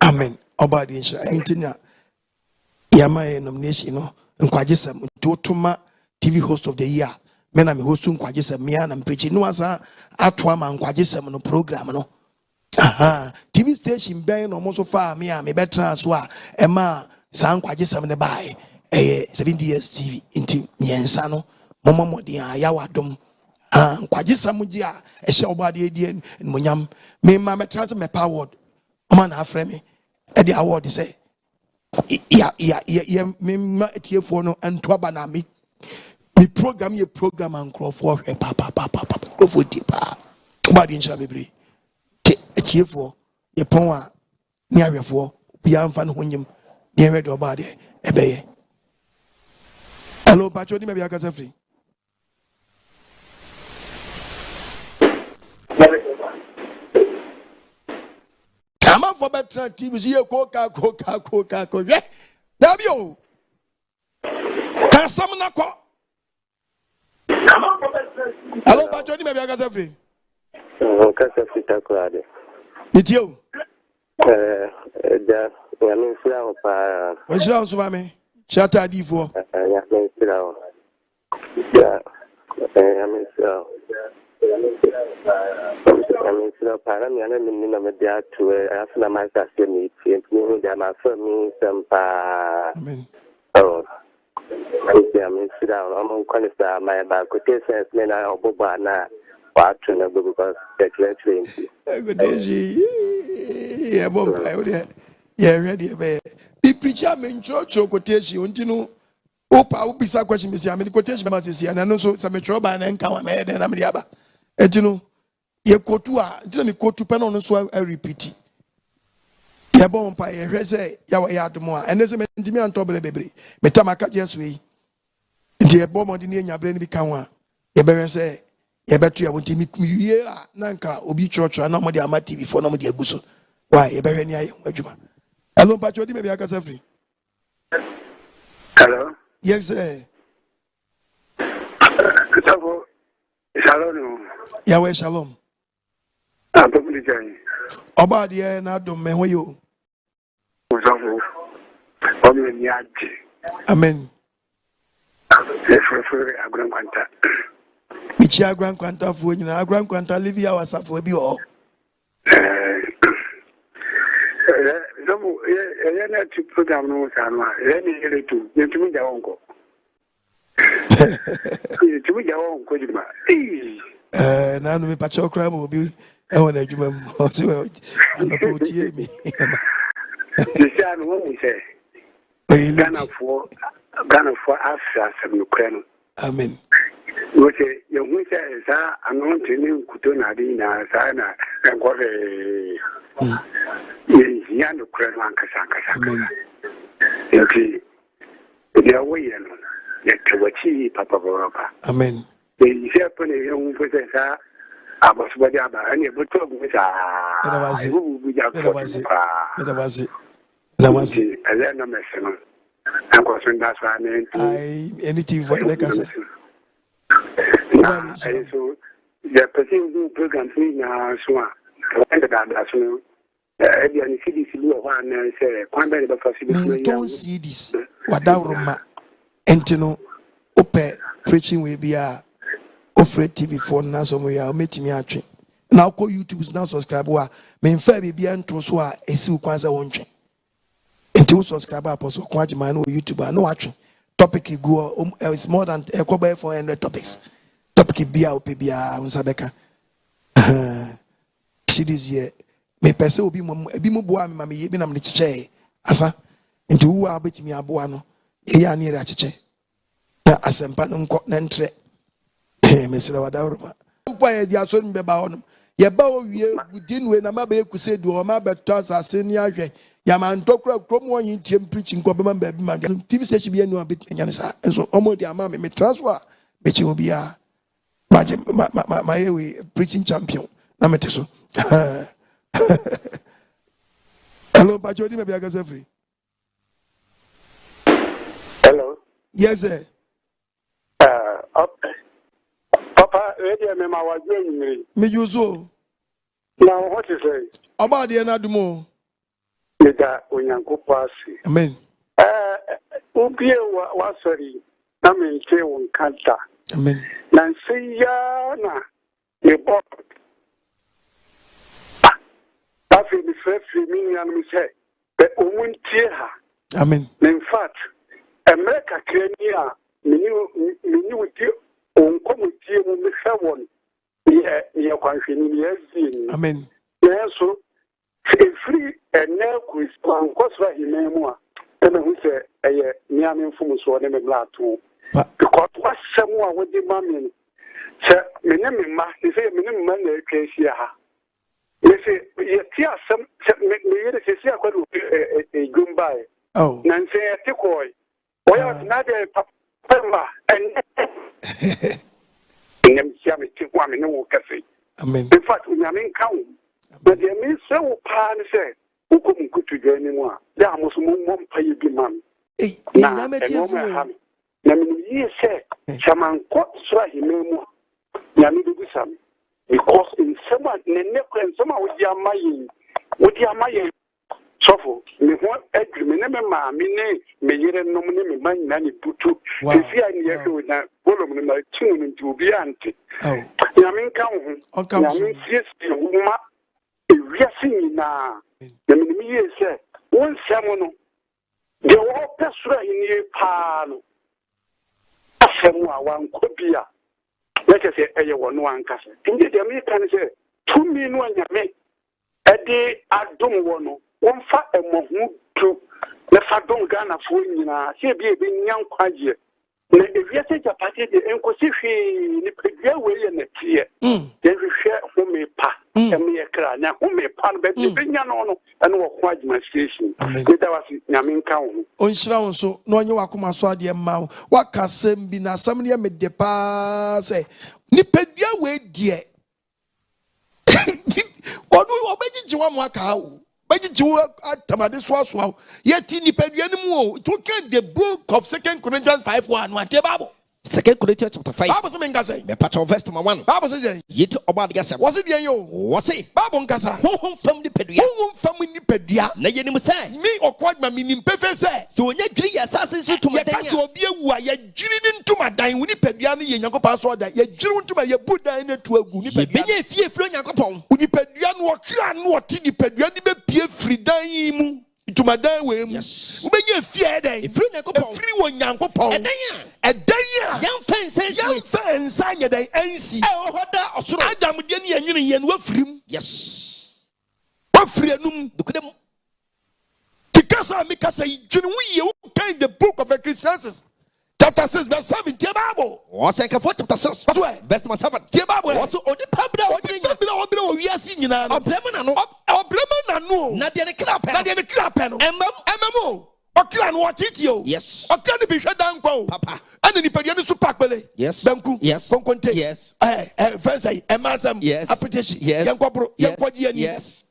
Amen. Obadi Intinia Yama nomination, and Quajisam, Totuma TV host of the year. Men am hosting Quajisam, Mian and preaching no as Atwama and Quajisam no program. No, TV station being almost so far, me, I'm a better as well. Emma San Quajisam in the buy 70 years TV into Niensano, Mama Modia, Yawadum, Quajisam, a shell body and Munyam, me, Mamma Trans me powered. Man, have me. At the award, they say, me for no and Twabanami. Me program and crawl for papa, go for deeper. Body in Shabby. A cheer for your power near for beyond fan when near your body, a bay. Hello, Patroni, maybe I can free. Come on for better TV, here, coca, yeah. W. Can someone call? Hello, Patroni, maybe I can free. It's you. When she also me, shut out D4. Yeah, I'm Paramian and the to after my sister meets and me, my firm some oh, I'm sit down. I'm going to my back. Quotations, men are Bobana, Patron, because the train. Good day, yeah, Bombay, yeah, ready. The preacher mean church quotation, you know. Opa, will be some question, Miss Yamini quotation about this year, and I know so some trouble and come ahead and I'm the other. And you know, you go to a, didn't go to pen on so I repeat it. Ya bompa, ya say, ya more, and there's a me on top of the baby. Metamaka just way. The bomb on the near your brain become one. You better say, you better you want to meet me here, Nanka, Obi Church, and nobody on my TV for nobody a gusso. Why, you better near you, hello, Patroni, maybe I can say free. Hello? Yes, sir. Shalom. Yahweh Shalom. I'm probably going. About the air, not don't mean you. Amen. Which your grand quanta for you, our grand quanta live our for be all. To program no time, let me hear it too. You to me, your uncle. To me, your uncle. Now, me patrol crime will be. I want to and the me. The son won't say, Ghana for Africa, some Ukraine. Amen. What your winter is I'm going to name Kutuna Dina, Sana, and what a young Ukraine, Kasanka. The away and the Papa Barapa. Amen. The Japan young person, I was what I and you put up with anything for the so the person who program now, so don't see this. Wadauroma Entino Ope preaching will be a offered TV for now somewhere. Meet me at now call YouTube now subscribe. Main fair be and to so a seal kwanza won't until subscribe apostle Kwajima no YouTuber no watching. Topic go it's more than a couple 400 topics. Topic be out PBA on Sabeka. This year. Me pese obi mo boa me ma me ye bi na me chiche asa nti wo abetimi aboa no e ya ne ra chiche na asempa no nko na ntre me sira wada oroma mpo ya di aso ni beba hono ye ba o wie within we na ma be ekuse du o ma beto asase ni ahwe ya ma ntokura krom won yin tie preach nko be ma ba bi ma TV search bi anu abet nya ne sa enso omo di ama me transfer be chi obi a ma ye preaching champion na meteso. Hello, Pachodi, maybe I can free. Hello. Yes, sir. Papa, me was doing me. You so. Now, what is it? About the Anadumo. Amen. Was sorry. I mean, say one cancer. Amen. Nancy, Yana, you bought. I feel the first me and me say, but woman tear her. Amen. In fact, America Kenya, me with you, on come with you, me someone, yeah, confident, Amen. Yes, so free and now quiz, and what's right in memoir. Then who say, a Niamin Fumus or name black too. Because what's someone with the mammy? Sir, me name is Mark, he said, me name Monday, case here. You see, you tear some, a goodbye. Oh, Nancy, a tickle. Well, not a papa, and them Sammy took 1 minute cafe. Amen. In fact, we are in count. But the mean so pan say, who couldn't go to join anymore. There must one pay you be man. Now, you say, Shaman caught Swahili memo. Yamidu Sam. Because in someone, and someone with your mayin, so me want every minute, me year no money, money put to with that volume tune to be anti. Oh, Yamin count, Yamin yes, we are singing now. The me say, one someone, the orchestra in your pan. Someone could be a. Let us say, a one castle. Indeed, the American say, 2 million yame, a day I don't want one fat and more to the Fadon Ghana for you. She be a young quadrant. If you say a party, the Encosi, the way in the clear, then we share home a pa, and me a cry. Now, home a pan, but the Binyan and walk quite my station. That was Yamin County. On Shroud, so no one wakuma swadi mau. What can be na somebody made the pass? Nipedia way, dear. Or do you obey Juamaka? But you at Tamadiswa, yet in Nipedia, to get the book of 2 Corinthians 5:1, what about 2 Corinthians chapter 5. Bible says, me part of verse number 1. Bible says, yet about the was it yo? Was it? Bible Gasa, who from the pedia? Who from the pedia? Nayanim say, me or quite my meaning perfect say. So when you 3 assassins to my dance will be a way, you're drilling into my dying when you pediani and your password that you're drilling to my Buddha in a 12 Unipedia. Fear from your copon. Unipedian or clan, what in the pediani be free dying. To my day, yes. When you fear day, free one young couple, a day, young fence, and a day, NC. Adam Deni and Wafrim. Yes. Wafrianum, because I make us a genuine kind the book of Ecclesiastes. Chapter 6, verse 7, Bible. What's like a foot chapter 6? Verse 7. Bible. Also, on the public, we are seeing now. A Bremen, no. Not the crap, MMO. Okra no watitio. Yes. Okra ni bihwe danko. Papa. Ana ni pedia ni so pakbele. Yes. Banku. Yes. Konkonte. Yes. Friends say emasam. Yes. Appreciation. Yes. Yankobro. Yankwaji ani. Yes.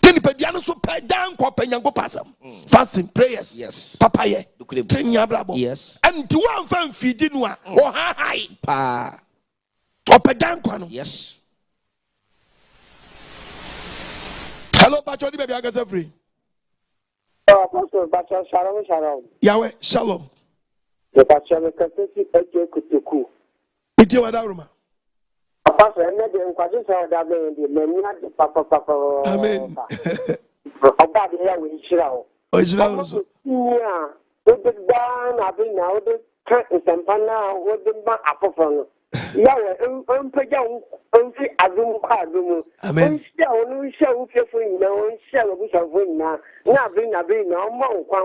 Then pedia no so pa danko penyango pasam. Fasting prayers. Yes. Papa ye. Tinya brabo. Yes. And to one fan feedi no a. Oh hi. Pa. Opedanko no. Yes. Hello, Pastor, baby, I got free. Pastor, shalom. Yahweh, shalom. The pastor, the Catholic, Kutuku. It's your Daruma. Pastor, I'm not the inquisition that the men, Papa. Amen. About the air with Israel. Oh, Israel. Yeah, with the down, I've been now the curtain, Sampana, with the back up from. Yahweh, Azum. Amen. Show carefully now, shall we shall win now. Now, bring no more, quack,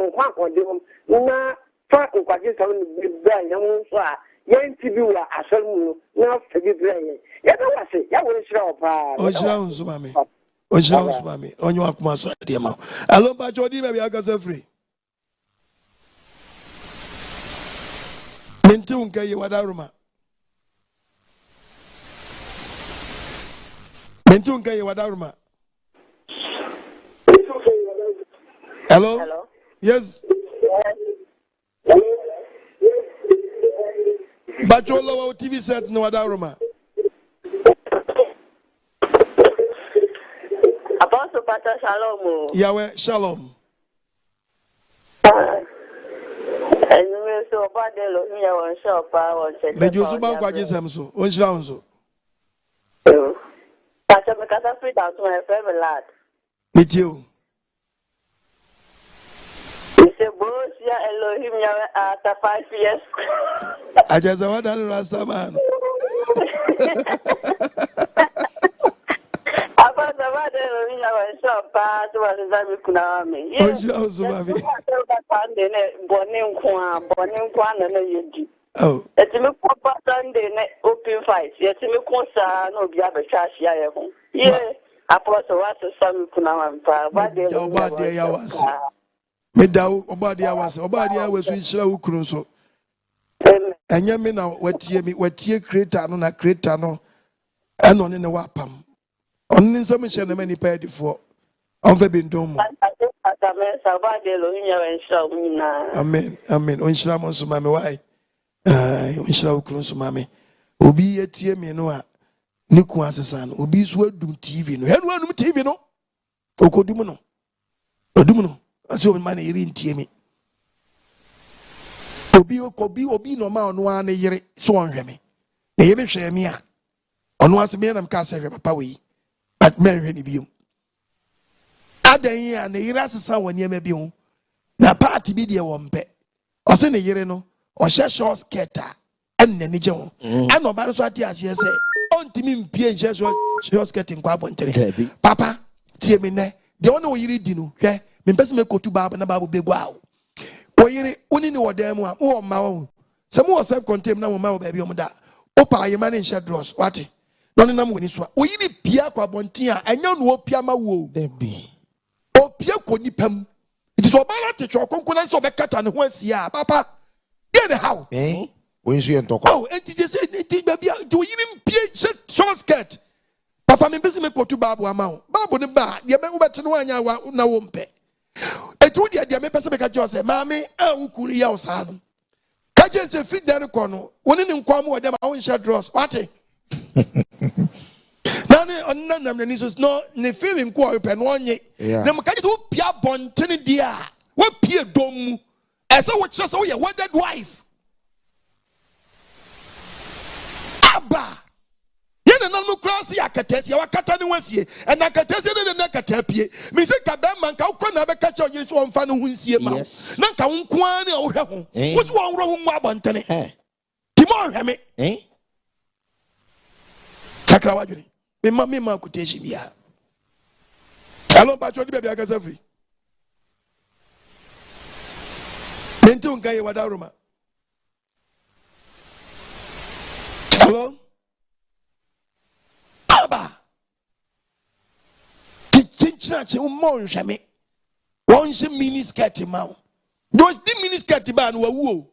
now, Frank, what is on the brain, no more. Young to do a salon, now to be brain. Yet, I say, Yahweh, show up. Oh, Israel's mammy. Oh, Israel's mammy. On your master, dear mouth. Hello, Pastor, baby, I got free. Mintunka, you are Daruma. Mentunga ye wadaruma. Hello? Hello? Yes. Bachola wa TV set no wadaruma. Apostle Pastor Shalom. Yahweh, shalom. So about the Lohia one shop, I was saying. Me Josu ban kwa jesem so. Onshira unso. Pastor Mikasa free down to my favorite lad. Meet you. He said, Boss, yeah, Elohim, after 5 years. I just want that Rasta man. About the Elohim, one shop, pass was a Kunami. Yes, Bonim Kwan, and you. Oh. It's me Papa Sunday open fight. Yes, me Kosa no be a church ya home. Yeah, Apostle was some Kunam pa. But they Obadi yawas. Me da obadi yawas. Obadi yawas we shira ukuru so. Enya me na watie creator no na creator no. Eno ne wapam. Onne nsam hye na mani pa edifo. Onfa bi ndom. Amen. Amen. Onshira mo so ma me why. Onshira ukuru so ma me. Obi etie me no a niku asesa no. Obi so adum TV no. Henu anum TV no. Okodum no. Odum no. Asi obi ma na yiri ntie me. Obi no ma ono a na yiri so onhwe me. Na yiri hwe me a. Ono ase me na mka ase hwe papa we. But me hwe ni biom. Adan ya na yiri asesa wani ema biom. Na party bi de wo mpe. Ose na yiri no. Oshe short skirt and nani je ho. And no ba so ati ase se. Ontimi mpie nje so short skirt nkwa abontere. Papa, tie me ne. De ono yiri di no. Hwe, me pese me kotu baba na baba begwa wo. Oyiri oni ni wodam a wo ma wo. Se mo self contain na mo ma wo ba bi omda. Opa ayema ne nche dross. Wate. No ne nam woni so. Oyiri pia kwa bonten a enya no opia ma wo. Debi. Opia ko nipam. It is obala te cho konkona so be kata ne ho asia. Papa, get the how. When you talk. Oh, and they say baby do you pie short skirt. Papa me pese me kotu babu ama. Babu ne ba, ye be wo bete no anya wa na wo mpe. Etu dia me pese me ka jo se maame a ukuru ya osano. Ka je se fit there ko no. Woni ne nkwa mo dem a won share dross. Wate. Na ne onnam na ni so no ne feeling ko o pe no onye. Na me ka je wo pia bontene dia. Wo pie dom mu. Ese wo kire se wo ye wedded wife. Abba. Yena na no cross ya katesi ya wakata ne wasie. And na katesi ne na katapie. Me se ka be man ka ukwa na be ka che onyiri so wonfa no hunsie ma. Na nka wonko an ne wo hwe ho. Wo so wonro ho mu abontene. Ti mo hwe me. Sakra wajuri. Me ma kuteji bia. Hello Pacho di baby akasa free. Mentu nkai wadaruma. Hello? Aba. Chinchina che mo nhweme. One she mini skirt ma. Those the mini skirt ba no wu o.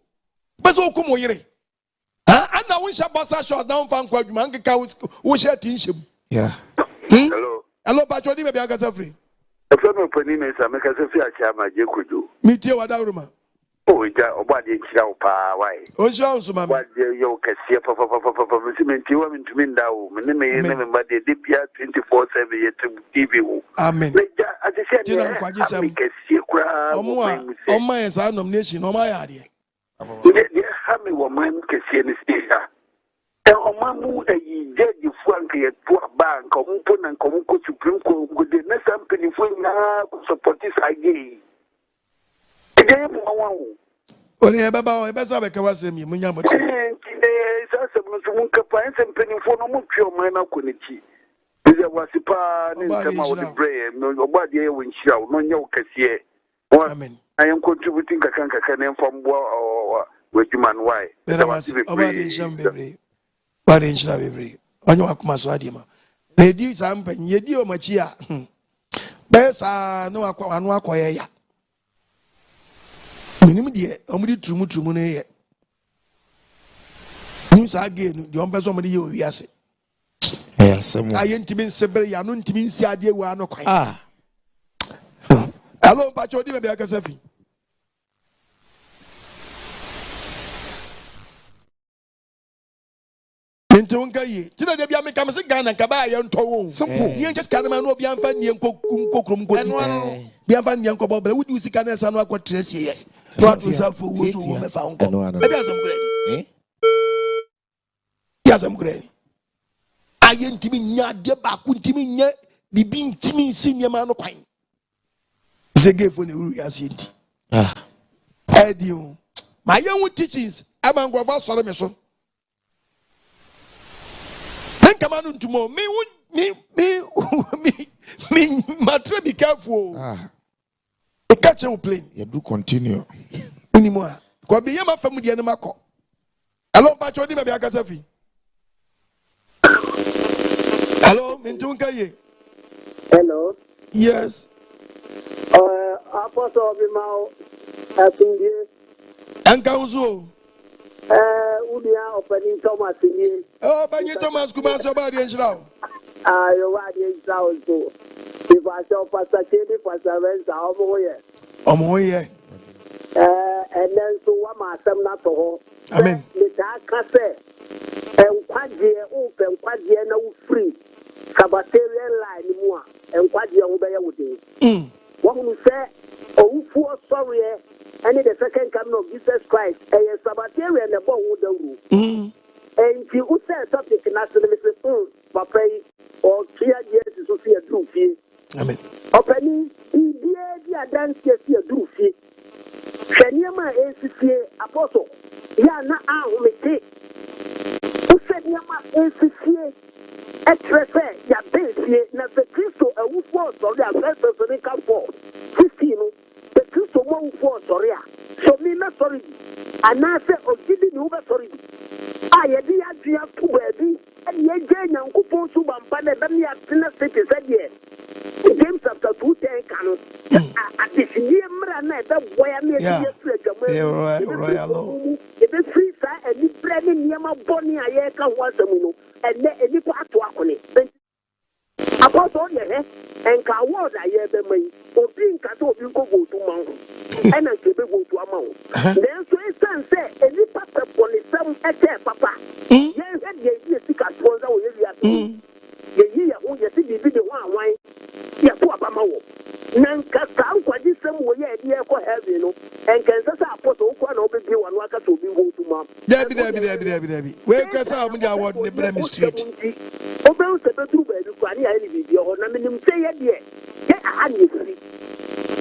Beso ko mo yire. Ah, and now we shall pass short down fan kwa djuma nkeka wo share tin shim. Yeah. Hello. Hello, Pacho, di baby aka free. If I'm opening me, I'm making a fear chama Jekudu. Me tia wada uruma. Oh, yeah, Obadi Chapa, why? O sha so mama. What you can see for cement, women to mean down. My name is the DPR 24/7 to TV. Amen. As I said, Tina kwaji sam. Oma esa nomination, oma ya de. How many women can see any station? Omamu a judge Frank at poor bank, Ompon and Comunco Supreme Court with the next company for support this again. Only a baba, a bessa Kawasemi, Munyambo. Some capines and penny for no mutual minor quality. There was a pan in the brain, no body when she out, no yoke as ye. Amen. I am contributing a cancan from war or with you man. Why? There was about in Shambere. Parench la bebre. Onyo akuma so adima. Na edi sampe yedi o machi a. Besa no akwa anu akoye ya. Minim de omudi trumu ne ye. Nim sa again de ompeso omudi ye owiase. Yes, mo. Aye ntimi nsebere ya no ntimi nsi ade ewu ano kwan. Ah. Hello Pacho di be aka safi. Nti wonka yi tina de bia me kam se Ghana ka ba ye nto wo simple ye just kan ma no bia mfa nie nkokrom ko eno ano bia mfa nie nkobọ bele wudi usika na esa no akọ trese ye to atu safo wo so wo me fa nko e dey asem grade ya asem grade aye ntimi nya de ba ku ntimi nya bibi ntimi nsi nie ma no kwan se gefo ne uru ya se nti edio ma ye hu teachings ama ngwa soro me so Kamanu ntumo me matre be careful. The catch will plane. You do continue. Anymore. Ko be yema famu de na mako. Hello Pacho di me be akasafi. Hello, Mintunka ye. Hello. Yes. Apostle Bimao Asundie. Anka uzo. Udia opening Thomas in. Oh, Bany Thomas kuma so ba de nshira. You wa de nshira so. If I saw Pastor Chedi Pastor Renza omo ye. And then so what my sem na to ho. Amen. The ka say enkwaje open kwaje na wo free. Sabbatarian line mu a enkwaje wo be ye wo de. What we say Owusore and the second coming of Jesus Christ, a Sabbatarian and a bone with the rule. And you said something nationally, Papa, or 3 years to see a true fee. Amen. Opening, India dance here, see a true fee. Shanyama ACCA apostle, Yana Ahumete. Who said Yama ACCA? Express ya base, na the Christo, a wolf was or their first person come for 15. The Christo won't for sorry. So me not sorry. And I said, oh, did you sorry? I had the idea to baby, and ye Jane and Kupo to Bampana, then you have seen a city said yes. James after 210 cannon. At this year, that way I made royal. It is free, sir, and it's branding Yama Bonnie, I can't want them, and then any part to it. Apostle, and Kawad, I hear them, or being Kato, you go to Mount, and I can go to a mount. Then, so it's done, say, and you pass up on some at Papa. Yes, and you see a sponsor, you year, who you see the video one, yeah, poor Bamao. Nanka, what is some way, yeah, for heaven, and Kansas Apostle, one over you and Waka to be go to Mom. Debbie. Where can I award the Bremen Street? About the two baby, or Naminum say, yeah, I need free.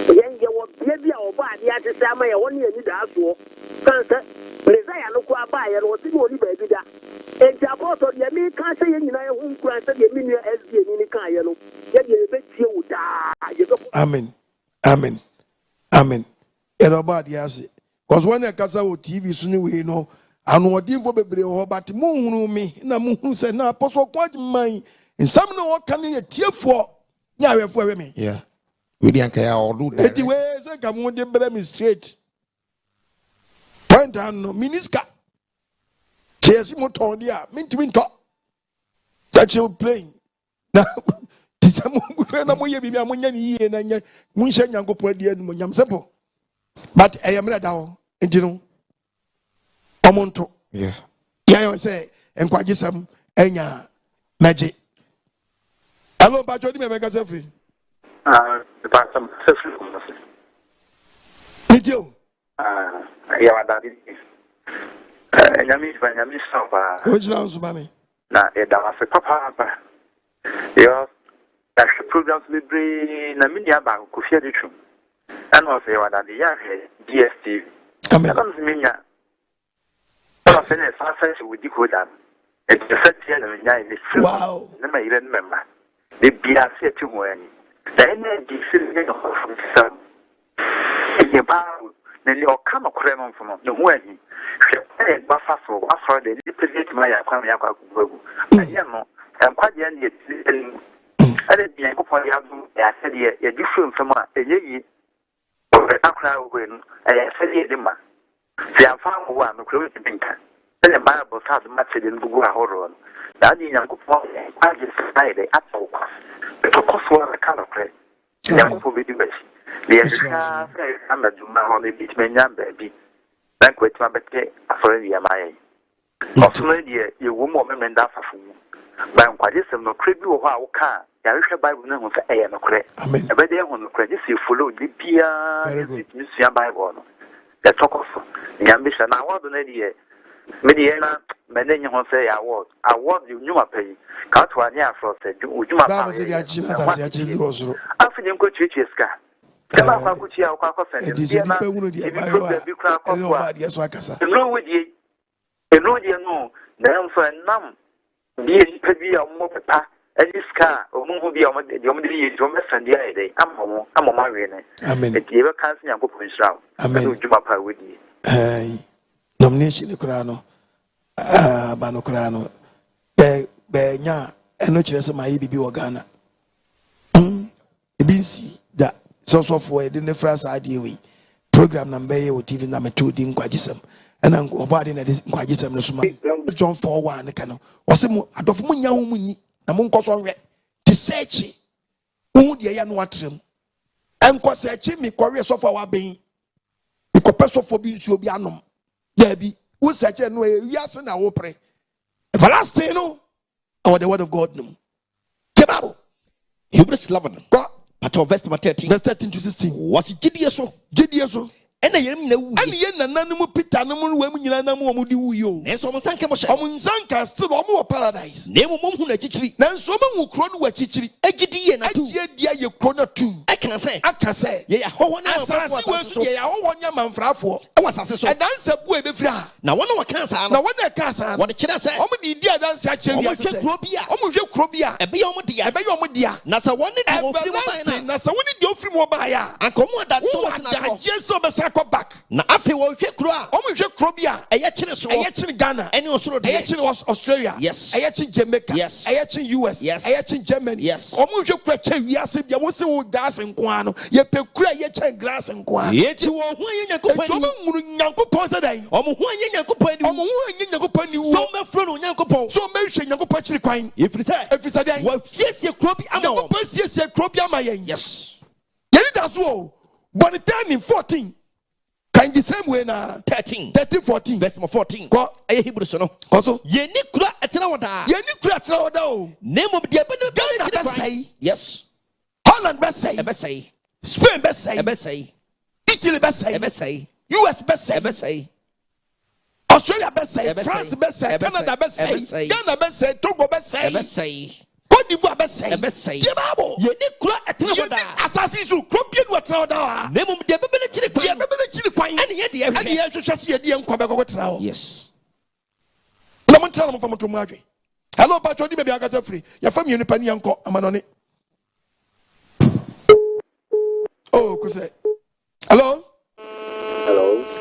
Then you will be our body at the summer, only a need ask for. Cancer, Messiah, look what I and what's the only baby that. And the apostle, you may can't say in your home class, and you mean your SB in the car, you know. You bet you die. Amen. Everybody has it. Because when I cast out TV, soon we know. And what did for baby, but moon me, na moon said, now, apostle, quite mine. And some know what can you tear for? Yeah, for me. Yeah. Eti we say come on, dey me straight. Point and no miniska. Chesi mo ton dia, minti talk. That you playing. Now, na mo ye bibi amonya ni yie na nya mo nhye nyankopɔ dia no nyam simple. But I am ready now. Enti no. Omonto. Yeah. Yeah, you say enkwagisam enya meje. Hello, but you me make us free. But some Did you? Yeah, that is. Nyami samba. Which now so mami? Na was a papa. Yeah. That's the programs we bring na mini aba ko fia de twum. And also you that the yeah DSTV. Amen. I don't mean ya. I say na fast with the code. It's the first year na nya is. Wow. Na me remember. The bia say to mo ani. The energy feeling of some. Yeah, na ni okama kore no mfo no ho ani. Hwe ba fa so afro de ni president ma ya kwa ya kwa gugu. Aye no. Enkwaje na ye ade bi yakopɔ ya do ya sɛde ya different from a eyeyi o akra ogwe no ya sɛde de ma se amfa ho wa no kro bi nka ele bible says match de ndugu ahoro no da ade yakopɔ kwaje side atɔ kwa to koso na kana kre yakopɔ bi di bashi de ya sha amadu ma ho ne bitmenya ba bi dan ko etima bete afɔre ya maye ɔfɔre de ye wo mo memenda afafo ba nkwaje sem no kre bi wo ho a wo ka ya rehwe bible na ho fa eya no kre ebe de ho no kre just you follow the bia you see bible no the talk of nyambisha na award na die me die na me na nyi ho say award you nyuma pay ka to ani afro say ujuma pa bible say dia ji na sa ya ji rozuro afini nko chichi ska kama kwa kuchi akwa kwa send dia na bi kra kwa kwa dia so akasa no we no na mfa nam bi bi a mo pepa Eliska, Omu be on the Omidi, Jomesan, the other day. I'm on my rene. Amen. If you ever can't see a book in Shroud, Amen. Jumapa with you. Nomination the Corano, Banocrano, Benya, and no chance of my EBB Organa. BC that source of way in the first idea we program number or TV number 2 din Quagism. And I'm going to Quagism, John 4:1 cano. Was a Adofu Yamuni. Na munko so nwe ti search hu de ya no atrem enko search mi kore sofo wa ben mi ko pesofo bi nsuo bi anom da bi wo search no e wiase na wo pre everlasting no our the word of God no the Bible Hebrews 11 but verse 13 to 16 was gidie so ena yem na wu ani ye nananom Peter no mu wam nyina nam wo di wu yo nenso mo sanke mo hye omunsanka still omo paradise nemo mo hu na chichiri nanso mo wu kro no wa chichiri agidie na tu agidie ye kro na tu aka say ye ya ho na asase we so ye ya ho nya manfrafo e wasase so edanse bu e be fira na wono wa kansa no na wono e kansa wo de kire say omo di adanse a che wi ase omo hwe kro bia ebe ye omo dia na sa woni di ofiri mo ba na sa woni di ofiri mo ba ya anka omo da to na Jesus be sa ko back na afi wo hwe kro a omo hwe kro bia eye kire so eye kire Ghana ene osoro de eye kire Australia yes eye kire Jamaica yes eye kire US yes eye kire Germany yes omo hwe kro che wi ase bia wo se wo gas nko ano ye pe kura ye che glass nko ano yeti wo hu anye Nyankopɔn omo nguru Nyankopɔn se dan omo hu anye Nyankopɔn ni omo hu anye Nyankopɔn ni wo so me fro no Nyankopɔn so me hwe Nyankopɔn chiri kwan efisa dan wa fiesie kro bi ama wo Nyankopɔn siesie kro bi ama yen yes yeri da so o but 10:14 can the same way na 13:14 verse 14 ko aye Hebrews no ko so ye ni kura etena woda o nemo de be no Ghana say yes Holland be say Spain be say Italy be say US be say Australia be say France be say Canada be say Ghana be say Togo be say Cote d'Ivoire be say the Bible ye ni kura etena woda asasi su kro bi no etena woda nemo de be no chiri kwan ye be no chiri kwan ene ye de ye ene ye hwehwe se ye de nkwa be ko tena o yes na mo tena mo fa mo to mo adwe hello pa chodi me bi aka free ya fa mi nipa ni yanko amanone oh ko say hello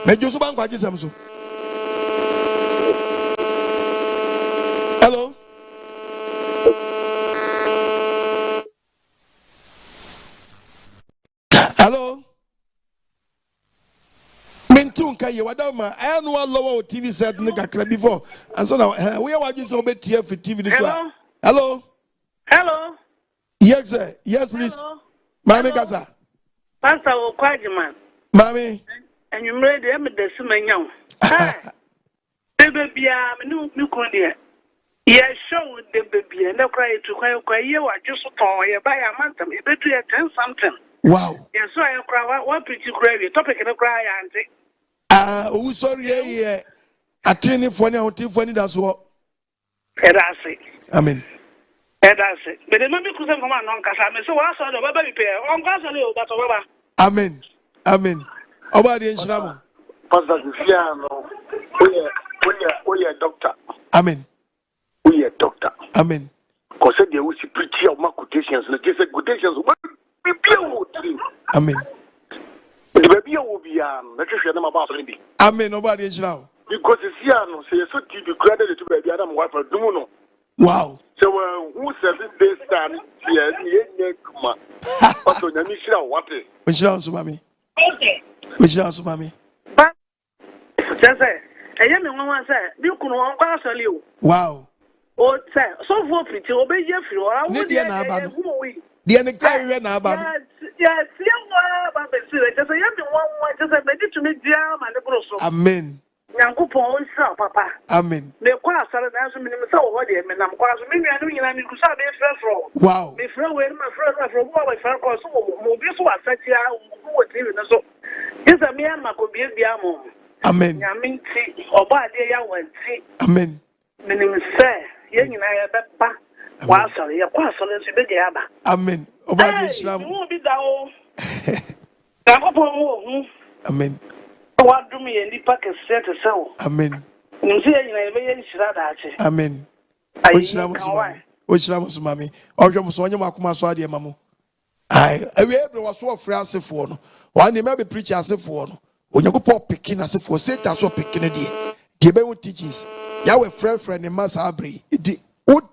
me josu ban kwa gisam so hello Hello. Mintunka ye wadama annual lower TV set nika before. And so now we are just over here for TV. Hello. Hello. Hello. Yes, sir. Yes, please. Hello. Mami Gaza. Pastor Okwajiman. Mami. And you made them the Sumanyan. Baby, I'm new Condia. Yes, show the baby and the cry to cry. You are just a toy by a month. You better attend something. Wow. Yes, so I cry. What pretty gravy topic in a cry, auntie. Owusore Ateneneefo Anidaso. Edase. Amen. Edase. But the mommy couldn't come on Casame. So I saw the baby pair on Casale, but over. Amen. Amen. Over the Enshamo. Pastor Luciano, we are doctor. Amen. We are doctor. Amen. Because they will see preach of my quotations. Let's just say quotations. Amen. The baby will be let's share them about maybe. Amen. Nobody is now. Because it's here, no, so you're so deep, you credit to baby Adam wife or Duno. Wow. So, who says this time? Yes, also, Namishra, what is? Which house, mommy? Okay. Which house, mommy? Just say, I am the one said, you couldn't want to wow. Oh, sir, so for pretty, obey Jeffrey, or I would the end carry now, yes, but just a young one, just a ready to make jam and the grosso. Amen. Yankupon, papa. Amen. The class are as a minimum, so what they mean, I'm quite maybe I know you and you could say, wow. my friend, my friend, from what my friend calls, this was such a who was even so. Yes, a mere Mako be a diamond. Amen. Yamin tea, or bad day, I went tea. Amen. Minimum, sir, young and I have back. Wow, sorry, you're quite so let's be the Abba. Amen. Obadi Islam. You won't be down. Amen. What do me and the packet set a soul? Amen. You see, I may say, amen. Oishlam was mammy. Osham was one of Makuma Swadi Mamu. I was so afraid as a phone. One may be preacher as a phone. When you go pop picking as a for set as well picking a day. Gibeon teaches. Yahweh friend in Mass Abri. It would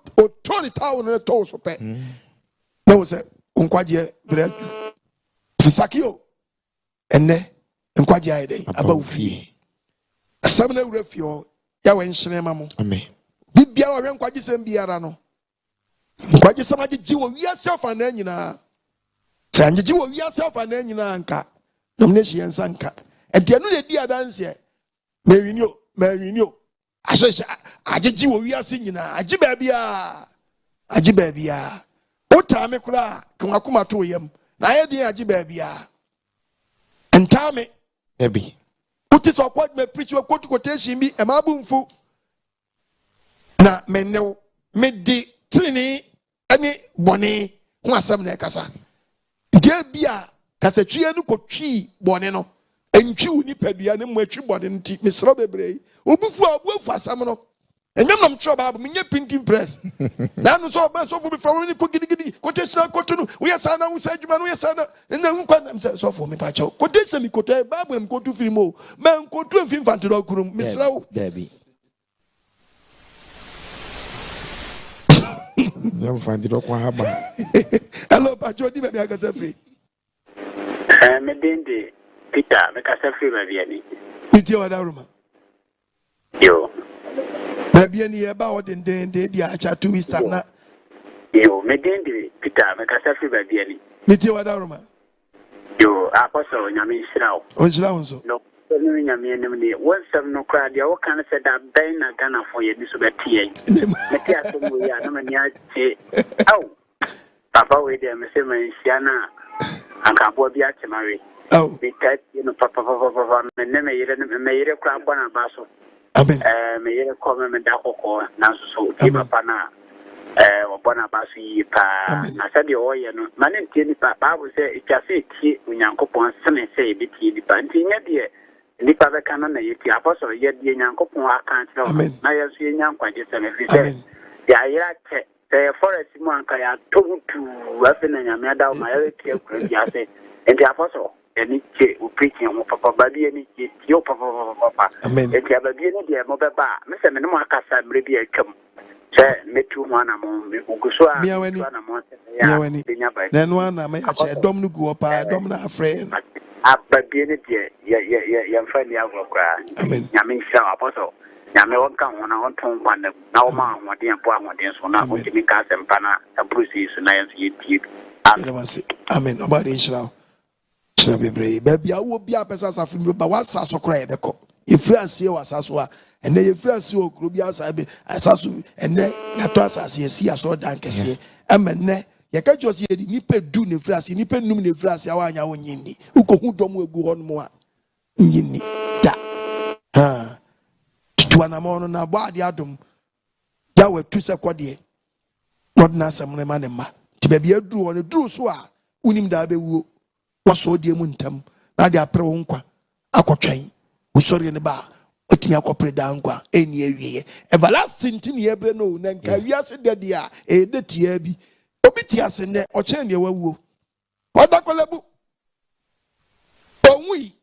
20,000 and a toast of pet. No, sir. Unquadia bread. Sakio. And ne. Unquadia day. About fee. A summoner refio. Yahweh in Shinemamu. Amen. Bibia wa nkwaji sem biara no nkwaji sem agye wo wiase afa na nyina sa agye wo wiase afa na nyina nka nomination yensa nka ede no de di adanse mawinio ahyehyɛ agye wo wiase nyina agye baabia otame kura kanakoma to yam na ayede agye baabia entame ebi uti so kwa me preach we quotation bi e ma bumfu na mennew medi trini ani bone ho asem na kasa dia bia kasatwie no kotwi bone no entwi uni padua ne matwi bone nti mesro bebrei obufu abuafu asem no enyam nam tro ba menye printing press na no so ba so fu be from ni ko gidigidi quotation kotunu we yesa na wusa adwuma no yesa na na nkwa nam so fu me pa chaw quotation mi koto bible nam kotu free mo man kotu mfi infante do kurum mesro Debbie. Hello, Pacho, di baby akasa free. Me dende Peter, me kasa free baby ani. Piti wa daruma. Yo. Baby ani e ba o dende bi acha 2 weeks na. Yo, me dende Peter, me kasa free baby ani. Piti wa daruma. Yo, apostle nyame nshirawo. O nshirawo nso. No. No nyame enem ne wonsam no kra dia wo kan se da ben na Ghana for ye bi so betie meti aso mo ya na mani ache au papa we dia me se man sia na anka bo bi ache mawe au beta no papa me ne me yire kra bona ba so amen me yire ko me da kokko na so ti papa na wo bona ba so yi pa na se de o ye no mane ntie ni pa ba bo se itase tie unyankopon sene se bi tie di pa ntie nya de nipa be kana na yeti apostle ye die nyankopon aka tro na yeso ye nyankwaje se me fi se ya ya te the forest mu anka ya tontu afi na nyame ada ma ya tie kura dia se enti apostle eni che o preaching mo papa ba bi eni che tio papa enti ababi eni de mo be ba me se me no aka sa mre bi atwam se metu mo na mo me uguso a na mo Yeah, when he then one I may actually dom no go up, dom na afraid. Ababie ne de ya fa ni agokra. Amen. Nyame hia apostle. Nyame wonka wona wonton kwan na wo ma ahoden po ahoden so na wotimi ka sempa na abrusi so na yenso yetie. Amen. Nobody shall be brave. Baby, I will be a person suffering, but what's so cry? If you see what's as well, and then if you see what group you are, and then you toss us, you see, I saw Dankasi. Amen. You can't just see the nipper do the flash, nipper num the flash, I want your yindi. Who don't go on more? Yindi. Da. To an amount on a body Adam. That were 2 seconds. What Nasa Manema. To be a drew on a drew swa. Unim da be woo. Was so dear Muntam. Now they are pro unqua. Aqua train. We sorry in the bar. Otimi akopre dankwa eni awie everlasting tin ye bre no na nka wiase de dia e de tie bi obi tie ase ne o chen ne wawuo odakolebu onwi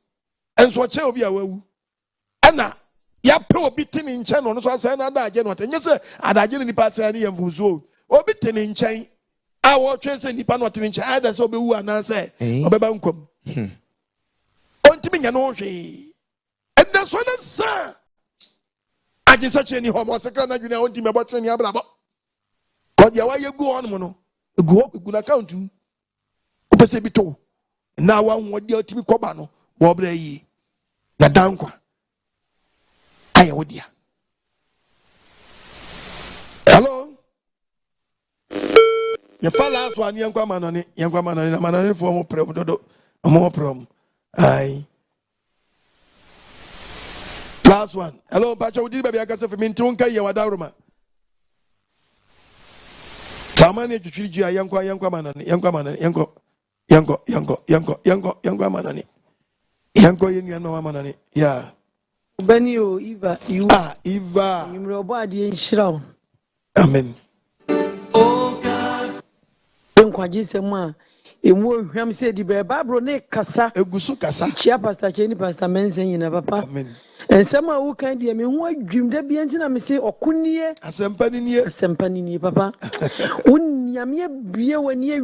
enso chen obi awawu ana ya pe obi tin nchen no so ase na adaje no tenye se adaje ni pa se ne yemfuzo obi tin nchen a wo twen se nipa no tin nchen ada se obewu ana se obeba nkom ontimi nya no hwe. And that's what I say. I just such any homosexual Nigeria on team about any abrabo. But ya why you go on mono? Go up good account. Upesebito. Now one what dear Timmy Cobano, Bobre ye. Ya dankwa. Aya wodia. Hello? Your last one, young woman on it, man for more problem. More problem. Aye. Last one. Hello, Pacha. We did baby. I can say for me. Tunka ya wadaruma. Samani chuchiri ya yanko manani. Yanko manani. Yanko yeni ano manani. Yeah. Benio Eva. You. Ah, Eva. You mrobo adi enshira. Amen. Oh God. Nkwaji sema. Emu hwam se di be Bible ne kasa. Egusu kasa. Chia pastor Cheni pastor Mensen yina papa. Amen. And some who can dear me who dream de biantina me say okunie asempani papa unyame bie wani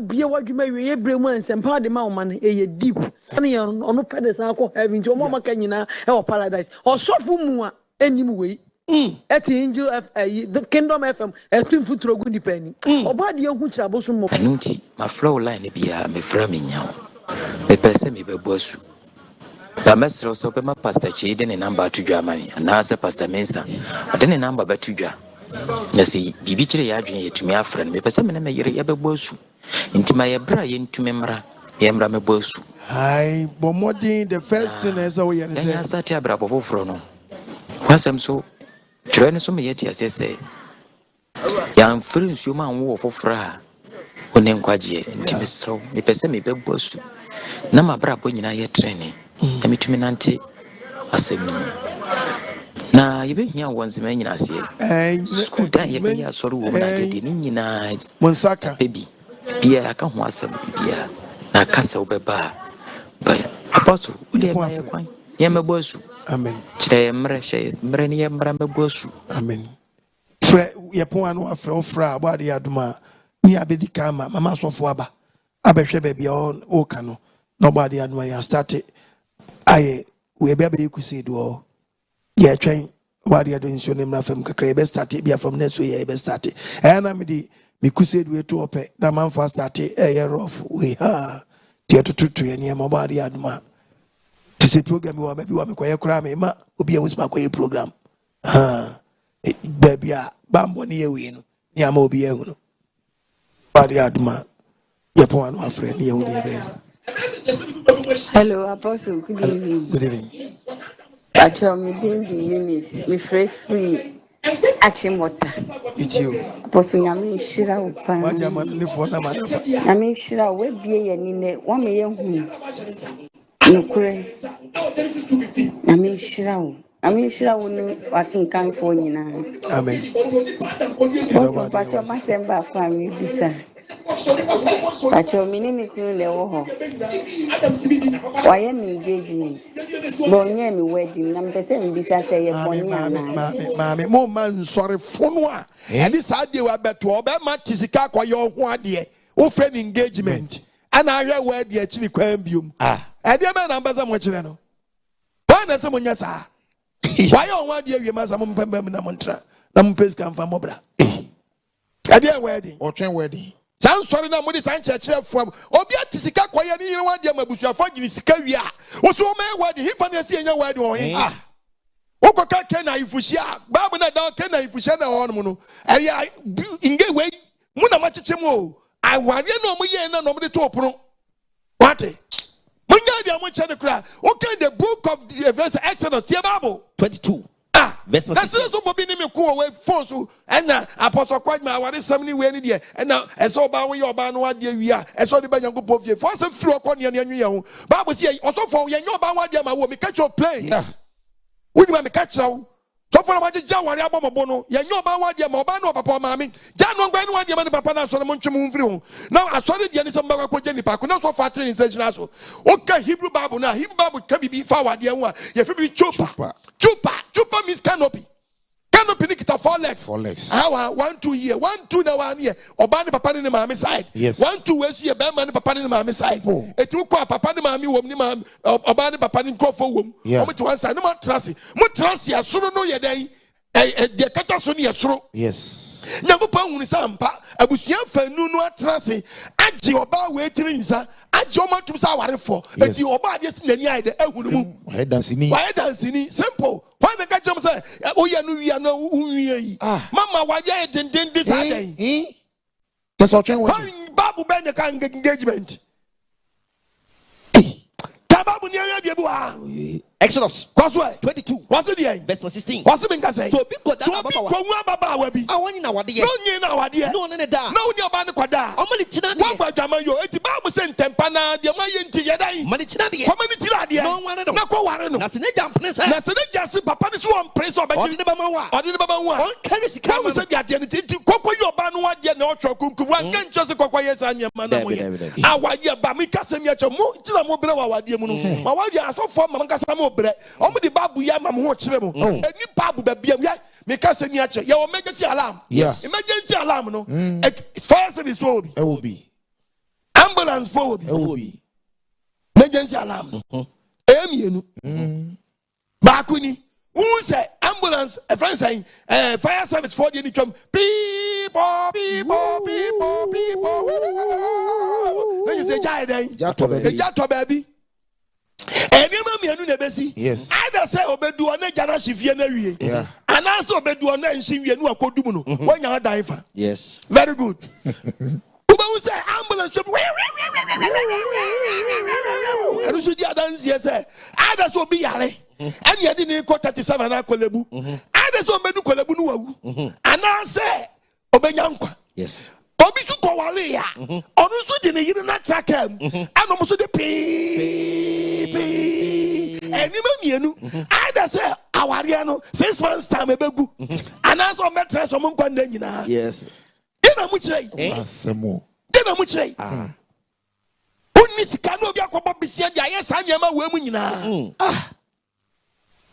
bie wadwuma wie bremu ansempa de ma woman e deep ani ono pede san ko heaven jo mama ka nyina e wo paradise osofu mu a enim wei eti angel the kingdom fm etin futuro gu dipani obade hu kira boso mo anunti ma flow line bia me fra me nyawo me pese me bebo asu the mesro so be ma pastor chi de ne number to dwamani na se pastor mensa de ne number ba to dwa na se bibi kire ya adwen yetumi afra me pese me na me yere ya bebo asu ntima ye bra ye ntumi mra ye mra me bo asu ai bomodi the first thing is we yan say ya start abra bofofro no wasem so tire ne so me yeti asese ya mfiri nsuo ma nwo foforo a one nkwaje ntimi sro me pese me bebo asu na mabra bo nyina ye training emitumi nante asemi na yebe hia wonzi ma nyina ase school dan yebe ya soro wo na gede ni nyina monsaka baby bia aka ho asem bia na kasa obeba ba apostle ode ma ye kwan ye mebo asu amen kire mre ni ye mra mebo asu amen fre ye pon anu afre ofra abade aduma ni abedi kama mama sofo aba abehwe ba bia o kanu nobody aduma ya started aye we be ekusi do ye twen wadi ado nso ne mra fam kakra be start bia from next week be start na me di me kusi do to ope na man fa start ye rough we ha tie tutu ye ne mobadi aduma tisi program wa be wa me koye kra me ma obi e wusma koye program baby a bambo ne ye we no ni ama obi ehu no badi aduma ye pon anu afre ne ye hu de be. Hello, Apostle. Good evening. Good evening. Actually, me Eunice, me free Achimota. It's you. Apostle, I'm Shira Upan. I'm Shira, we be a nine, 1 million. No cray. I'm Shira. I'm Shira, I can come for you now. Amen. Also, but your master back from me, sir. But your minimum in the war. Why am engagement? bonye mi wedding na mpese mbisa say ye boni ana Mami mo man sorry fono a ade saa de wa beto oba ma tisika akoye ho ade wo friend engagement ana ahwe wa de akiri kwan biom ade ma na mbasa mo kire no wa na se mo nya saa wa ye ho ade awie ma sa mo mpemba na mo ntra na mo pes kan fa mo bra ade wedding o twen wedding san sorry na mo di san chekire fo obi atisika akoye ni yire wa de mabusuafo gini sika wi a wo so me wedding hifa na se nya wedding o he Oko ka Kena ifushia babu na da Kena ifushia na hono no area inge we mu na machiche mu aware no mu ye na no mu de to oporo wate munya dia mu che de kra okay the book of the verse Exodus the Bible 22 verse 16 that's so for be me ko we phone so ena apostle kwajma aware 70 we ni de ena eso ba wo ye oba no ade wi a eso de ba nyankopɔ fie for se firi okɔ ne anwu ye ho Bible say oso for ye nyo ba wa de ma wo me catch your plane When you catch you, so for a magic Jawari Abomobono, Yanyo Bawadia, Mobano, Papa Mammy, Jan one Diamond Papa Solomon Chimunfrio. Now I saw the Yanisam Bako Jenny Park, not so far in Session. Okay, Hebrew Babu now, Hebrew Babu can be forward, Yawa, you have to be Chupa means canopy. Canopy Nikita 4 legs. 4 legs. How 1 2 year, 1 2 now 1 year, Obani Papa in the Mammy side. Yes. 1 2 weeks here, Bama Papa in the Mammy side. A 2 Papa in the Mammy woman, Obani Papa in Crawford womb. How much one side? No more trusty. More trusty, I saw no your day. The Catasoni Asro. Yes. Nagopa Unisampa, I was young for no trusty. Aji Oba waiting, sir. Ajoma to Sawari for. If you Oba just in the eye, the Ewu. Why dancing? Simple. Why the guy say, oh, you know, Mama, why you didn't this day? That's all. Babu Ben can get engagement. Exodus 22. What's it? Verse 16. What's it? Say? So because Baba webi. I want you now. No, no, man, kwada. Omani tina de. Waba jama yo. Eti Bible say tempana de ma yenti yedai. Mani tina de. Komani tina de. No one no. Na ko ware no. Na se ne jam prince. Na se ne jasi papa ni so on prince oba. Odi ne baba wa. Odi ne baba wa. On carry sika. Bible say de ne ti kokko yo ba no ade na otwo kunku. Wa kan chose kokko yes anya ma na mo ye. Awaye ba mi kasem ya che mo tina mo bere wa wade mu no. Ma wade aso fo ma nkasa mo bere. Omo di babu ya mam ho kire mo. Eni babu ba biam ya me ka se mi a che. Ya o emergency alarm. Yes. Emergency alarm no. Fire service will be. It will be. Ambulance for will be. It will be. Emergency alarm. Emienu. Bakuni. Who say ambulance a friend saying fire service for the chum. People. Then you say jai then. Jato baby. Yes. Either say obedu on a jana shifia na wie. Yeah. And also obedu on a shifia no akodumu no. When you are dying. Yes. Very good. Who say ambulance? And you should dance here say. Either so be yale. And you didn't go 37 na kolebu. Either so bedu kolebu no wu. And I say obenyankwa. Yes. Obi su ko wale ya. Onu su de ne yiri na trakem. Ano mo su de pi. Eni ma mienu. Ada say aware no 6 months time ebegu. Anaso metre so mo nkwanda nyina. Yes. Dina mu kirei. Asemo. Dina mu kirei. Onni sika no obi akobo bisia dia yesa nyama we mu nyina.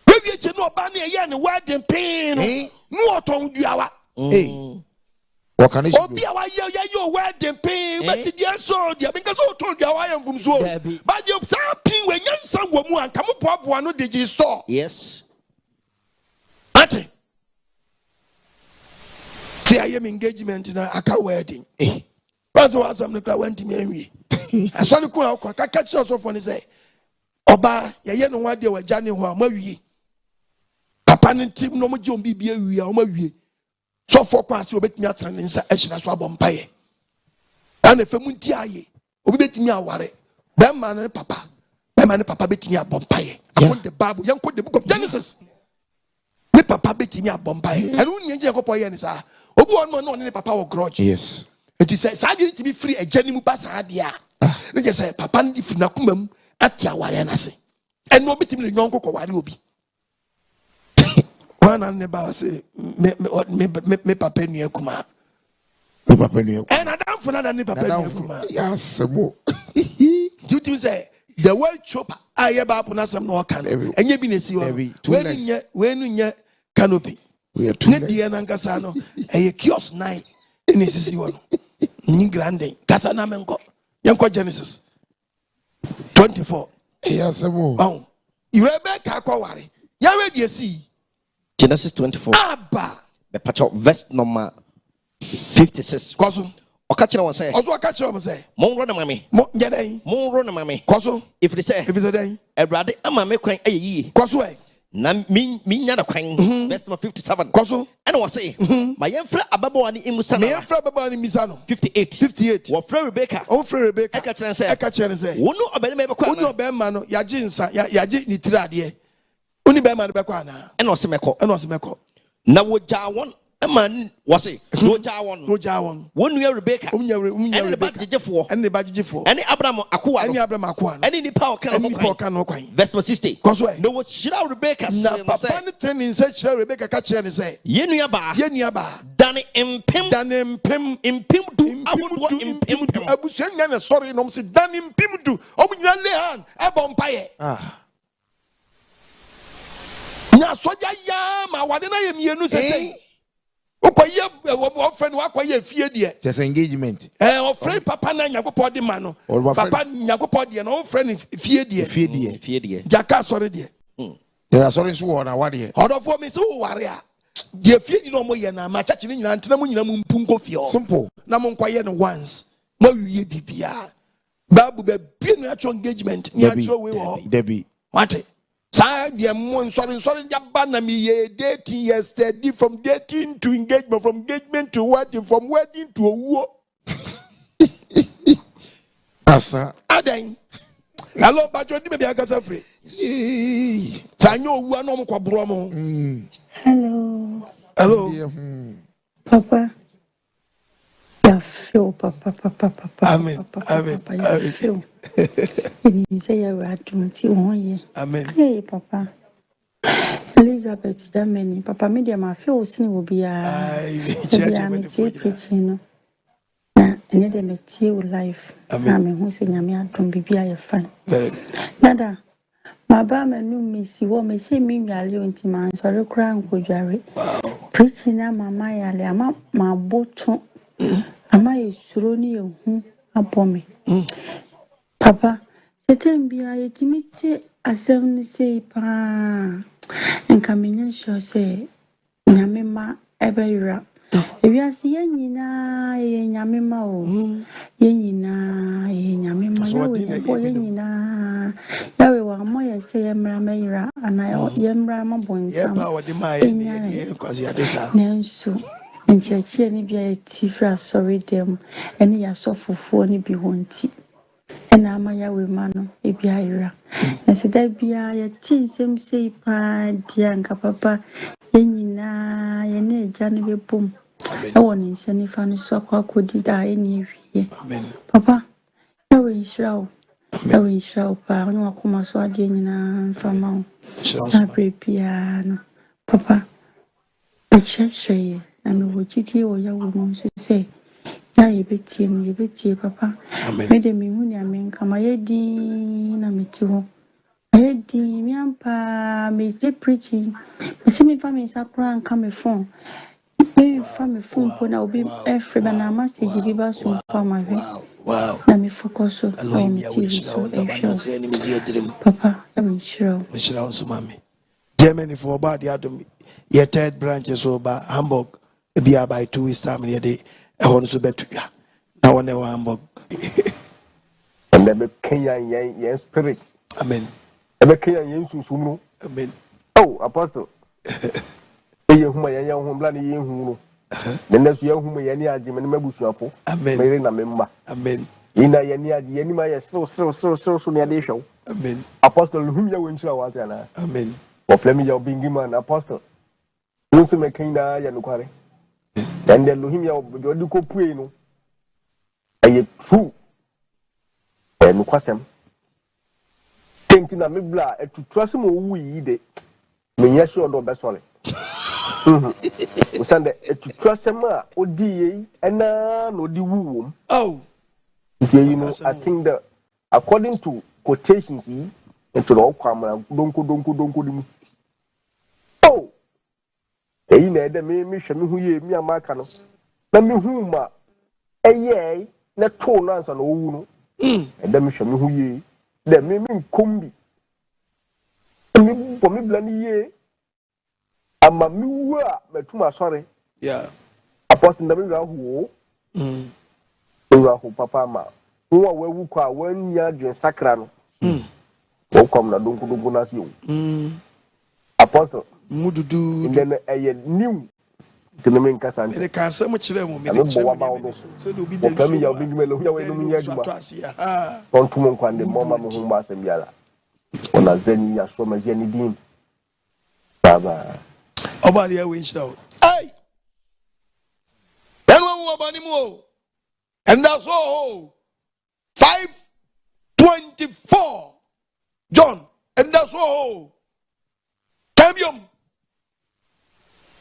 We bi eche no oba na ye ne wedding pin no. No oton duawa. What can you be? Your wedding pay, but the dear soul, because I told you I am from Zoe. But you're paying when young son woman come up one of the store. Yes. Ate. See, I am engagement in a wedding. That's why I'm went to me. I saw the cool catch us off on his say. Oba, ya no one dear with Johnny who are movie. Papa and Tim no more John be we are movie. So for kwasi obetimi atran nsa ehina so abompaye ana femunti aye obetimi aware be man ne papa betimi abompaye akon the Bible yanko the book of Genesis ne papa betimi abompaye anu nyeje yakopo ye ne sa obi won mo ne papa wo grudge. Yes. It is say de to be free ejani mu ba sa de a ne je say papa ndi free na kumam ati aware na se enu obetimi ne nyonko ko ware obi. One and never say me papa nu kuma. Me papa nu. And I don't for another papa nu kuma. Yes, mo. Do you say the word chopper aye ba puna sam no kan enye bi na si wo when nye canopy ne die na nkasa no eye kiosk 9 ene sisi wo no ni grande kasa na menko yenko Genesis 24 yasemo Rebecca akware ya ready see Genesis 24 aba the patch of verse number 56 koso okachira won say ozo okachira won say monro na mame nyadan monro na mame koso if they say dan Ewrade ama me kwan ayeyi koso na minya na kwan verse number 57 koso and was say my yemfra ababa ni imusa na me yemfra ababa ni misano 58 wo fra Rebecca ekachira say wonu obere be kwa wonu obere ma no yaje nsa yaje ni tirade uni be ma no be kwa na and was meko na wo ja won man was it no jawon wonu ya Rebecca and the bagigefo and Abraham akwa and ni power kan verse 60 no wo shira Rebecca na papa ne training say shira Rebecca ka kire ne say yenu ba dane impim du abodo impim abusuanya na sorry no say dane impim du omunyina le hand abompaye nya soja ya ma wade na ye mienu say okoye ofren wakoye fie de just engagement ofren papa na nyakopɔ de ma no papa nyakopɔ de no ofren fie de jaka sɔre de ya sɔre so wɔ na wade ɔdɔfo me se wo ware a de fie de no mo ye na ma chachi ni nyina ntena mo nyina mo mpunko fie o simple na mo nkwaye no once mo wiye bibia babu be bi no actual engagement ni actual we wo debi what sa de mo nsɔre jaba na me ye dating yesterday from dating to engagement from engagement to wedding from wedding to owuo asa adan hello bajo di me bia kasa free sa nyo owuo na mo kwabro mo hello papa ya feel papa amen you say you are doing it amen hey papa Elizabeth Germany papa me dem afeel sin will be preaching na ene dem tie life na me hu say nyame adom bibia ye fan nada ma ba manu mi si wo me say mi nwale onti man sorry kra nkodware preaching na mama yale ama ma boto ama yesuro ni ehu abome papa setem bia yetimi ti asem ni sei pa nka menye sure say nyame ma ebeyra ewiase yenyina ye nyame ma o yenyina ye nyame ma yenyina yawe wa mo ye say yemra meyra ana yemra ma bonsam nenso nchechie ni bia tifra sorry dem ene ya sofofo ni bi honti ena ama yawe ma no ebi ayra na se da bia ye tinsem sei pa dia nka papa yenyina ye na eja ne bebom e woni nse ni fa no so akodi da eni ewie papa yawe israel pa no akoma so ade nyina fama o na prepia no papa echecheye na me wojidi o yawe mo so say ya yebetie papa me de me hu ni amenka ma yedi na meti ho yedi mi ampa me je preaching me see me family sakura nka me phone me family phone ko na obi every na message bi ba so pa ma hwe na me focus on me TV so papa I'm sure so mami Germany for bad yadom your third branch so ba Hamburg be by 2 weeks time here dey I want to bet ya. I want to Hamburg. And then Kenya spirit. Amen. Ebe Kenya susumu. Amen. Oh, apostle. Eye huma ya humbla ni hunu. The next year huma ya ni aji me mebusuafo. Amen. Mere na memba. Amen. Ina ya ni aji ni ma ya so ni ade show. Amen. Apostle hum ya wenchira wa na. Amen. O flemi ya bingi man apostle. Nso me Kenya ya nukware. And then Lohim ya odiko pue no. Aye true. No kwasem. Tenti na mebla etutrase mo wu yi de. Me nya sure do be sorry. Usande etutrase ma odi yi ena no di wu wom. Oh. You know, I think that according to quotations yi into the kwamra donko di mu oh eyi na ede me hwe me hu ye mi amaka no na me hu ma eye na to no ansa na owu no ede me hwe me hu ye de me nkombi me bo me bla ni ye ama me wu a metuma sore apostle na me ra hu papa ma wo wewu kwa wanya dwen sakra no wo kom na donko na si o apostle mududu ndene eye new teneme nkasa nte me ka se mo kire mo me kire mo se do bi de so ya obi gmelo ya we no nya djuma tonto mo kwande mo ma mo humba asem biala ona zeni ya so ma zeni dim baba obali ya we nshira ai enwo wo obani mu and that's all 5:24 John and that's all Tamium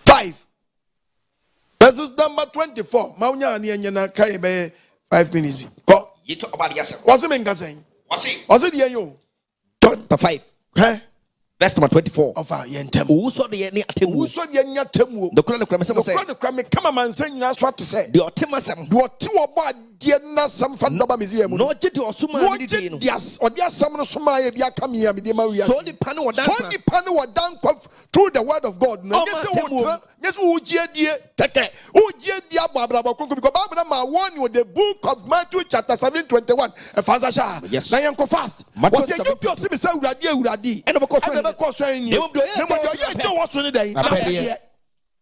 5 verses number 24 maunya ani enyana kai be 5 minutes bi ko yito obali yasa wase menga sen wase de yo John 5 verse number 24 ofa yentem Owusore ye ni atemu Owusore ye nya temu the kura me say the kura me kama mansan nyina so atese de otemasem de oti wo ba de na sam fa doba mezi mu no je de osuma mi de no odi asam no soma ye bia kam ya me de ma wi so ni pa no wadan through the word of God no yes wo ji adie teke wo ji adie abrabra konko because Bible ma warn you the book of Matthew chapter 7:21 e fanza sha na yen ko fast what you be osi me say urade e no be ko so ni ne mo do ye je wo so ni dai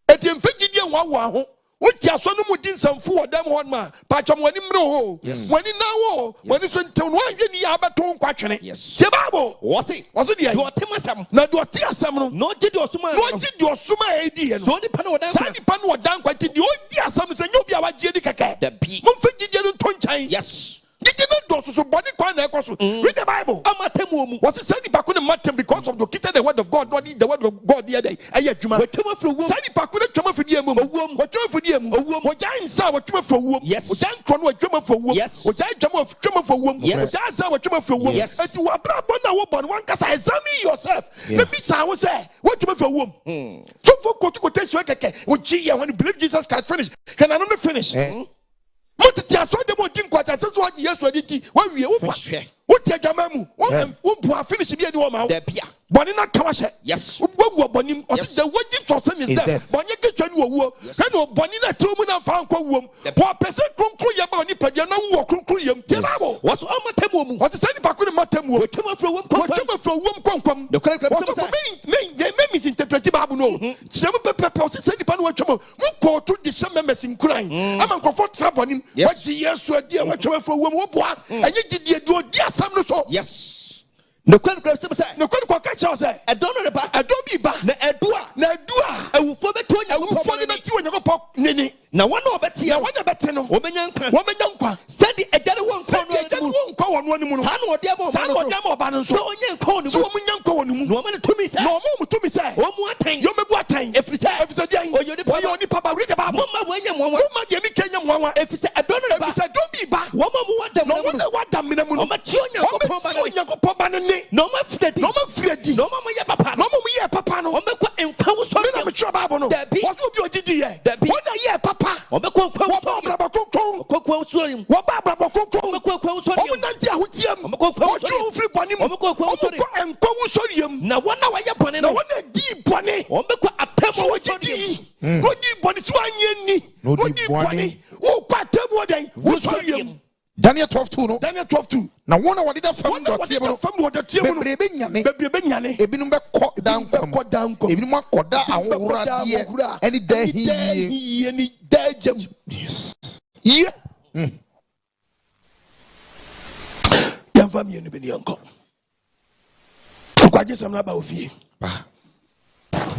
e ti mfigidie wa ho Uti aso no mu din samfu wo dem hon ma pa chom wani mre ho wani na wo wani so ntem no anhwe ni ya beto nkwatwene ti babo wose dia do temasam na do ti asam no no ji do osuma edi no so ni pa no wadan sa ni pa no wadan kwati di odi asam se nyo bia wagie di keke da bi mo mfigidie no tonchan yes did you not do so body kwa na ekoso read the Bible amatemu mu was say ni pa ko ne matem because of the word of God not the word of God here dey eye adwuma watema fro wo say ni pa ko ne twama fidie mu watema fidie mu ojan sa watema fro wo ojan kro no watema fro wo ojan twama fro wo ojan sa watema fro wo eti wa bra bo na wo bo no wankasa examine yourself le bi sa wo say watema fro wo so for quotation keke wo ji when you believe Jesus Christ finish can I not finish Motiti aso de mo din kwasa se so agi Yesu aditi wa wie wo kwa wo ti adwama mu wo bua finish bi eni wo ma wo da bia boni na kawa hye yes wo wo bonim o the waging for sin is there boni ke twa ni wo wo kan boni na tro mu na fa nkwa wo wo pese kronkron ye ba oni padua na wo kronkron yem ti na wo wo so amatem mu wo se ni pa ko ni matem wo twama fro wo konkwam the correct me misinterpret Bible no chemu pepe o se ni pa no watwama mu ko to de hye members nkuran ama nkofo tra bonim waji Yesu adi wa twama fro wo wo boa enye gidie do di asam no so yes no kwan say no kwan ka cha say I don't know the ba bi ba na edua awufo beto Onyankopon nini na wana obeti no omenya nkwa said the ejare won nkwa wonu mu no sa na ode oba no so onye nkwa wonu so omenya nkwa wonu mu no ma tumi say no mo tumi say omu atan yo mebu atan efisa dia oyoni papa read the Bible mama wanya mwanwa mama de mi kenya mwanwa efisa adonu ba efisa don bi ba wama mu wadam no wadam na mu no ma ti Onyankopon ba no ni no ma fredi no ma ye papa no omekwa nkwa wo so me na me tro Bible no what obi ogidi ye what na ye papa omekwa nkwa wo so brabo kokon kokwa wo so rim wo ba brabo kokon omekwa nkwa wo so rim omunanti ahutiam omekwa wo so free bonim omekwa wo so rim nkwa wo so rim na wana wa ye bone no wana di bone omekwa atemo wo so rim no di bone so anye ni no di bone wo kwa atemo den wo so rim Daniel 12:2 no Daniel 12:2 na wona wade da fam do tie no fam wo da tie no bebrebe nyane ebinum be kɔ dankom ebinum akɔda ahora die eni da hiye ni da jam yes yeah ya fam ye no be yanko kwaje sam na ba ofie ba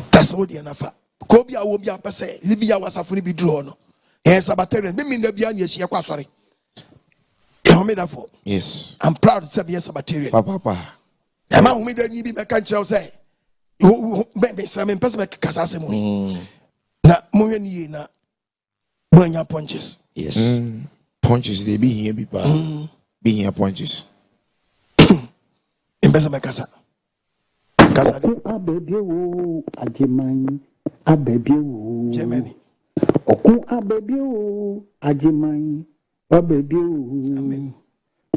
taso de na fa ko bia wo bia pese libia wasafo ni bi duro no sabatarian me na bia na ehia kwa sɔre. Yes. I'm proud to be a Sabbatarian. Papa. Am I who made any be my country? Say, you be some person like Casasimo. Na Moyani na bring your punches. Yes. Punches, they be here, be here punches. Mbesa mekasa. Kasa de. Ababy wo ajiman. Ababy wo. Germany. Oku ababy wo ajiman. Ababy wo. Amen.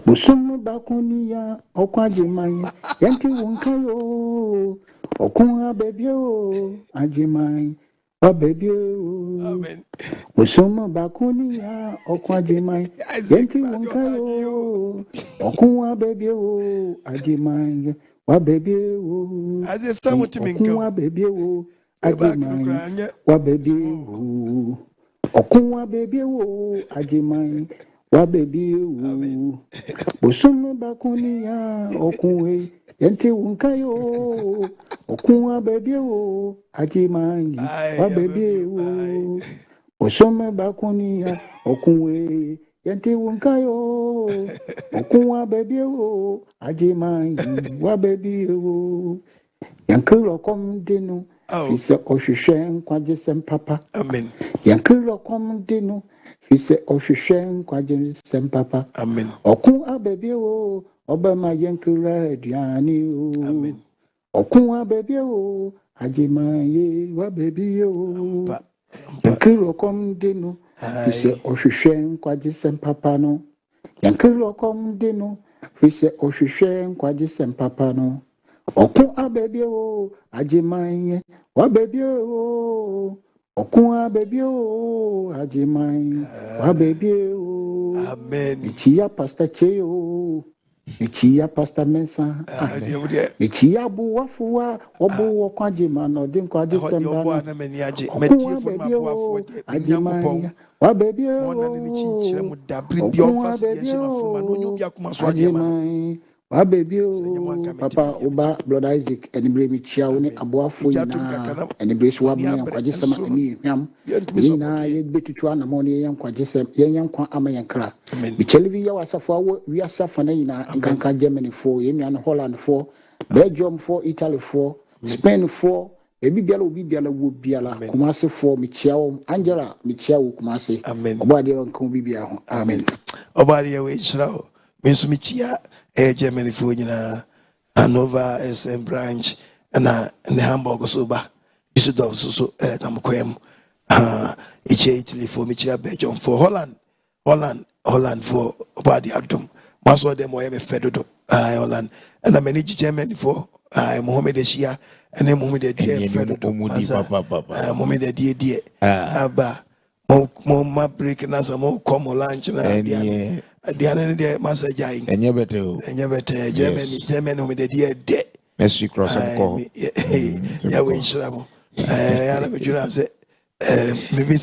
Busumu bakuniya oku ajiman. Yanti wonkayo. Oku ababy wo ajiman. Ababy wo. Amen. Busumu bakuniya oku ajiman. Yanti wonkayo. Oku ababy wo ajiman. Wa baby wo, okuwa baby wo, ajimai. Wa baby wo, okuwa baby wo, ajimai. Wa baby wo, busumu bakuniya okuwe, yenti wunkayo. Okuwa baby wo, ajimai. Wa baby wo, busumu bakuniya okuwe, yenti wunkayo. Okuwa baby wo, ajimai. Wa baby wo, yankilo kom dinu. Fise oshushen kwa jesem papa. Amen. Yankilo kom dinu. Fise oshushen kwa jesem papa. Amen. Okuwa baby wo, obama yankilo diani wo. Amen. Okuwa baby wo, ajimai. Wa baby wo, yankilo kom dinu. Fise oshushen kwa jesem papa no. Yankilo kom dinu. Fise oshushen kwa jesem papa no. Oku ababy o ajimai. Wa baby o. Oku ababy o ajimai. Wa baby o. Amen. Michia pastor Cheo. Michia pastor Mensa. Michia bu wafuwa. Obu wakwa jima no din kwa December. Oku ababy o ajimai. Wa baby o. Oku ababy o ajimai. Wa baby o papa oba blood Isaac enibre mi chiawo ni aboafo ina enibre so amya kwaje sama ani hwam ina ye betutu anamo ne yen kwaje sem yen kwa ama yen kra mi chelevi ya wasafo awo wi asafa na ina nkanka Germany fo ye nua Holland fo Belgium fo Italy fo Spain fo obi biala wo biala Kumasi fo mi chiawo Angela mi chiawo Kumasi obade nkan obi bia ho amen obade we chirawo mi so mi chia Germany for Hanover SM branch and Hamburg so ba Düsseldorf so Namkoem Italy for Michia Belgium for Holland for body adum most of them were federal Holland and I manage Germany for Mohammed Shia and then Mohammed dear federal Mohammed dear Abba mo break na some more come lunch na Diana de Masajai. And you better Germany with the dear dead. Messi cross and call. Yeah, we should have. I don't know say maybe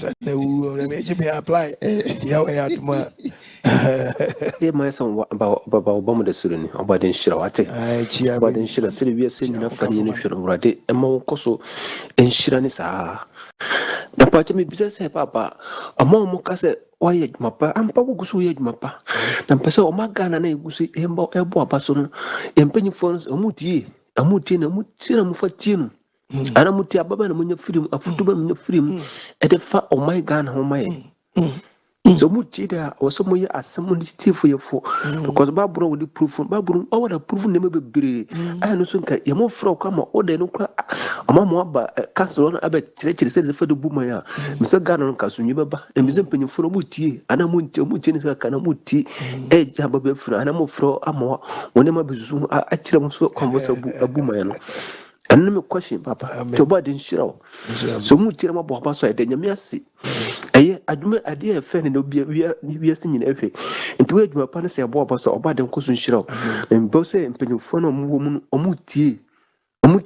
may apply. Yeah, we had more. My son about Obama the Sudan, about the Shirawate. But then Shira said we are saying enough for the initial already. And more Koso and Shiranisa. The party may be said, Papa, a more Mocase. Why mapa ampa gusu ye mapa na mpese o magana na egusu embo ebo abaso no empenyi phones amutie na mutie na mufatie no ana mutie ababa na munya firim afutuba munya firim edefa o my gana ho my so mutie da o so moye asem ni tifo ye fo because baburo with the proof baburo o wada proof ne mebere ai no so nka ye mo fro kwa ma o de no kwa amamo aba castle no aba chire se de fa de buma ya mse gana no kaso nyi beba e mse mpanyi fro mutie ana mutie ne saka na mutie e jaba be fro ana mo fro amo woni ma bezu a chire mo so comfortable abuma ya no and me question papa to body nshirawo so mutie ma bo ba so e de nyame ase eye adwuma ade e fe ne no bia wi ase nyina efe nti adwuma pa ne se bo ba so oba de nkoso nshirawo mbo se mpanyufo no mo mu omutie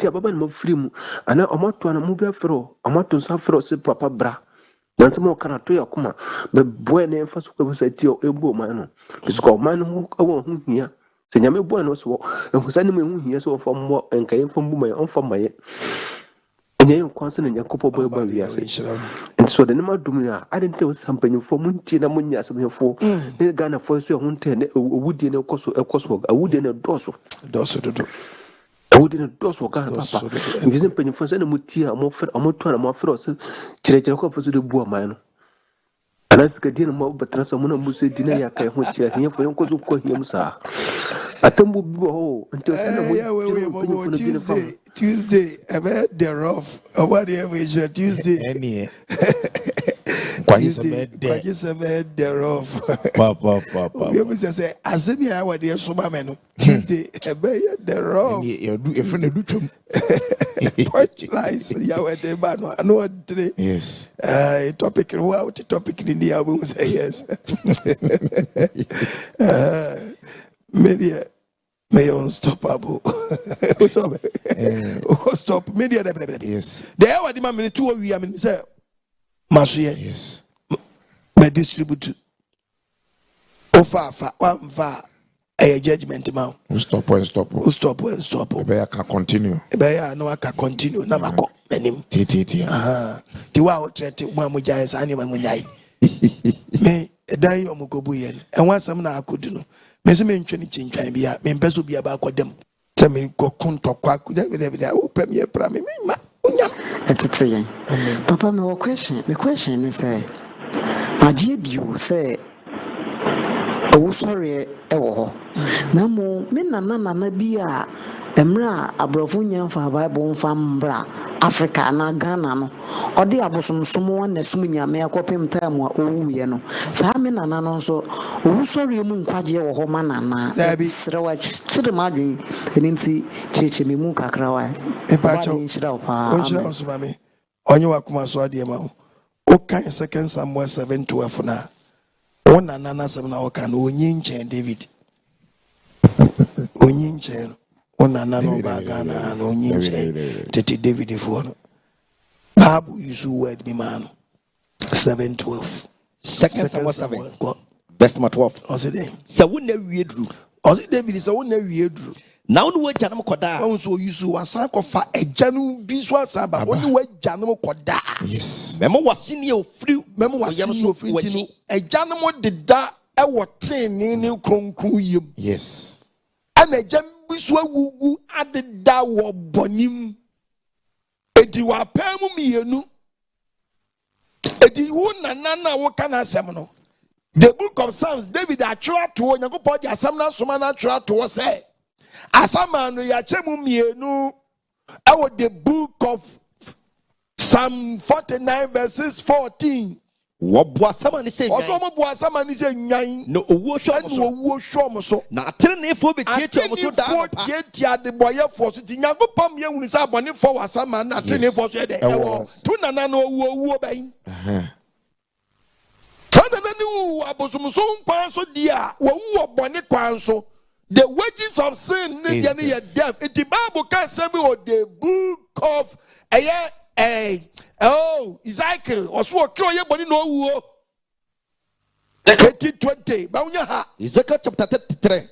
ababa ne mafiri mu ana omato na mu bia fro omato nsa fro se papa bra nanse mo kana to yakoma be boy ne mfa so ko se ti o egbo man no bisko man no awo hu hia se nyame boy no so enkusa ne mu hia so fo mo enkaye fo mbu man on fo maye enye kwanse ne yakopo boy ba wi ase nti so de ne madum ya adente wo sampanyufo mu nti na mu nya samyefo ne Ghana fo so hu nte ne owudie ne ekoso awudie ne doso dodo wouldn't do so, Papa. If you didn't for sending Mutia, more for a motor, more for us, Chiraka for the Boa Mino. And I said, Dinner, but Transamuna Musi dinner, I can't here for Uncle Him, sir. Atambu bibo Tuesday, about the rough. About the average Tuesday. Tuesday, just about the rough. We always say, as if you are there, so man. Tuesday, about the rough. You do a friend of punch lies. Yahweh, the man. I know what today. Yes. Topic. What topic in the album say yes. Media. May unstoppable. Stop. Media. Yes. There are the man. Two of you. I mean, say, Masuye. Yes. Me distribute. Ofa. A judgment man. Stop. Stop. Ebe can continue. Ebe no can continue. Na mako. Menim. Ti. Ti wa otrete mo amujai sa ani man munyai. Me dan yo mukobu yen. Enwa sam na akodu no. Me se me ntwani chinchan bia. Me mpeso bia ba akodem. Se me kokun tokwa kuda bia. O pem ye pra me ma. Unyam. Etete yen. Papa me question. Me question is say Magie you say Owusore ewo ho. Na mo me nana bi a emra abrofo nyamfa Bible mfa mbra Africa na Ghana no. Ode abosomsom won na sum nyame akopem time a owuye no. Sa me nana no so Owusore mu nkwaje ewo ho manana. Srewa chire madwen eninti cheche me mu kakra wa. Epacho. Onje osumame. Onye wakuma so ade ma ho. Okay, 2 Samuel 7:12 na. Ona nana sem na oka no onyinche David. Onyinche ona nana ba Ghana no onyinche tete David for no. Bible use word be man 7:12. 2 Samuel 7 verse 12. Ose se wona wiedru. Ose David se wona wiedru. Now no way janum koda. So you so wasan kofa ejanu bi so asaba. Oni we janum koda. Yes. Memo wasini ofri. Memo wasini ofri tinu. Ejanum deda e wo training ni kronkron yem. Yes. Ana ejam bi so awugu adeda wo bonim. Edi wa pam mienu. Edi wo nana wo kana asem no. The book of Psalms David atwa to Onyankopon di asem na soma na atwa to say Asamano yachemu mienu. Our the book of Psalm 49 verses 14. Wabuasama ni se nyai. Oso mo buasama ni se nyai. No owo hwo mo so. Na Ateneneefo be tietia mo so da no pa. Tietia de boyefo so ti Nyankopam ye hunu sa abonefo wasama na Ateneneefo so de. Ewo tu nana no owo ben. Nana ni wu abosomso nkwan so dia wo wu obone kwan so. The wages of sin is death. In the Bible can say me or the book of Ezekiel or so body no 2020. Ezekiel chapter 33.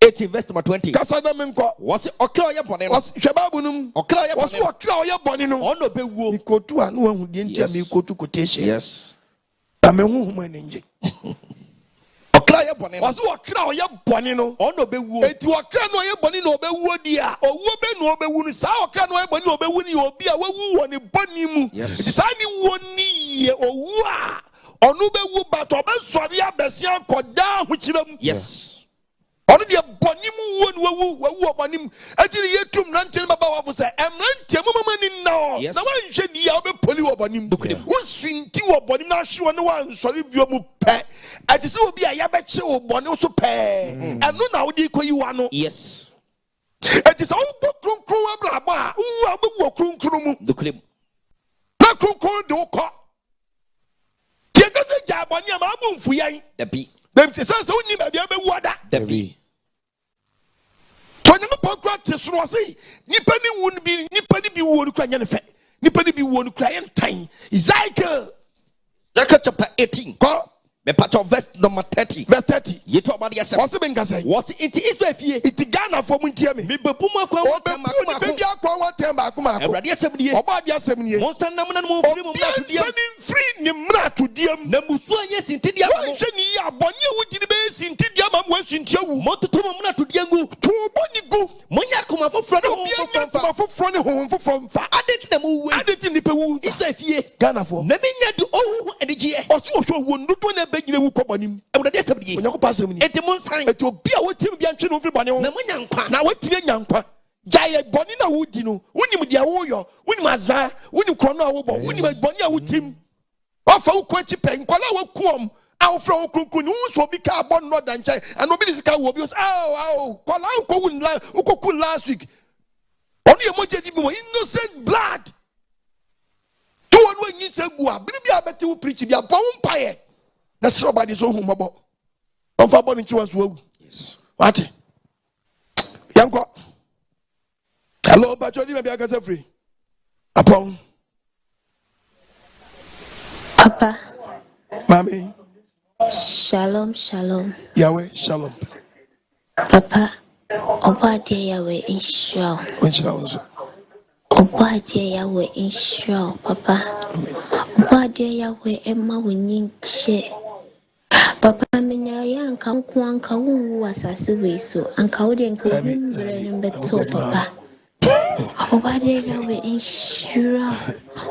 18 verse number 20. Was it okra body? Was Shababunum okra body no? Ono be wo. Ikotu anu ahu de ntia me ikotu quotation. Yes. Amehu huma nje. Was okra oye boni no ono be wuo eti okra no oye boni no obe wuo dia owuo be no obe wu no sa okra no oye boni obe wu ni obi a wawu wo ni boni mu eti sa ni wuo ni ye owu a onu be wu ba to be sori abesi akoda hu kiram yes onu de boni mu wuo ni wawu boni mu eti ni yetum nanten baba wa fu se emrante mu mama ni na na wanhwe ni ya obe poli wo boni mu wo sinti wo boni na hwe no wan sori bio mu pe ati se obi a ya be che wo boni so pe enu na wo di koyi wa no yes ati se wo kronkron abrabo a wo abewu kronkron mu dukrem na kronkron de wo ko tie ga se ja boni a ma bu mfu yan dabi dem se se wo ni ba bia be wu ada dabi tonye no pokra te soro se nipa ni wu bi nipa ni bi wu no kra nya ne fe nipa ni bi wu no kra yen tan Ezekiel chapter 18 ko me part of verse number 30. Verse 30. You talk about yourself. What's it been say? Was it Israel fie? It Ghana for muntie me. Me bebuma kwa wa tema kuma. Be bia kwa wa tema kuma. Ewrade asemnie. Oba dia asemnie. Monsa nam na mo free mo mra to dia. Free ni mra to dia. Na musu anye sinti dia ma. Wo hwe ni ya boni wudi ni be sinti dia ma mo sinti awu. Mo to mo mra to dia ngu. To boni gu. Monya kuma foforo ne ho foforo ne ho foforo mfa. Adeti na mo we. Adeti ni wu isa fie Ghana for na menya de owu adigye oso wo ndodo na begina wu kobonim ewurade asabdi onyanko pasem ni enti mo nsan eti obi a wotim bia ntwe no mfiri bone ho na monya nkwa na wotime nya nkwa jaye bone na wudi no wonim dia wo yo wonim aza wonim kro no a wo bo wonim bone a wotim ofa wo ko achi pen kwala wo kuom a fra wo kunkun wo so bi ka bon no da nchai and obi dis ka wo bi kwala ko wun la ko last week only emoji di mo innocent blood to one when you say go biribi abeti wo preach bia bon paye that's nobody so humabo on fa bon nchi wanso wu yes what yanko hello ba jodi me bia ka say free upon Papa Mommy Shalom Yahweh shalom Papa Obadiah Yahweh Israel Obadiah Yahweh Israel Papa Obadiah Yahweh Emma Wininche Papa menya ya anka wunwu asase we so anka wode anka wumbre no beto papa Obadiah Yahweh Israel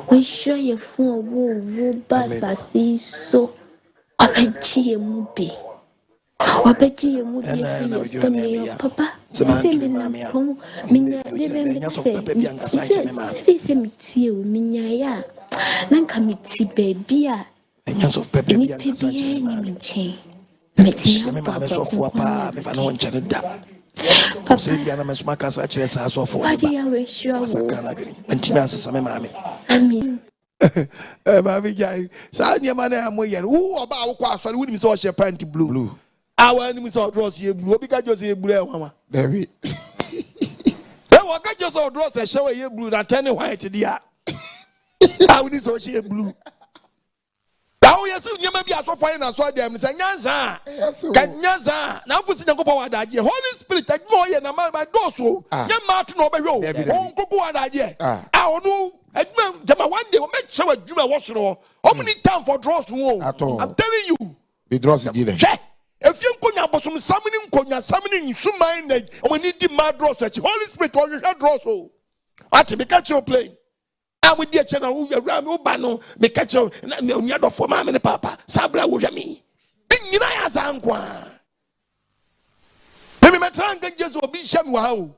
Wisho ye fun owo ba asase so abeji mu bi wabeji mu bi fi papa se me na pon minya de be se mitie o minya ya nanka miti baby a Yes of Pepe me mechi me ma so fo pa me fa no nche da say dia na mesoma kasa kire sa so fo ba dia we sure ntimi ansesa me maame amen maame jai sa nyema na amoye wo oba wo kwa asori wo ni se o she pant blue awa ni se o dress ye blue obi ka jo se ye blue e mama baby wo ka jo se o dress e shewe ye blue na turn white dia awu ni se o she blue Now yes, you may be a so fine as well. Them say nyanza, nyanza. Now for sitting go power that Holy Spirit take more than a man by doso. Yan Martin Obero. On go that year. I know. Jama one day we make sure you may wash no. How many time for draws? I'm telling you. The draws again. If you konya bosom summoning sumine, we need the mad draws. Holy Spirit or you have draws. Ati be catch your play. I will dear channel who around Ubano, me catch you, Nyado for mamma and papa, Sabra with me. Bing as Anqua. Maybe my tongue just will be sham wow.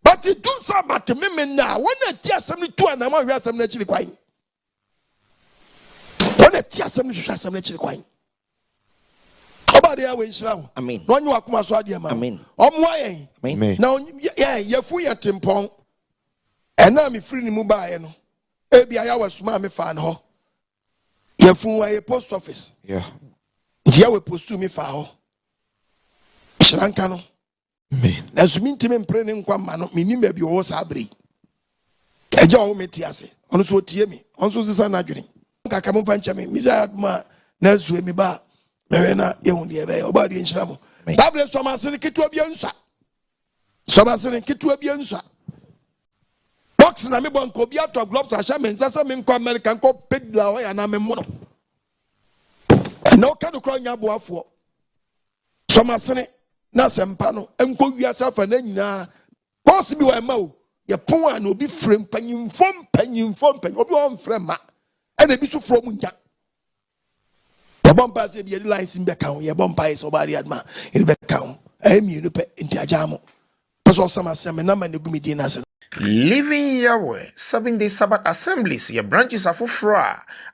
But it do some at the women now. When a tear 72 and I'm going some naturally quite. When a tear 72 some naturally quite. About the way, I mean, when you are come as well, I mean, why? Now, yeah, you're free at Timpong. And now I'm free in Mumbai. Ebi aya was me fan ho. Ye fun wa post office. Yeah. Dia we post me fa ho. Shranka no. Me. Na so minti me mpre ne nkwa ma no, minim ba bi wo sa abri. Eja wo meti ase. Ono so tie me. Ono so sisa na dwene. Kaka mo fa nche me. Mi za ma na so mi ba. Me na ye hu de be. Oba de nchira mo. Sabre so ma sene ketu obi ansa. So ma sene ketu obi ansa. Box na me bon ko bia to gloves a sha me nsa me nko American ko pedla o ya na me mo no ka do kro nya boafo so masene na sempa no enko wiasa fa na nyina boss bi wa ma o ye pon an obi frem panyimfom obi on frem ma e na bi so from nya ye bomba se bi ye lines be kan ye bomba is obari adma e be kan e mi no pe nti ajamo so sama se me na ma ne gumi din na se Living Yahweh, 7-day Sabbath assemblies, your branches are for fra.